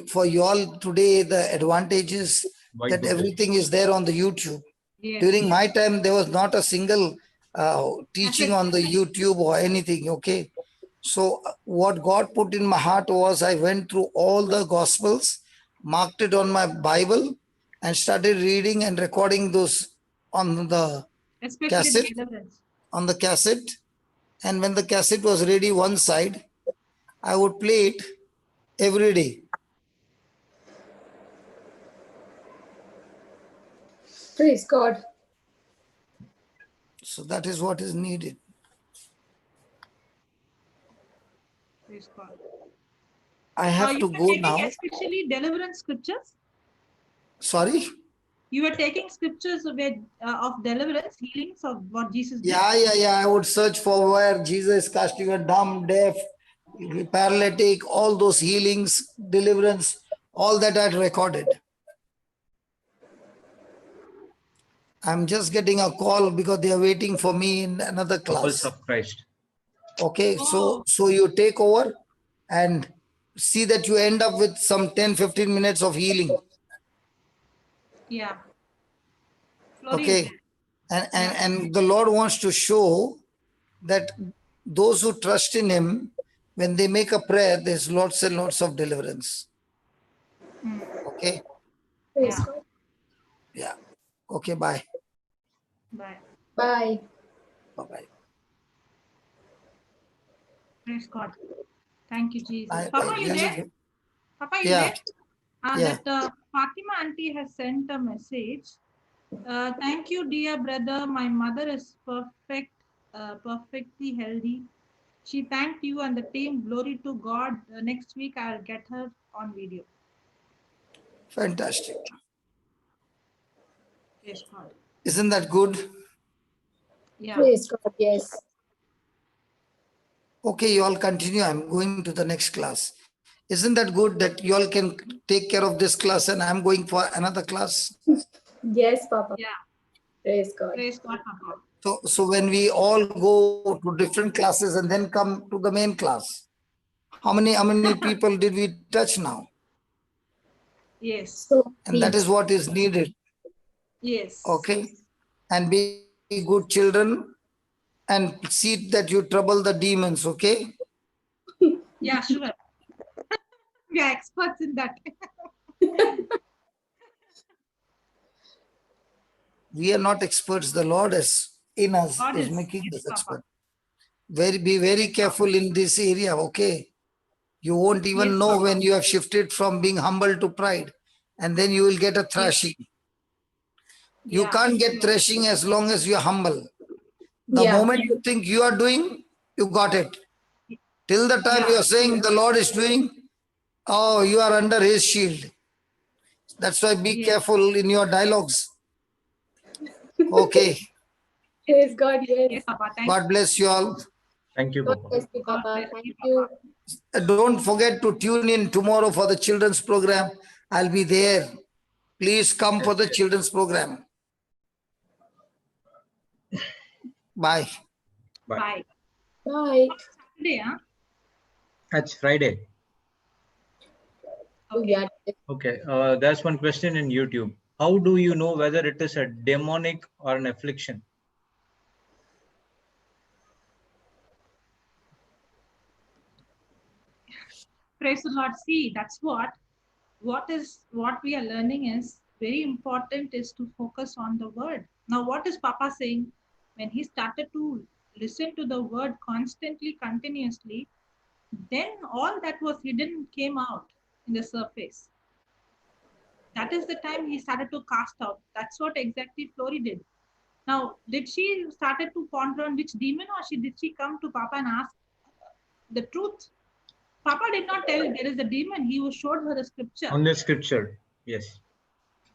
for you all today, the advantage is that everything is there on the YouTube. Yes. During my time, there was not a single teaching on the YouTube or anything, okay? So what God put in my heart was, I went through all the Gospels, marked it on my Bible, and started reading and recording those on the cassette. On the cassette. And when the cassette was ready one side, I would play it every day. Praise God. So that is what is needed. Praise God. I have to go now. Especially deliverance scriptures? Sorry? You were taking scriptures of deliverance, healings of what Jesus did? Yeah. I would search for where Jesus casting a dumb, deaf, paralytic, all those healings, deliverance, all that I had recorded. I'm just getting a call because they are waiting for me in another class. Couples of Christ. Okay, so you take over and see that you end up with some 10-15 minutes of healing. Yeah. Okay. And the Lord wants to show that those who trust in Him, when they make a prayer, there's lots and lots of deliverance. Okay. Yeah. Okay, bye. Bye. Bye. Bye-bye. Praise God. Thank you, Jesus. I Papa, you really there? do. Papa, you Yeah, there? yeah. That Fatima auntie has sent a message. Thank you, dear brother. My mother is perfectly healthy. She thanked you and the team. Glory to God. Next week, I'll get her on video. Fantastic. Praise God. Isn't that good? Yeah. Praise God. Yes. Okay, you all continue. I'm going to the next class. Isn't that good that you all can take care of this class and I'm going for another class? Yes, Papa. Yeah. Praise God. Praise God, Papa. So when we all go to different classes and then come to the main class, how many people did we touch now? Yes. So And that is please. what is needed. Yes. Okay. And be good children and see that you trouble the demons. Okay. Yeah, sure. We are experts in that. We are not experts. The Lord is in us, God is is. making Yes, us Papa. expert. Be very careful in this area. Okay. You won't even Yes, know Papa. when you have shifted from being humble to pride, and then you will get a Yes. thrashing. You Yeah, can't get sure. thrashing as long as you're humble. The Yeah. moment you think you are doing, you got it. Till the time Yeah, you are saying sure. the Lord is doing, oh, you are under his shield. That's why be Yes. careful in your dialogues. Okay. Praise God. Yes, Yes. Papa. Thank God bless you all. Thank you, God Papa. bless you, God Papa. bless Thank you, you. Papa. Don't forget to tune in tomorrow for the children's program. I'll be there. Please come for the children's program. Bye. Bye. Bye. Bye. Saturday, huh? That's Friday. Oh, Okay. yeah. Okay. There's one question in YouTube. How do you know whether it is a demonic or an affliction? Praise the Lord. See, that's what we are learning is very important is to focus on the word. Now, what is Papa saying? When he started to listen to the word constantly, continuously, then all that was hidden came out in the surface. That is the time he started to cast out. That's what exactly Flori did. Now, did she started to ponder on which demon, or did she come to Papa and ask the truth? Papa did not tell there is a demon. He showed her the scripture. On the scripture. Yes.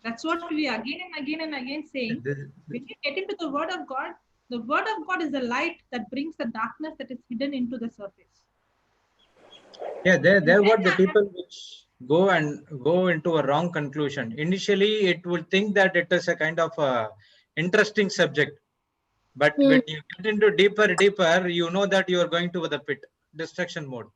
That's what we again and again and again saying. When you get into the word of God is the light that brings the darkness that is hidden into the surface. Yeah, they're Then what the people which go into a wrong conclusion. Initially, it will think that it is a kind of a interesting subject. But when you get into deeper, you know that you are going to the pit, destruction mode.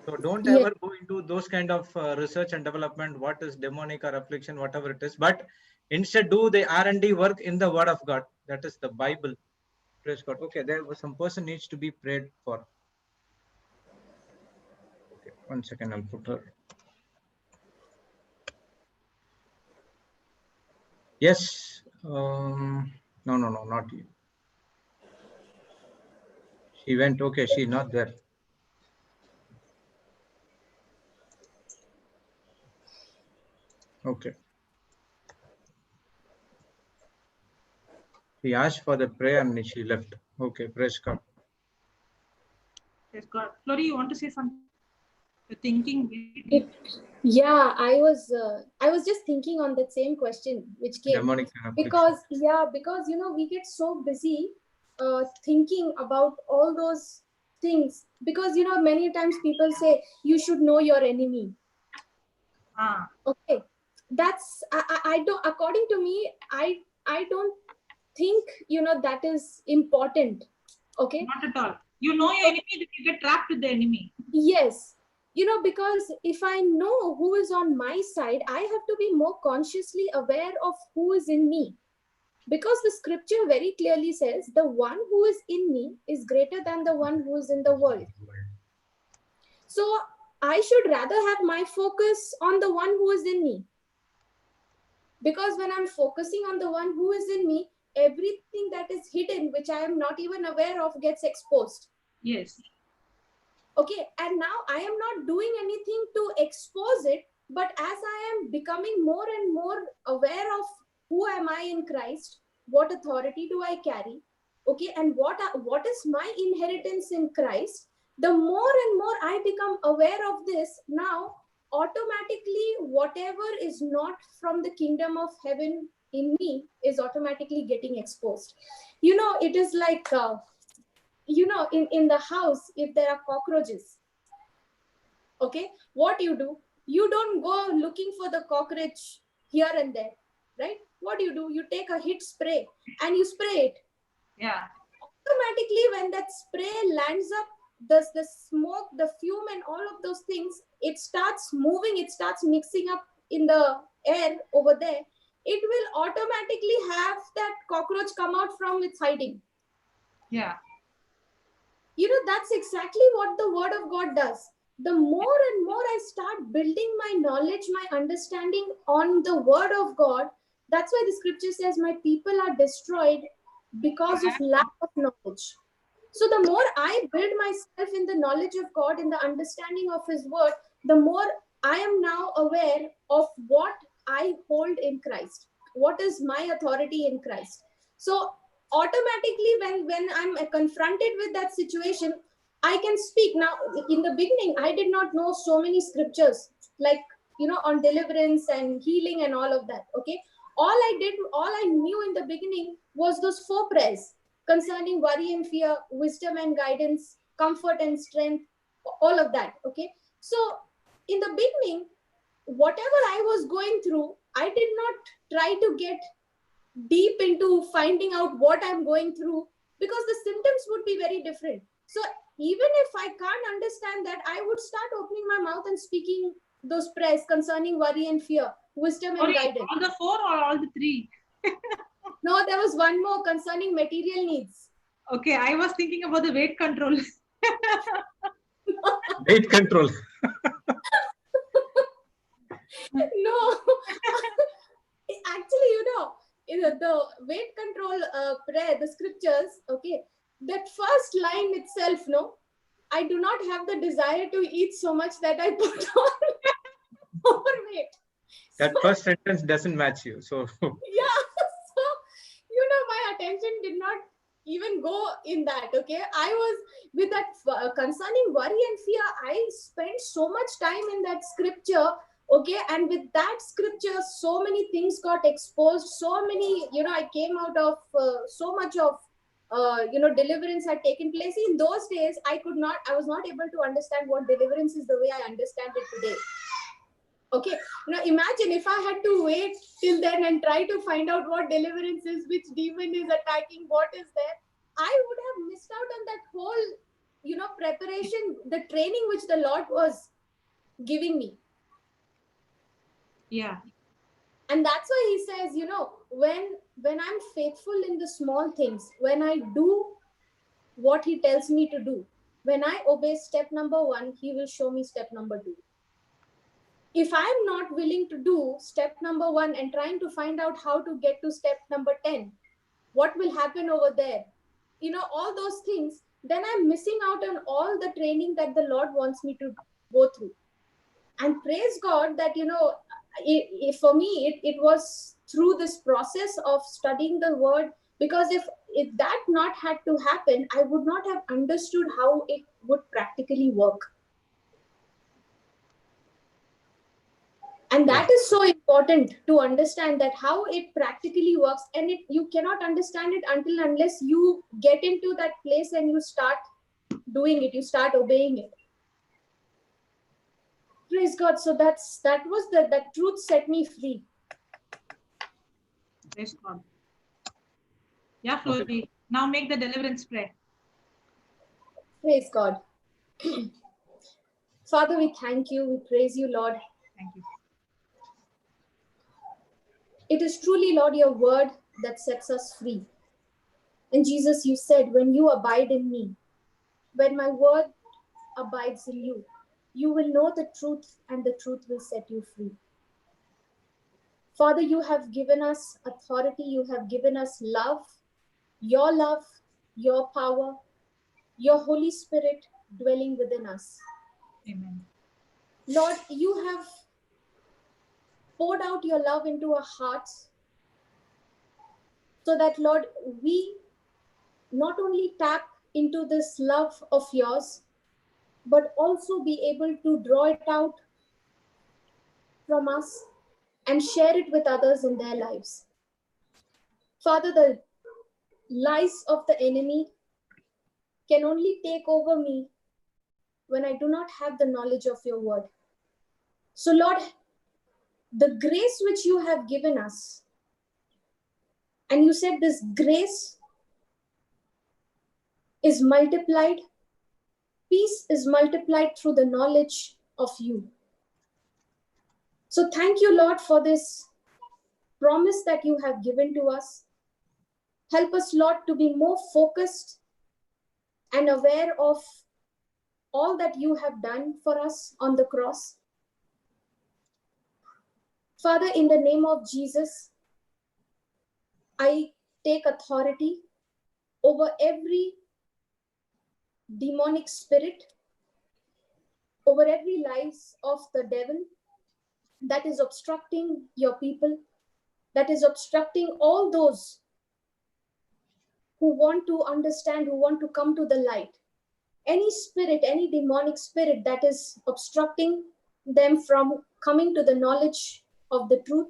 So don't Yes. ever go into those kind of research and development, what is demonic or affliction, whatever it is. But instead do the R&D work in the word of God. That is the Bible. Praise God. Okay, there was some person needs to be prayed for. Okay, 1 second, I'll put her. Yes. No, not you. She went. Okay, she's not there. Okay. She asked for the prayer and she left. Okay, praise God. Praise God. Flori, you want to say something? You're thinking very deep. Yeah, I was just thinking on that same question which came, Demonic and because affliction. we get so busy thinking about all those things, because many times people say you should know your enemy. Okay, that's I don't, according to me, I don't think that is important. Okay, Not at all. You know your enemy, then you get trapped with the enemy. yes, because if I know who is on my side, I have to be more consciously aware of who is in me, because the scripture very clearly says the one who is in me is greater than the one who is in the world. So I should rather have my focus on the one who is in me, because when I'm focusing on the one who is in me, everything that is hidden, which I am not even aware of, gets exposed. Yes. Okay, and now I am not doing anything to expose it, but as I am becoming more and more aware of who am I in Christ, what authority do I carry, okay, and what is my inheritance in Christ, the more and more I become aware of this, now automatically whatever is not from the kingdom of heaven in me is automatically getting exposed. You know, it is like, you know, in the house, if there are cockroaches, okay, what do? You don't go looking for the cockroach here and there, right? What do? You take a hit spray and you spray it. Yeah. Automatically, when that spray lands up, the smoke, the fume, and all of those things, it starts moving, it starts mixing up in the air over there. It will automatically have that cockroach come out from its hiding. Yeah. You know, that's exactly what the word of God does. The more and more I start building my knowledge, my understanding on the word of God, that's why the scripture says, my people are destroyed because of lack of knowledge. So the more I build myself in the knowledge of God, in the understanding of his word, the more I am now aware of what I hold in Christ. What is my authority in Christ? So automatically when I'm confronted with that situation, I can speak. Now, in the beginning, I did not know so many scriptures, like, you know, on deliverance and healing and all of that. Okay, all I knew in the beginning was those 4 prayers concerning worry and fear, wisdom and guidance, comfort and strength, all of that. Okay, so in the beginning, whatever I was going through, I did not try to get deep into finding out what I'm going through, because the symptoms would be very different. So even if I can't understand that, I would start opening my mouth and speaking those prayers concerning worry and fear, wisdom and guidance. All the 4 or all the 3? No, there was one more concerning material needs. Okay, I was thinking about the weight control. Weight control. No, actually, you know, the weight control prayer, the scriptures, okay, that first line itself, no, I do not have the desire to eat so much that I put on overweight. That So, first sentence doesn't match you. So yeah, so, you know, my attention did not even go in that. Okay, I was with that concerning worry and fear, I spent so much time in that scripture. Okay, and with that scripture, so many things got exposed, so many, you know, I came out of so much of you know, deliverance had taken place. In those days, I was not able to understand what deliverance is the way I understand it today. Okay, now imagine if I had to wait till then and try to find out what deliverance is, which demon is attacking, what is there, I would have missed out on that whole, you know, preparation, the training which the Lord was giving me. Yeah. And that's why he says, you know, when I'm faithful in the small things, when I do what he tells me to do, when I obey step number 1, he will show me step number 2. If I'm not willing to do step number 1 and trying to find out how to get to step number 10, what will happen over there? You know, all those things, then I'm missing out on all the training that the Lord wants me to go through. And praise God that, you know, for me, it was through this process of studying the word, because if that not had to happen, I would not have understood how it would practically work. And that is so important to understand, that how it practically works, and you cannot understand it unless you get into that place and you start doing it, you start obeying it. Praise God. So that was that truth set me free. Praise God. Yeah, Flory. Now make the deliverance prayer. Praise God. Father, we thank you, we praise you, Lord. Thank you. It is truly, Lord, your word that sets us free. And Jesus, you said, when you abide in me, when my word abides in you, you will know the truth, and the truth will set you free. Father, you have given us authority, you have given us love, your power, your Holy Spirit, dwelling within us. Amen. Lord, you have poured out your love into our hearts so that, Lord, we not only tap into this love of yours, but also be able to draw it out from us and share it with others in their lives. Father, the lies of the enemy can only take over me when I do not have the knowledge of your word. So, Lord, the grace which you have given us, and you said this grace is multiplied, peace is multiplied through the knowledge of you. So thank you, Lord, for this promise that you have given to us. Help us, Lord, to be more focused and aware of all that you have done for us on the cross. Father, in the name of Jesus, I take authority over every demonic spirit, over every lies of the devil that is obstructing your people, that is obstructing all those who want to understand, who want to come to the light. Any spirit, any demonic spirit that is obstructing them from coming to the knowledge of the truth,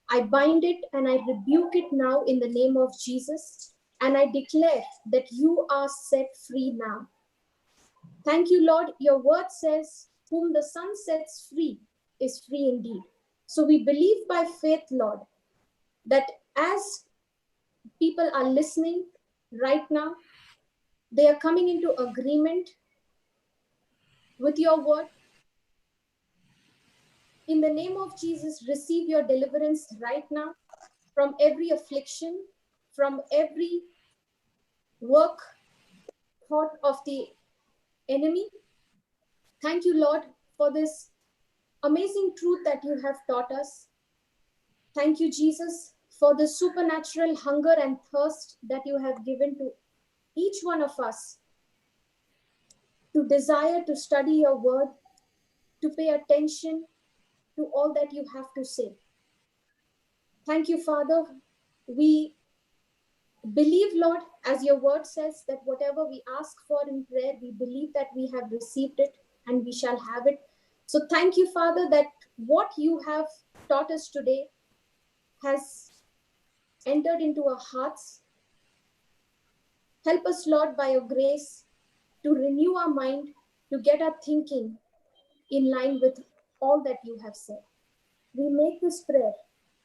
I bind it and I rebuke it now in the name of Jesus. And I declare that you are set free now. Thank you, Lord. Your word says, whom the Son sets free is free indeed. So we believe by faith, Lord, that as people are listening right now, they are coming into agreement with your word. In the name of Jesus, receive your deliverance right now from every affliction, from every work, thought of the enemy. Thank you, Lord, for this amazing truth that you have taught us. Thank you, Jesus, for the supernatural hunger and thirst that you have given to each one of us to desire to study your word, to pay attention to all that you have to say. Thank you, Father. We believe, Lord, as your word says, that whatever we ask for in prayer, we believe that we have received it and we shall have it. So thank you, Father, that what you have taught us today has entered into our hearts. Help us, Lord, by your grace, to renew our mind, to get our thinking in line with all that you have said. We make this prayer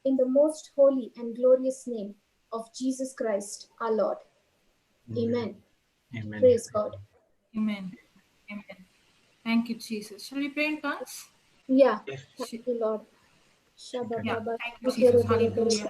in the most holy and glorious name of Jesus Christ, our Lord. Amen. Amen. Praise God. Amen. Amen. Thank you, Jesus. Shall we pray in tongues? Yeah. Yes. Thank you, Lord. Yeah, thank you, Jesus. Hallelujah.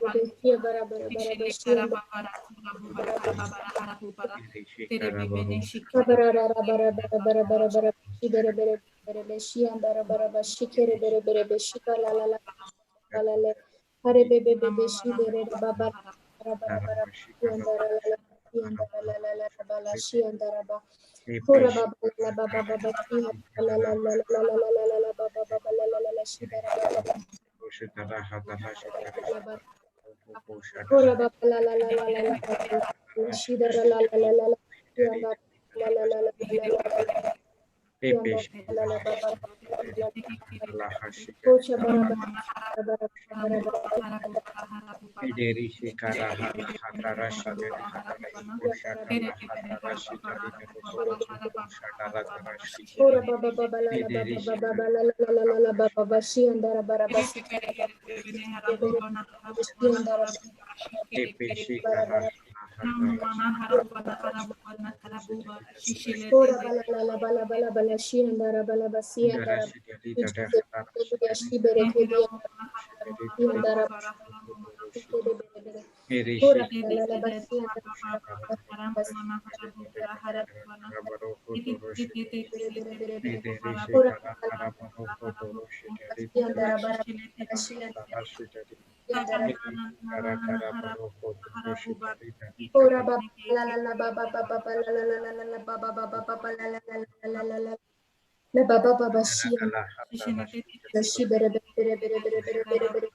Ora baba la la la baba baba la la la la la la baba baba baba la la la la la la la baba baba shi the shi bere bere bere bere bere bere bere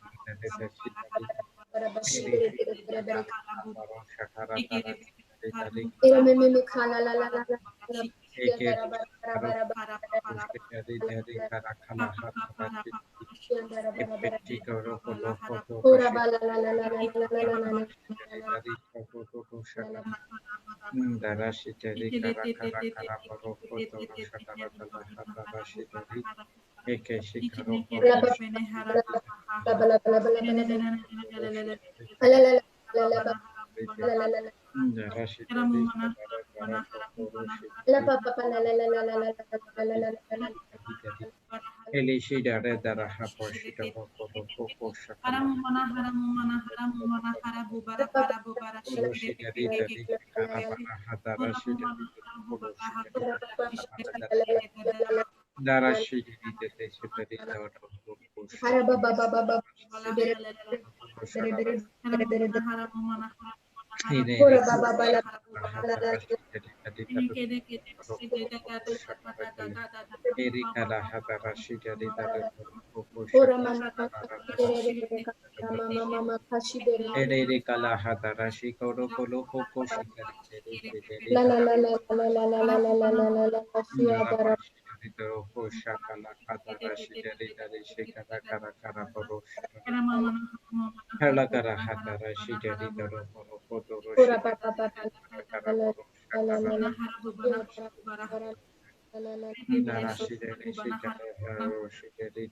bara bashi bere bere bere bere ere me me khala la la la la ya dara bara bara bara ora bala la la la la la la la la la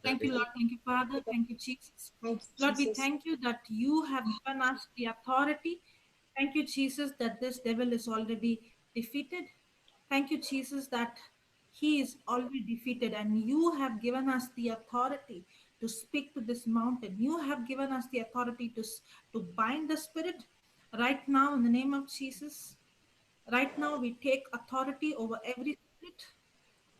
Thank you, Lord. Thank you, Father. Thank you, Jesus. Lord, we thank you that you have given us the authority. Thank you, Jesus, that this devil is already defeated. Thank you, Jesus, that he is already defeated, and you have given us the authority to speak to this mountain. You have given us the authority to bind the spirit right now in the name of Jesus. Right now, we take authority over every spirit.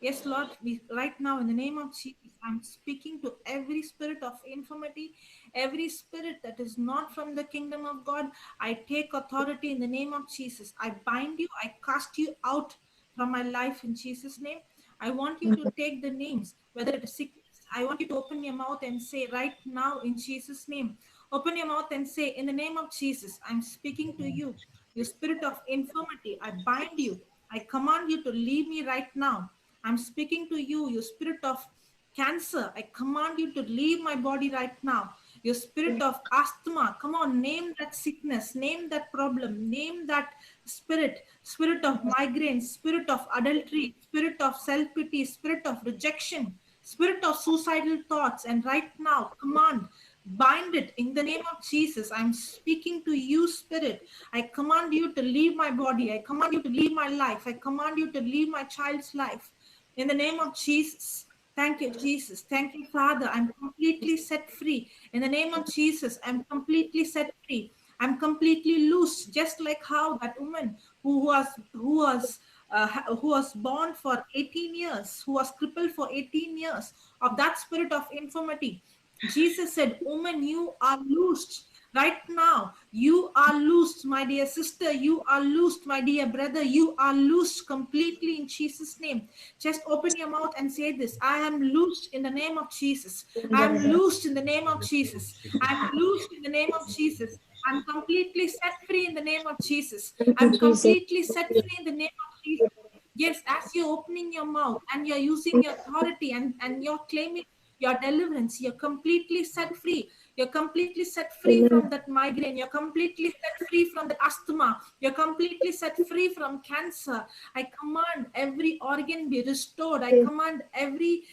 Yes, Lord, right now in the name of Jesus, I'm speaking to every spirit of infirmity, every spirit that is not from the kingdom of God. I take authority in the name of Jesus. I bind you, I cast you out from my life in Jesus' name. I want you to take the names, whether it is sickness. I want you to open your mouth and say right now in Jesus' name. Open your mouth and say, in the name of Jesus, I'm speaking to you. You spirit of infirmity, I bind you. I command you to leave me right now. I'm speaking to you, you spirit of cancer. I command you to leave my body right now. Your spirit of asthma, come on, name that sickness, name that problem, name that spirit, spirit of migraine, spirit of adultery, spirit of self-pity, spirit of rejection, spirit of suicidal thoughts. And right now, command, bind it in the name of Jesus. I'm speaking to you, spirit. I command you to leave my body. I command you to leave my life. I command you to leave my child's life. In the name of Jesus. Thank you, Jesus. Thank you, Father. I'm completely set free. In the name of Jesus, I'm completely set free. I'm completely loose, just like how that woman who was born for 18 years, who was crippled for 18 years of that spirit of infirmity. Jesus said, woman, you are loosed. Right now, you are loosed, my dear sister. You are loosed, my dear brother. You are loosed completely in Jesus' name. Just open your mouth and say this. I am loosed in the name of Jesus. I am loosed in the name of Jesus. I am loosed in the name of Jesus. I'm completely set free in the name of Jesus. I'm completely set free in the name of Jesus. Yes, as you're opening your mouth and you're using your authority and you're claiming your deliverance, you're completely set free. You're completely set free from that migraine. You're completely set free from the asthma. You're completely set free from cancer. I command every organ be restored. I command every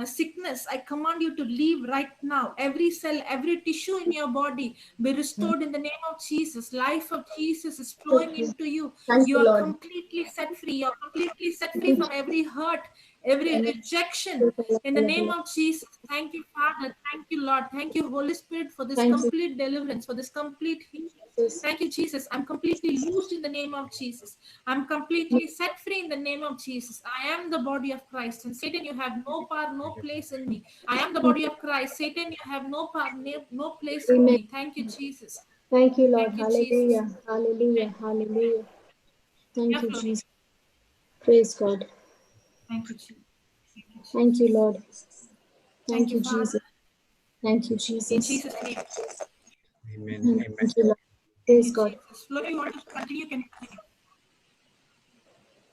sickness, I command you to leave right now. Every cell, every tissue in your body be restored in the name of Jesus. Life of Jesus is flowing into you. You are completely set free. You're completely set free from every hurt, every rejection in the name of Jesus. Thank you, Father. Thank you, Lord. Thank you, Holy Spirit, for this complete deliverance, for this complete healing. Thank you, Jesus. I'm completely loosed in the name of Jesus. I'm completely set free in the name of Jesus. I am the body of Christ. And Satan, you have no power, no place in me. I am the body of Christ. Satan, you have no power, no place in me. Thank you, Jesus. Thank you, Lord. Thank you, Jesus. Hallelujah. Hallelujah. Hallelujah. Thank Yeah, you, Florina. Jesus. Praise God. Thank you, Jesus. Thank you, Lord. Thank Thank you, you, Father. Jesus. Thank you, In Jesus. Jesus' name. Amen. Thank Amen. you, Lord. Thank Praise you, God. Jesus. Flora, you want to continue? You can continue.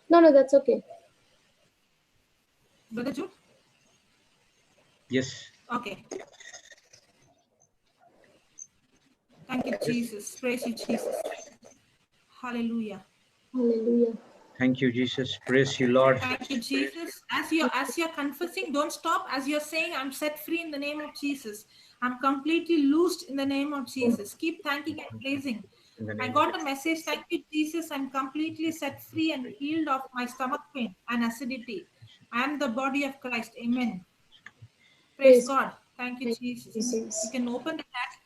No, that's okay. Brother Jude? Yes. Okay. Thank you, Jesus. Praise you, Jesus. Hallelujah. Hallelujah. Thank you, Jesus. Praise you, Lord. Thank you, Jesus. As you're confessing, don't stop. As you're saying, I'm set free in the name of Jesus. I'm completely loosed in the name of Jesus. Keep thanking and praising. In the I name got a message. Thank you, Jesus. I'm completely set free and healed of my stomach pain and acidity. I am the body of Christ. Amen. Praise God. Thank you, Jesus. You can open the chat.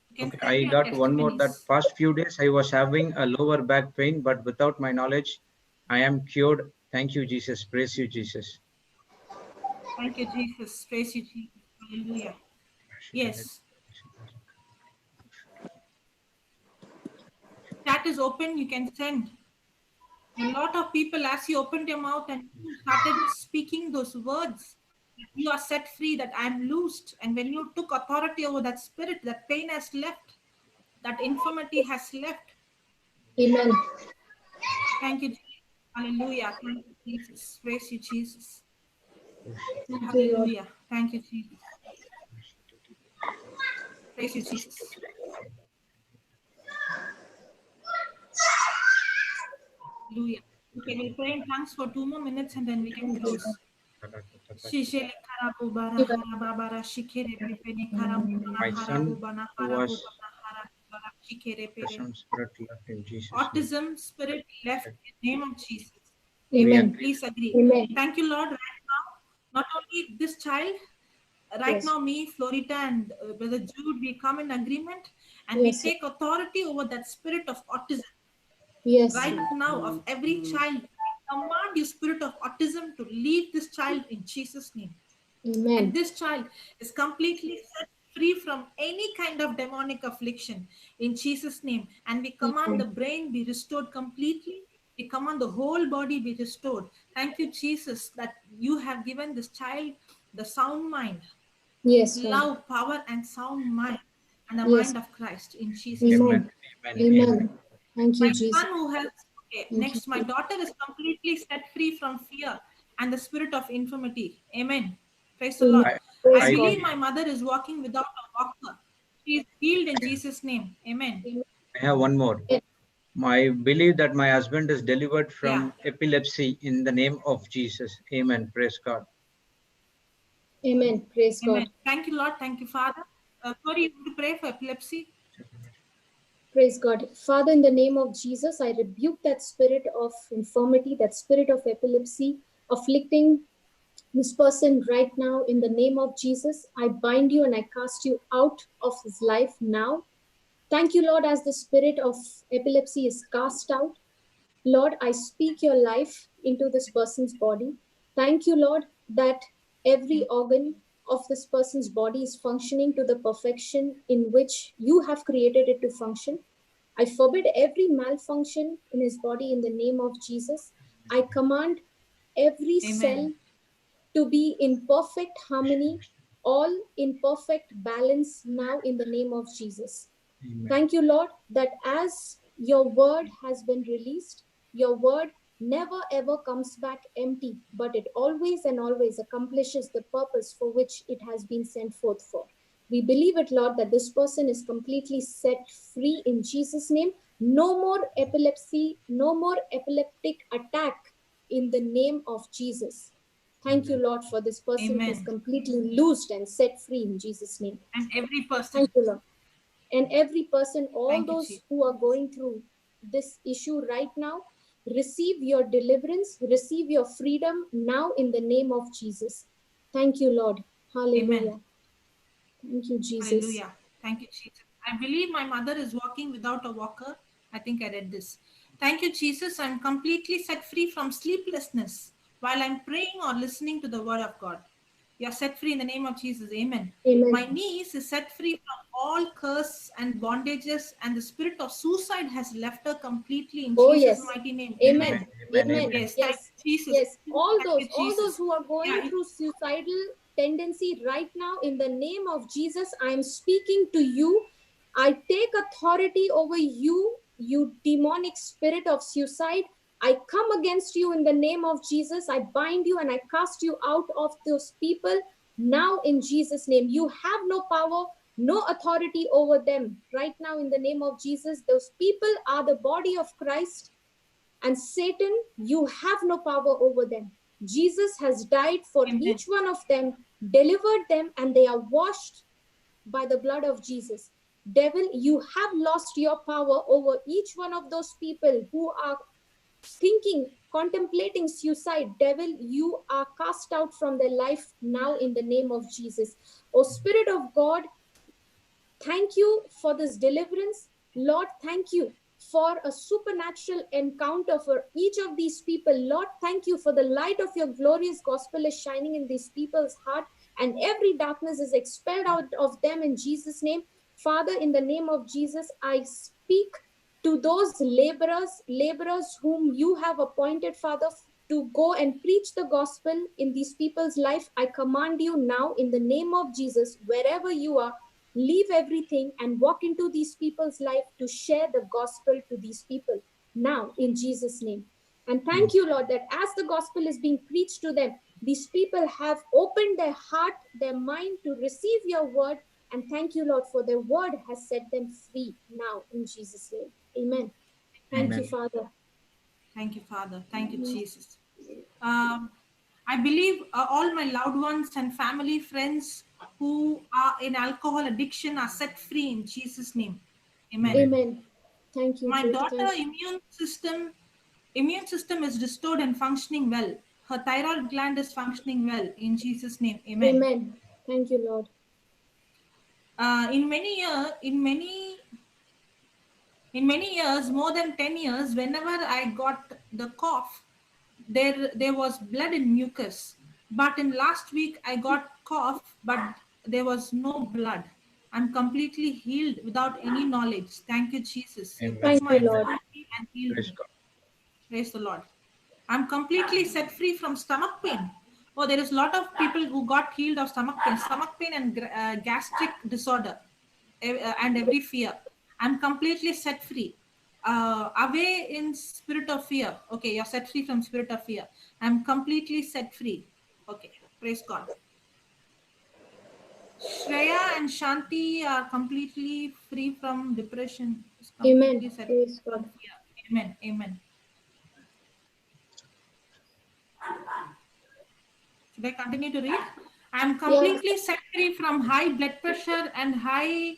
You can Okay, send I your got one more. That testimonies. past few days I was having a lower back pain, but without my knowledge, I am cured. Thank you, Jesus. Praise you, Jesus. Thank you, Jesus. Praise you, Jesus. Hallelujah. Yes. Chat is open. You can send. A lot of people, as you opened your mouth and you started speaking those words, you are set free, that I am loosed. And when you took authority over that spirit, that pain has left, that infirmity has left. Amen. Thank you, Jesus. Hallelujah. Thank you, Jesus. Praise you, Jesus. Thank you, Lord. Hallelujah. Thank you, Jesus. Praise you, Jesus. Hallelujah. Okay, we'll pray in tongues for 2 more minutes and then we can close. My son who was some spirit left in Jesus' name. Autism spirit left in the name of Jesus. We Amen. agree. Please agree. Amen. Thank you, Lord. Right now, not only this child, right Yes. now, me, Florita, and Brother Jude, we come in agreement and Yes. we take authority over that spirit of autism. Yes. Right now, of every child, I command you, spirit of autism, to leave this child in Jesus' name. Amen. And this child is completely set free from any kind of demonic affliction in Jesus' name. And we command the brain be restored completely. We command the whole body be restored. Thank you, Jesus, that you have given this child the sound mind, Yes. Lord. love, power, and sound mind, and the Yes. mind of Christ in Jesus' name. Amen. Amen. Amen. Amen. Thank you, My Jesus. son who has, okay, next, my daughter is completely set free from fear and the spirit of infirmity. Amen. Praise the Lord. Amen. I Praise I- believe God. my mother is walking without a walker. She is healed in Jesus' name. Amen. I have one more. I believe that my husband is delivered from epilepsy in the name of Jesus. Amen. Praise God. Amen. Praise Amen. God. Thank you, Lord. Thank you, Father. Corey, you want to pray for epilepsy? Praise God. Father, in the name of Jesus, I rebuke that spirit of infirmity, that spirit of epilepsy afflicting this person right now in the name of Jesus. I bind you and I cast you out of his life now. Thank you, Lord, as the spirit of epilepsy is cast out. Lord, I speak your life into this person's body. Thank you, Lord, that every organ of this person's body is functioning to the perfection in which you have created it to function. I forbid every malfunction in his body in the name of Jesus. I command every cell to be in perfect harmony, all in perfect balance now in the name of Jesus. Amen. Thank you, Lord, that as your word has been released, your word never ever comes back empty, but it always and always accomplishes the purpose for which it has been sent forth for. We believe it, Lord, that this person is completely set free in Jesus' name. No more epilepsy, no more epileptic attack in the name of Jesus. Thank you, Lord, for this person who is Amen. completely loosed and set free in Jesus' name. And every person. Thank you, Lord. And every person, all Thank you, those Jesus. who are going through this issue right now, receive your deliverance, receive your freedom now in the name of Jesus. Thank you, Lord. Hallelujah. Amen. Thank you, Jesus. Hallelujah. Thank you, Jesus. I believe my mother is walking without a walker. I think I read this. Thank you, Jesus. I'm completely set free from sleeplessness while I'm praying or listening to the word of God. You are set free in the name of Jesus. Amen. Amen. My niece is set free from all curse and bondages, and the spirit of suicide has left her completely in Oh, Jesus' yes. mighty name. Amen. Amen. Amen. Yes, Yes. thank you, Jesus. Yes. All Thank those, you, all Jesus. those who are going Yeah. through suicidal tendency right now, in the name of Jesus, I am speaking to you. I take authority over you, you demonic spirit of suicide. I come against you in the name of Jesus. I bind you and I cast you out of those people now in Jesus' name. You have no power, no authority over them right now in the name of Jesus. Those people are the body of Christ, and Satan, you have no power over them. Jesus has died for Amen. each one of them, delivered them, and they are washed by the blood of Jesus. Devil, you have lost your power over each one of those people who are thinking, contemplating suicide. Devil, you are cast out from their life now in the name of Jesus. Oh, Spirit of God, thank you for this deliverance. Lord, thank you for a supernatural encounter for each of these people. Lord, thank you for the light of your glorious gospel is shining in these people's heart, and every darkness is expelled out of them in Jesus' name. Father, in the name of Jesus, I speak to those laborers whom you have appointed, Father, to go and preach the gospel in these people's life. I command you now in the name of Jesus, wherever you are, leave everything and walk into these people's life to share the gospel to these people now in Jesus' name. And thank you, Lord, that as the gospel is being preached to them, these people have opened their heart, their mind to receive your word. And thank you, Lord, for the word has set them free now in Jesus' name. Amen. Thank Amen. you, Father. Thank you, Father. Thank you, Jesus. I believe all my loved ones and family, friends who are in alcohol addiction are set free in Jesus' name. Amen. Amen. Thank you, My Jesus. daughter immune system is restored and functioning well. Her thyroid gland is functioning well in Jesus' name. Amen. Amen. Thank you, Lord. In many years, more than 10 years, whenever I got the cough, there was blood in mucus. But in last week, I got cough, but there was no blood. I'm completely healed without any knowledge. Thank you, Jesus. You Amen. took Thank my you, Lord. infirmity and healed Praise me. God. Praise the Lord. I'm completely set free from stomach pain. Oh, there is a lot of people who got healed of stomach pain and gastric disorder and every fear. I'm completely set free. Away in spirit of fear. Okay, you're set free from spirit of fear. I'm completely set free. Okay, praise God. Shreya and Shanti are completely free from depression. Completely Amen. set Praise free from God. fear. Amen. Amen. Should I continue to read? I'm completely set free from high blood pressure and high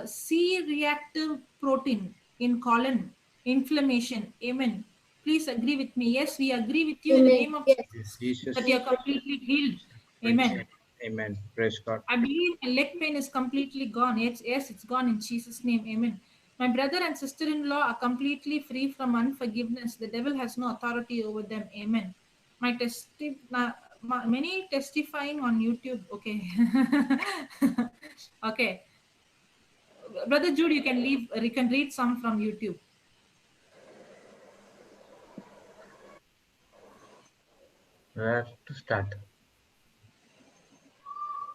C-reactive protein in colon inflammation. Amen. Please agree with me. Yes, we agree with you in the Amen. name of Yes. Jesus that Jesus. you are completely healed. Praise Amen. Amen. Praise God. I believe my leg pain is completely gone. Yes, it's gone in Jesus' name. Amen. My brother and sister-in-law are completely free from unforgiveness. The devil has no authority over them. Amen. Many testifying on YouTube. Okay. Okay. Brother Jude, you can leave. You can read some from YouTube. Where to start?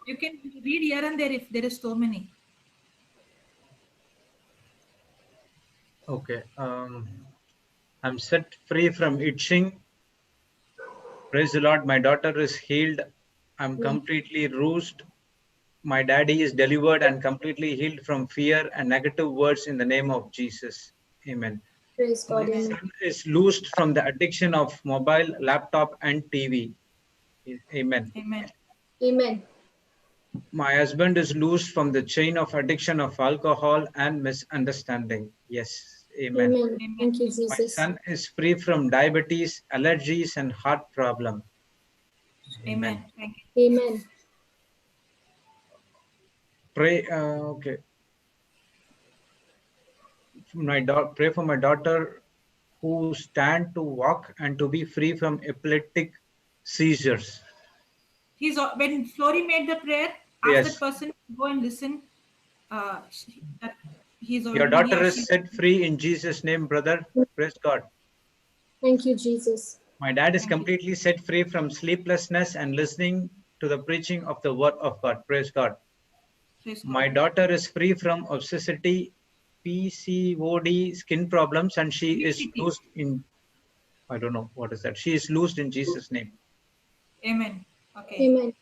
You can read here and there if there is so many. Okay. I'm set free from itching. Praise the Lord. My daughter is healed. I'm completely bruised. My daddy is delivered and completely healed from fear and negative words in the name of Jesus. Amen. Praise God. My Amen. son is loosed from the addiction of mobile, laptop, and TV. Amen. Amen. Amen. My husband is loosed from the chain of addiction of alcohol and misunderstanding. Yes. Amen. Amen. Thank you, My Jesus. son is free from diabetes, allergies, and heart problem. Amen. Thank you. Amen. Pray, okay. Pray for my daughter who stand to walk and to be free from epileptic seizures. When Flory made the prayer, ask Yes. that person to go and listen. That he's Your already. daughter is set free in Jesus' name, brother. Praise God. Thank you, Jesus. My dad is completely set free from sleeplessness and listening to the preaching of the word of God. Praise God. Praise God. My daughter is free from obesity, PCOD, skin problems, and she is PCT. loosed in, I don't know what is that. She is loosed in Jesus' name. Amen. Okay. Amen.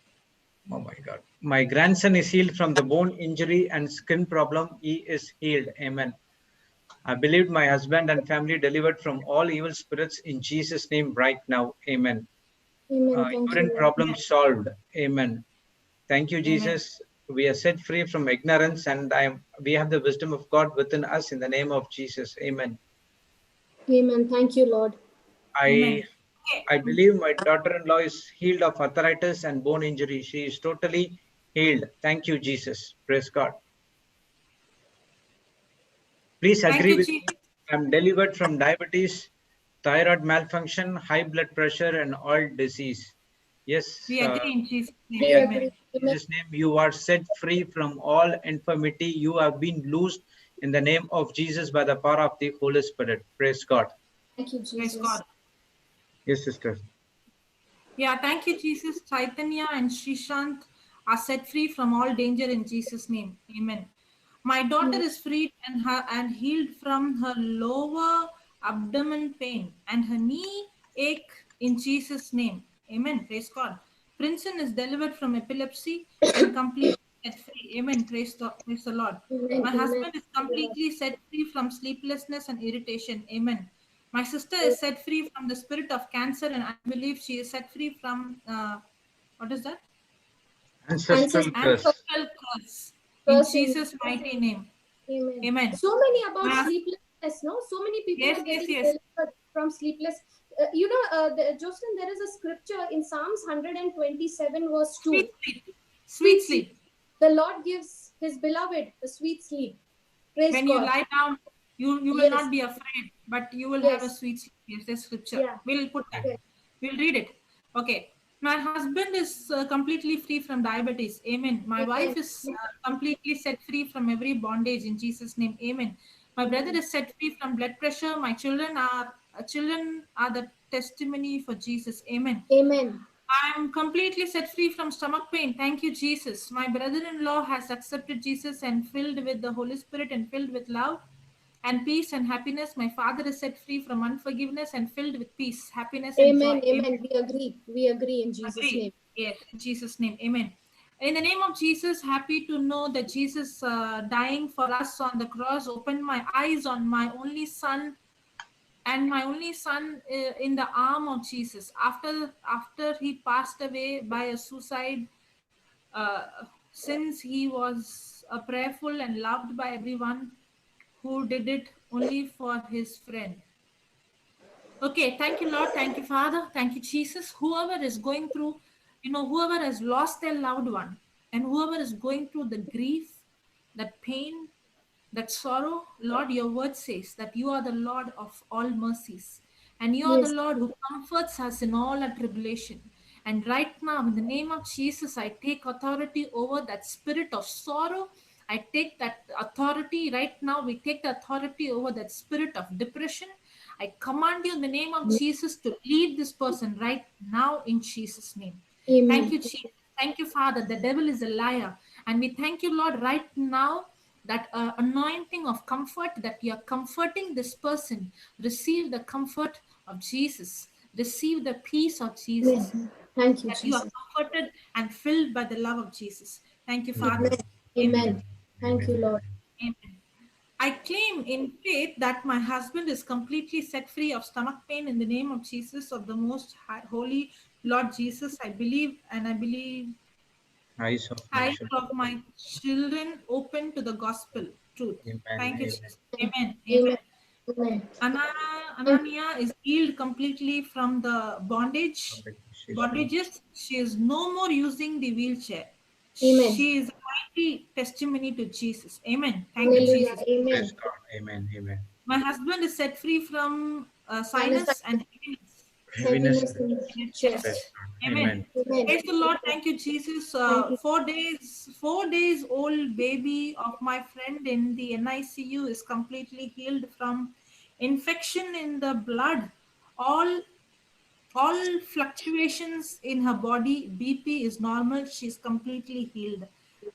Oh my God. My grandson is healed from the bone injury and skin problem. He is healed. Amen. I believe my husband and family delivered from all evil spirits in Jesus' name right now. Amen. Amen. Thank Urine you, Lord. problem solved. Amen. Thank you, Jesus. We are set free from ignorance, and we have the wisdom of God within us in the name of Jesus. Amen. Amen. Thank you, Lord. Amen. I believe my daughter-in-law is healed of arthritis and bone injury. She is totally healed. Thank you, Jesus. Praise God. Please Thank agree you, with Jesus. me. I'm delivered from diabetes, thyroid malfunction, high blood pressure, and all disease. Yes, We agree in Jesus' name. We Amen. agree. in Amen. Jesus' name, you are set free from all infirmity. You have been loosed in the name of Jesus by the power of the Holy Spirit. Praise God. Thank you, Praise Jesus. God. Yes, sister. Yeah, thank you, Jesus. Chaitanya and Shrishant are set free from all danger in Jesus' name. Amen. My daughter is freed and healed from her lower abdomen pain and her knee ache in Jesus' name. Amen. Praise God. Princeton is delivered from epilepsy and completely set free. Amen. Praise the Lord. Amen. My Amen. husband is completely set free from sleeplessness and irritation. Amen. My sister is set free from the spirit of cancer, and I believe she is set free from what is that? Ancestral curse. Ancestral curse. In Curse in Jesus' mighty name. Amen. Amen. So many about Yes. sleeplessness, no? So many people Yes, are getting yes, yes. delivered from sleepless. Jocelyn, there is a scripture in Psalms 127, verse 2. Sweet sleep. Sweet sleep. The Lord gives his beloved a sweet sleep. Praise When God. you lie down, you will Yes. not be afraid, but you will have a Yes. sweet sleep. Yes, the scripture. Yeah. We'll put that. Yes. We'll read it. Okay. My husband is completely free from diabetes. Amen. My Amen. wife is completely set free from every bondage in Jesus' name. Amen. My brother is set free from blood pressure. My children are the testimony for Jesus. Amen. Amen. I'm completely set free from stomach pain. Thank you, Jesus. My brother-in-law has accepted Jesus and filled with the Holy Spirit and filled with love and peace and happiness. My father is set free from unforgiveness and filled with peace, happiness, and Amen. joy. Amen. We agree. We agree in Jesus' Agree. name. Yes, in Jesus' name. Amen. In the name of Jesus, happy to know that Jesus dying for us on the cross opened my eyes on my only son, and my only son in the arm of Jesus. After he passed away by a suicide, uh, since he was prayerful and loved by everyone who did it only for his friend. Okay, thank you, Lord. Thank you, Father. Thank you, Jesus. Whoever is going through, whoever has lost their loved one and whoever is going through the grief, that pain, that sorrow, Lord, your word says that you are the Lord of all mercies and you are the Yes. Lord who comforts us in all our tribulation. And right now, in the name of Jesus, I take authority over that spirit of sorrow. I take that authority right now. We take the authority over that spirit of depression. I command you in the name of Jesus to leave this person right now in Jesus' name. Amen. Thank you, Jesus. Thank you, Father. The devil is a liar. And we thank you, Lord, right now that anointing of comfort, that you are comforting this person. Receive the comfort of Jesus. Receive the peace of Jesus. Amen. Thank you, That you are Jesus. comforted and filled by the love of Jesus. Thank you, Father. Amen. Amen. Thank you, Lord. Amen. I claim in faith that my husband is completely set free of stomach pain in the name of Jesus, of the most holy Lord Jesus. I believe, and I believe Eyes of my eyes children. of my children open to the gospel truth. Amen. Thank you, Amen. Jesus. Amen. Amen. Amen. Amen. Anania is healed completely from the bondages. She is no more using the wheelchair. Amen. She is a mighty testimony to Jesus. Amen. Thank you, Hallelujah. Jesus. Amen. Praise God. Amen. Amen. My husband is set free from sinus and Heaviness. Heaviness in in his chest. chest. Amen. Amen. Amen. Praise the Lord. Thank you, Jesus. Thank you. 4 days old baby of my friend in the NICU is completely healed from infection in the blood. All fluctuations in her body, BP is normal. She's completely healed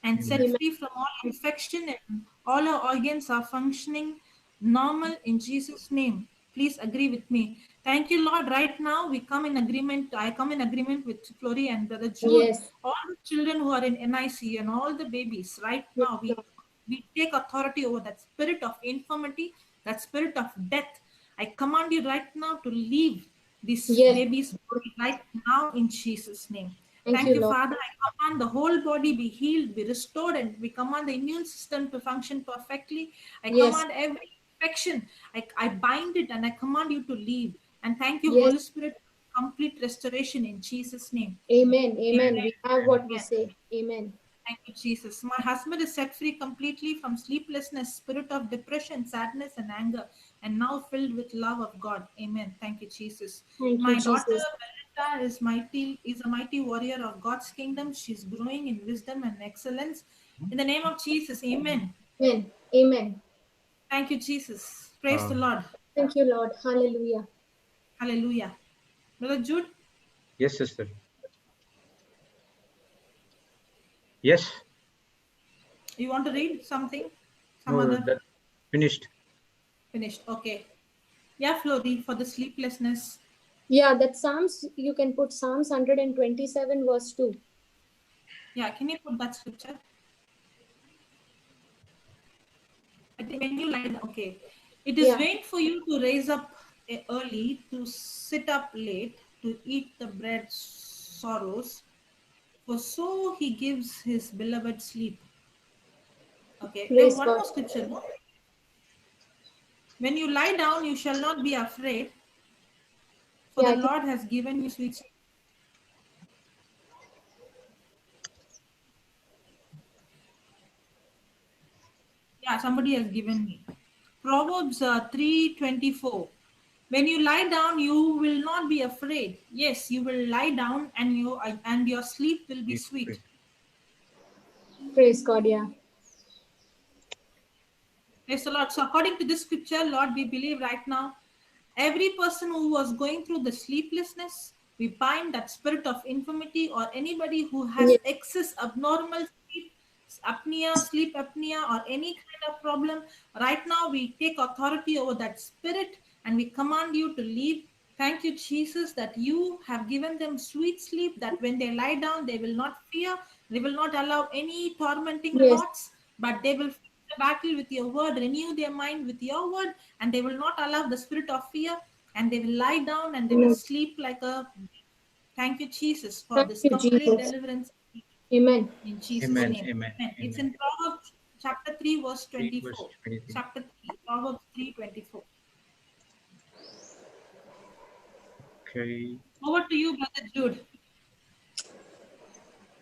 and set Amen. free from all infection, and all her organs are functioning normal in Jesus' name. Please agree with me. Thank you, Lord. Right now, we come in agreement. I come in agreement with Flory and Brother Jude. Yes. All the children who are in NIC and all the babies, right Yes, now, Lord. we take authority over that spirit of infirmity, that spirit of death. I command you right now to leave this Yes. baby's body right now in Jesus' name. Thank Thank you, you, Lord. Father. I command the whole body be healed, be restored, and we command the immune system to function perfectly. I Yes. command every infection, I bind it and I command you to leave. And thank you, Yes. Holy Spirit, for complete restoration in Jesus' name. Amen. Amen. Amen. We have what we Amen. say. Amen. Thank you, Jesus. My husband is set free completely from sleeplessness, spirit of depression, sadness, and anger, and now filled with love of God. Amen. Thank you, Jesus. Thank you, My daughter Jesus. Belinda is a mighty warrior of God's kingdom. She's growing in wisdom and excellence. In the name of Jesus, Amen. Amen. Amen. Thank you, Jesus. Praise the Lord. Thank you, Lord. Hallelujah. Hallelujah. Brother Jude, Yes, sister. Yes. you want to read something? Some No, other? that finished. Finished. Okay. Yeah, Flory, for the sleeplessness. Yeah, that Psalms, you can put Psalms 127, verse 2. Yeah, can you put that scripture? I think when you lie down, okay. It is Yeah. vain for you to raise up early, to sit up late, to eat the bread sorrows, for so he gives his beloved sleep. Okay, then Praise one God. more scripture. No? When you lie down, you shall not be afraid, for Yeah, the I think Lord has given you sweet sleep. Yeah, somebody has given me. Proverbs 3:24. When you lie down, you will not be afraid. Yes, you will lie down, and your sleep will be sweet. praise God. Yeah. Praise the Lord. So, according to this scripture, Lord, we believe right now, every person who was going through the sleeplessness, we bind that spirit of infirmity, or anybody who has Yes. excess abnormal sleep apnea, or any kind of problem. Right now, we take authority over that spirit and we command you to leave. Thank you, Jesus, that you have given them sweet sleep, that when they lie down, they will not fear, they will not allow any tormenting Yes. thoughts, but they will the battle with your word, renew their mind with your word, and they will not allow the spirit of fear, and they will lie down and they will Amen. sleep like a. Thank you, Jesus, for Thank this you, complete Jesus. deliverance Amen. in Jesus' Amen. name. Amen. Amen. It's Amen. in Proverbs chapter 3, verse 3 verse 24. 23. Chapter 3, Proverbs 3:24. Okay. Over to you, Brother Jude.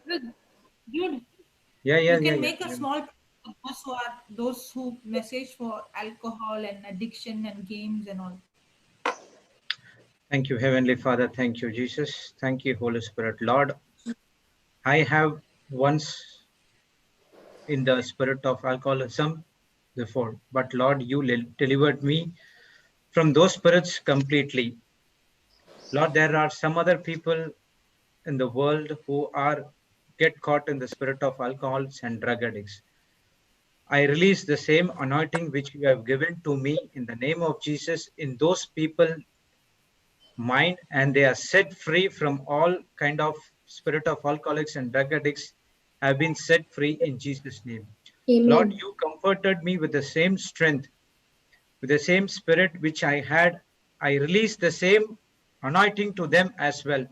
Brother Jude, Yeah. you can make a small those who message for alcohol and addiction and games and all. Thank you, Heavenly Father. Thank you, Jesus. Thank you, Holy Spirit. Lord, I have once in the spirit of alcoholism before, but Lord, you delivered me from those spirits completely. Lord, there are some other people in the world who are get caught in the spirit of alcoholics and drug addicts. I release the same anointing which you have given to me in the name of Jesus in those people mind, and they are set free from all kind of spirit of alcoholics and drug addicts have been set free in Jesus' name. Lord, Amen. you comforted me with the same strength, with the same spirit which I had. I release the same anointing to them as well.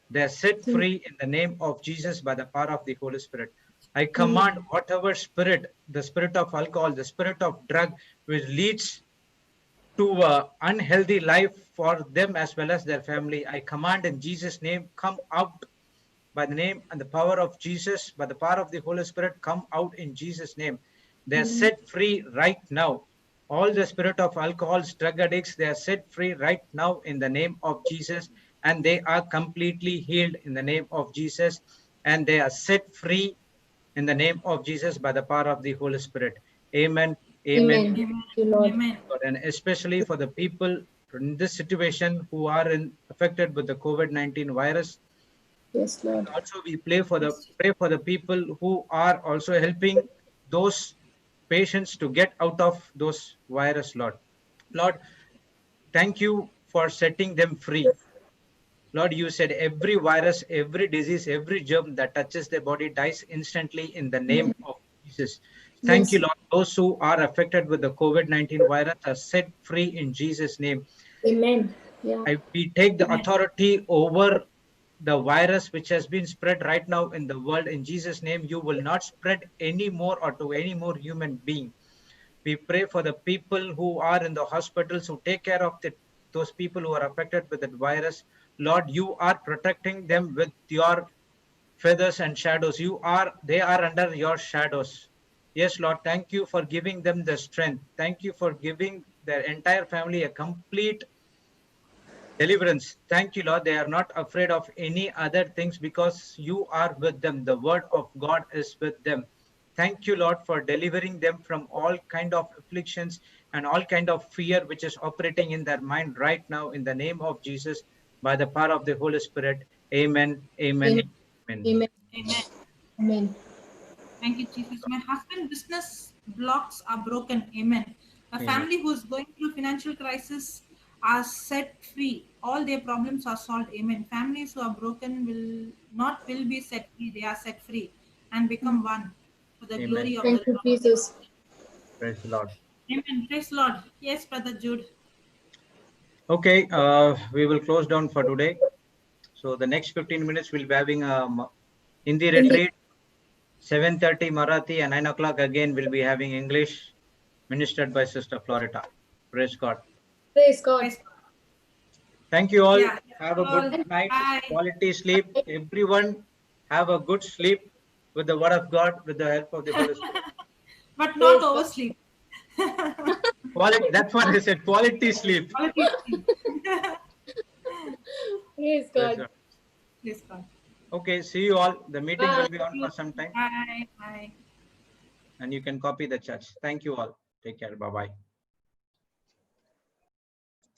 They are set free in the name of Jesus by the power of the Holy Spirit. I Amen. command whatever spirit, the spirit of alcohol, the spirit of drug, which leads to unhealthy life for them as well as their family. I command in Jesus' name, come out by the name and the power of Jesus, by the power of the Holy Spirit, come out in Jesus' name. They are set free right now. All the spirit of alcohols, drug addicts, they are set free right now in the name of Jesus, and they are completely healed in the name of Jesus, and they are set free in the name of Jesus by the power of the Holy Spirit. Amen. Amen. Amen. Amen. Thank you, Lord. Amen. And especially for the people in this situation who are affected with the COVID-19 virus. Yes, Lord. Also, we pray for the people who are also helping those patients to get out of those virus, Lord. Lord, thank you for setting them free. Lord, you said every virus, every disease, every germ that touches their body dies instantly in the name of Jesus. Thank you, Yes. Lord. Those who are affected with the COVID-19 virus are set free in Jesus' name. Amen. Yeah. We take the authority over the virus which has been spread right now in the world. In Jesus' name, you will not spread any more or to any more human being. We pray for the people who are in the hospitals, who take care of those people who are affected with that virus. Lord, you are protecting them with your feathers and shadows. They are under your shadows. Yes, Lord, thank you for giving them the strength. Thank you for giving their entire family a complete deliverance. Thank you, Lord. They are not afraid of any other things because you are with them. The word of God is with them. Thank you, Lord, for delivering them from all kind of afflictions and all kind of fear which is operating in their mind right now in the name of Jesus by the power of the Holy Spirit. Amen. Amen. Amen. Amen. Amen. Amen. Thank you, Jesus. My husband business blocks are broken. Amen. A Amen. family who is going through financial crisis are set free. All their problems are solved. Amen. Families who are broken will be set free. They are set free and become one for the Amen. glory of Thank the you, Lord. Jesus. Praise the Lord. Amen. Praise Lord. Yes, Brother Jude. Okay, we will close down for today. So the next 15 minutes we'll be having a Hindi retreat. 7:30 Marathi and 9 o'clock again we'll be having English ministered by Sister Florida. Praise God. Praise God. Praise God. Thank you all. Yeah. Have a All. good night. Bye. Quality sleep. Everyone have a good sleep with the word of God, with the help of the Holy Spirit. But not Praise God. oversleep. Quality, that's what I said. Quality sleep. Quality sleep. Praise Praise God. God. Praise God. Okay, see you all. The meeting Bye. will be on for some time Bye. Bye. and you can copy the church. Thank you all. Take care. Bye-bye.